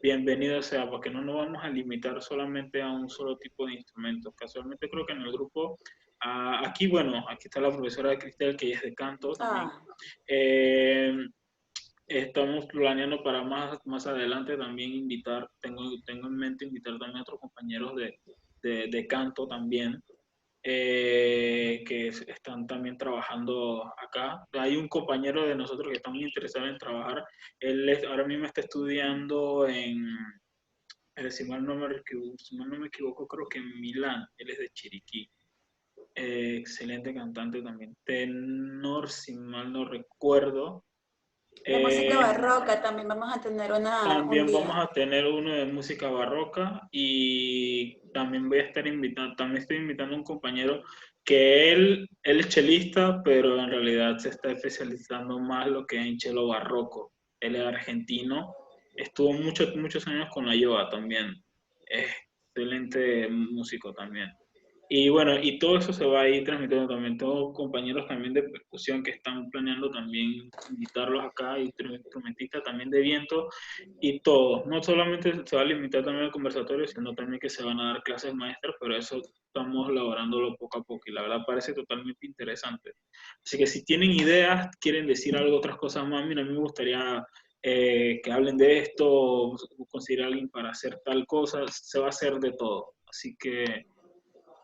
bienvenido sea, porque no nos vamos a limitar solamente a un solo tipo de instrumentos. Casualmente creo que en el grupo, aquí, bueno, aquí está la profesora Cristel, que ella es de canto también. Ah, Eh, Estamos planeando para más adelante también tengo en mente invitar también a otros compañeros de canto también, que están también trabajando acá. Hay un compañero de nosotros que está muy interesado en trabajar. Ahora mismo está estudiando si mal no me equivoco, creo que en Milán. Él es de Chiriquí. Excelente cantante también. Tenor, si mal no recuerdo. de música Eh, barroca también vamos a tener un También vamos día. a tener uno de música barroca y también también estoy invitando a un compañero que él es chelista, pero en realidad se está especializando más lo que es en chelo barroco. Él es argentino, estuvo muchos años con la Yoa también. Es excelente músico también. Y bueno, y todo eso se va a ir transmitiendo también. Todos compañeros también de percusión que están planeando también invitarlos acá, instrumentistas también de viento y todo. No solamente se va a limitar también al conversatorio, sino también que se van a dar clases maestras, pero eso estamos elaborándolo poco a poco y la verdad parece totalmente interesante. Así que si tienen ideas, quieren decir algo, otras cosas más, mira, a mí me gustaría que hablen de esto, conseguir a alguien para hacer tal cosa, se va a hacer de todo. Así que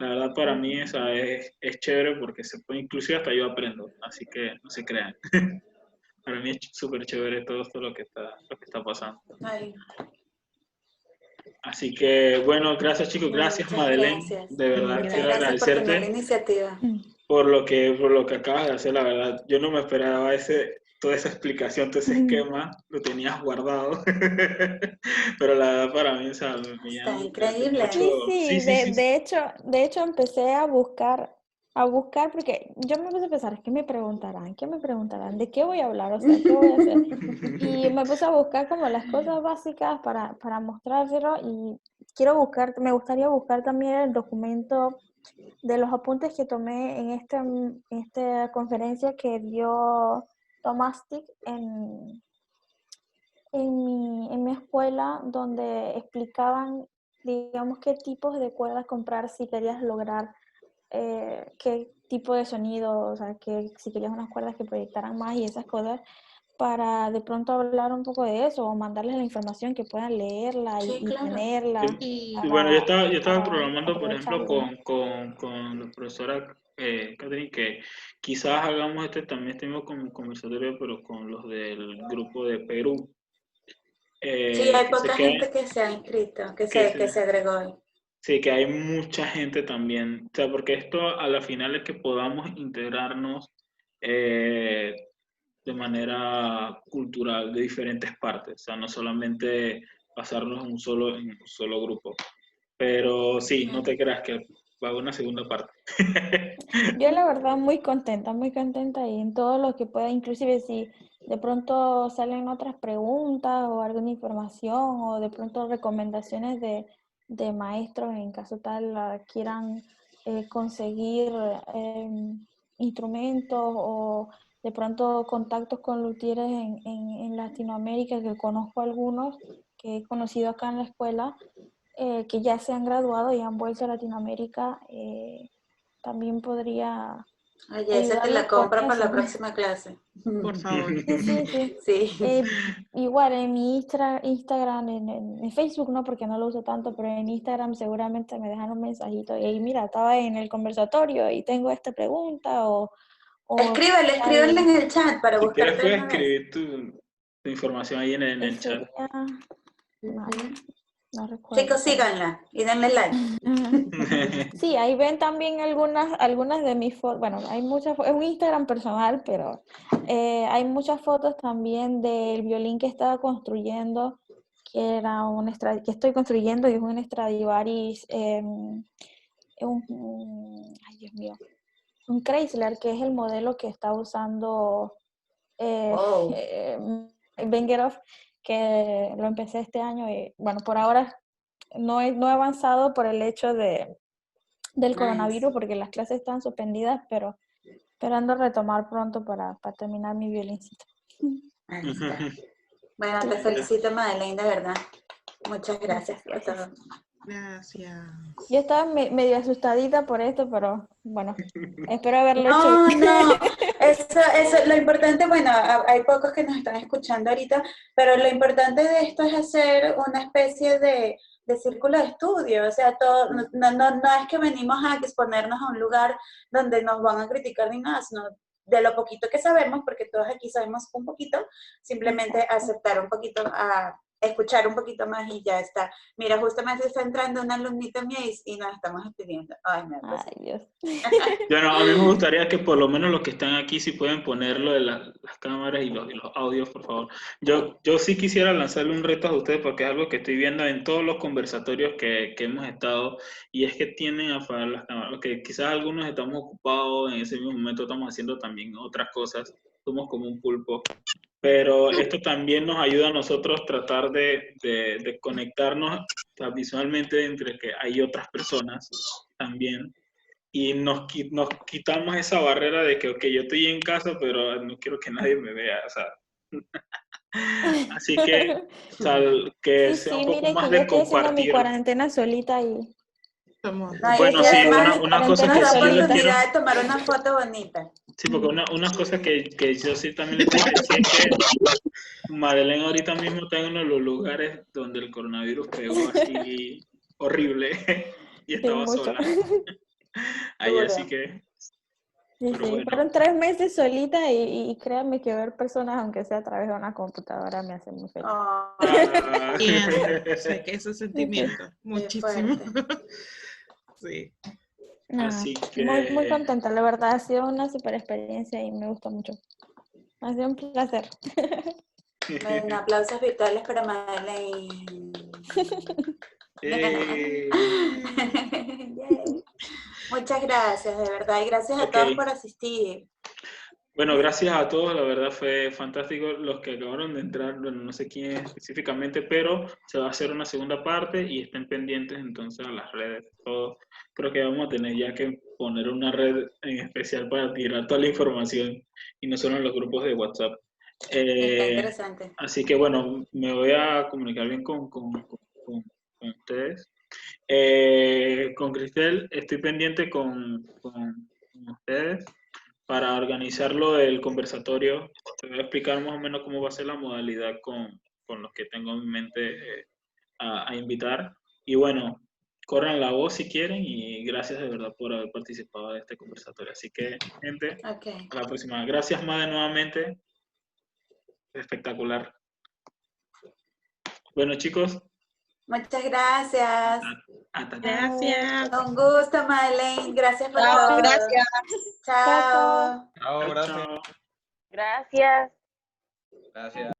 la verdad para mí esa es chévere porque se puede, inclusive hasta yo aprendo, así que no se crean. Para mí es súper chévere todo esto lo que está pasando. Ay, Así que bueno, gracias chicos, no, gracias muchas Madeleine, gracias. de verdad Muchas quiero gracias por tener la agradecerte iniciativa. por lo que acabas de hacer, la verdad. Yo no me esperaba toda esa explicación, todo ese esquema, lo tenías guardado. Pero la verdad para mí, o sea, me Está llama increíble. mucho. Sí, Sí, sí, sí, sí. de hecho empecé a buscar porque yo me puse a pensar, ¿qué me preguntarán? ¿Qué me preguntarán? ¿De qué voy a hablar? O sea, ¿qué voy a hacer? Y me puse a buscar como las cosas básicas para mostrárselo y me gustaría buscar también el documento de los apuntes que tomé en esta conferencia que dio Tomastic en mi escuela, donde explicaban, digamos, qué tipos de cuerdas comprar si querías lograr qué tipo de sonido, o sea, que si querías unas cuerdas que proyectaran más y esas cosas. para de pronto hablar un poco de eso o mandarles la información que puedan leerla Sí, y claro. tenerla Y bueno, yo estaba para programando, por ejemplo, aprovecharlo. con la profesora Catherine, que quizás hagamos también tengo como conversatorio, pero con los del grupo de Perú, Sí, hay que sé poca que gente que se ha inscrito, que que se- se agregó. sí, que hay mucha gente también, o sea, porque esto a la final es que podamos integrarnos eh, de manera cultural de diferentes partes, o sea, no solamente pasarnos en un solo grupo. Pero sí, no te creas que va a haber una segunda parte. Yo la verdad muy contenta y en todo lo que pueda, inclusive si de pronto salen otras preguntas o alguna información o de pronto recomendaciones de maestros en caso tal quieran conseguir instrumentos o de pronto contactos con luthieres en Latinoamérica, que conozco algunos que he conocido acá en la escuela, que ya se han graduado y han vuelto a Latinoamérica. También podría Oye, esa te ayudarlos la con compra para la eso. próxima clase. Por favor. Sí, sí, sí. Sí. Igual en mi Instagram, en Facebook no, porque no lo uso tanto, pero en Instagram seguramente me dejan un mensajito y ahí, mira, estaba en el conversatorio y tengo esta pregunta o Escríbele tal, en el chat para Si quieres buscarte de puedes una vez. escribir tu información ahí en el chat. sería, Ujú. no recuerdo, Chicos, espera. síganla y denle like. Sí, ahí ven también algunas de mis fotos. Bueno, hay muchas, es un Instagram personal, pero hay muchas fotos también del violín que estaba construyendo, que era que estoy construyendo y es un Stradivarius, ay Dios mío, un Chrysler, que es el modelo que está usando Wow. Vengerov, que lo empecé este año y bueno, por ahora no he avanzado por el hecho del Nice. coronavirus porque las clases están suspendidas, pero esperando retomar pronto para terminar mi violincito. Ahí está. Bueno, te felicito, Madeleine, de verdad. Muchas gracias por Gracias. todo. Gracias. Yo estaba medio asustadita por esto, pero bueno, espero haberlo hecho No, bien. no, lo importante, bueno, hay pocos que nos están escuchando ahorita, pero lo importante de esto es hacer una especie de círculo de estudio, o sea, todo, no es que venimos a exponernos a un lugar donde nos van a criticar ni nada, sino de lo poquito que sabemos, porque todos aquí sabemos un poquito, simplemente Exacto. aceptar un poquito, a escuchar un poquito más y ya está. Mira, justamente está entrando una alumnita mía y nos estamos despidiendo. Ay, me da Ay, Dios. Bueno, a mí me gustaría que por lo menos los que están aquí sí pueden ponerlo de las cámaras y los audios, por favor. Yo sí quisiera lanzarle un reto a ustedes porque es algo que estoy viendo en todos los conversatorios que hemos estado y es que tienden a apagar las cámaras, que quizás algunos estamos ocupados, en ese mismo momento estamos haciendo también otras cosas, somos como un pulpo, pero esto también nos ayuda a nosotros tratar de conectarnos, o sea, visualmente entre que hay otras personas también y nos quitamos esa barrera de que, ok, yo estoy en casa, pero no quiero que nadie me vea, o sea. Así que, o sea, que Sí, sea un sí, poco miren más que yo de estoy haciendo mi compartir. cuarentena solita y Somos No, y Bueno, aquí sí, además una cosa nos que cuarentena da sí les solita. quiero, oportunidad de tomar una foto bonita. sí, porque una cosa que yo sí también les tengo que decir es que Madeleine ahorita mismo está en uno de los lugares donde el coronavirus pegó así horrible y Sí, estaba mucho. sola ahí, así Duro. que, Sí, pero sí. bueno. Fueron 3 meses solita y créanme que ver personas, aunque sea a través de una computadora, me hace muy feliz. Ay, Ah, entiendo. Sé que ese Sí, sí. sentimiento. qué Muchísimo. fuerte. Sí. No, así muy que, contenta, la verdad, ha sido una super experiencia y me gustó mucho. Ha sido un placer. Bueno, aplausos virtuales para Madeleine. Yay. Muchas gracias, de verdad, y gracias a ok. todos por asistir. Bueno, gracias a todos, la verdad fue fantástico los que acabaron de entrar, bueno, no sé quién específicamente, pero se va a hacer una segunda parte y estén pendientes entonces a las redes, todo. Creo que vamos a tener ya que poner una red en especial para tirar toda la información y no solo en los grupos de WhatsApp. Está Eh, interesante. Así que bueno, me voy a comunicar bien con ustedes. Con Cristel estoy pendiente con ustedes para organizar lo del conversatorio, te voy a explicar más o menos cómo va a ser la modalidad con los que tengo en mente a invitar. Y bueno, corran la voz si quieren y gracias de verdad por haber participado de este conversatorio. Así que, gente, Ok. a la próxima. Gracias, Made, nuevamente. Espectacular. Bueno, chicos, Muchas gracias. hasta aquí. Gracias. Un gusto, Madeleine. Gracias por Chao, todo. gracias. Chao. Chao, gracias. Chao. Gracias. Gracias.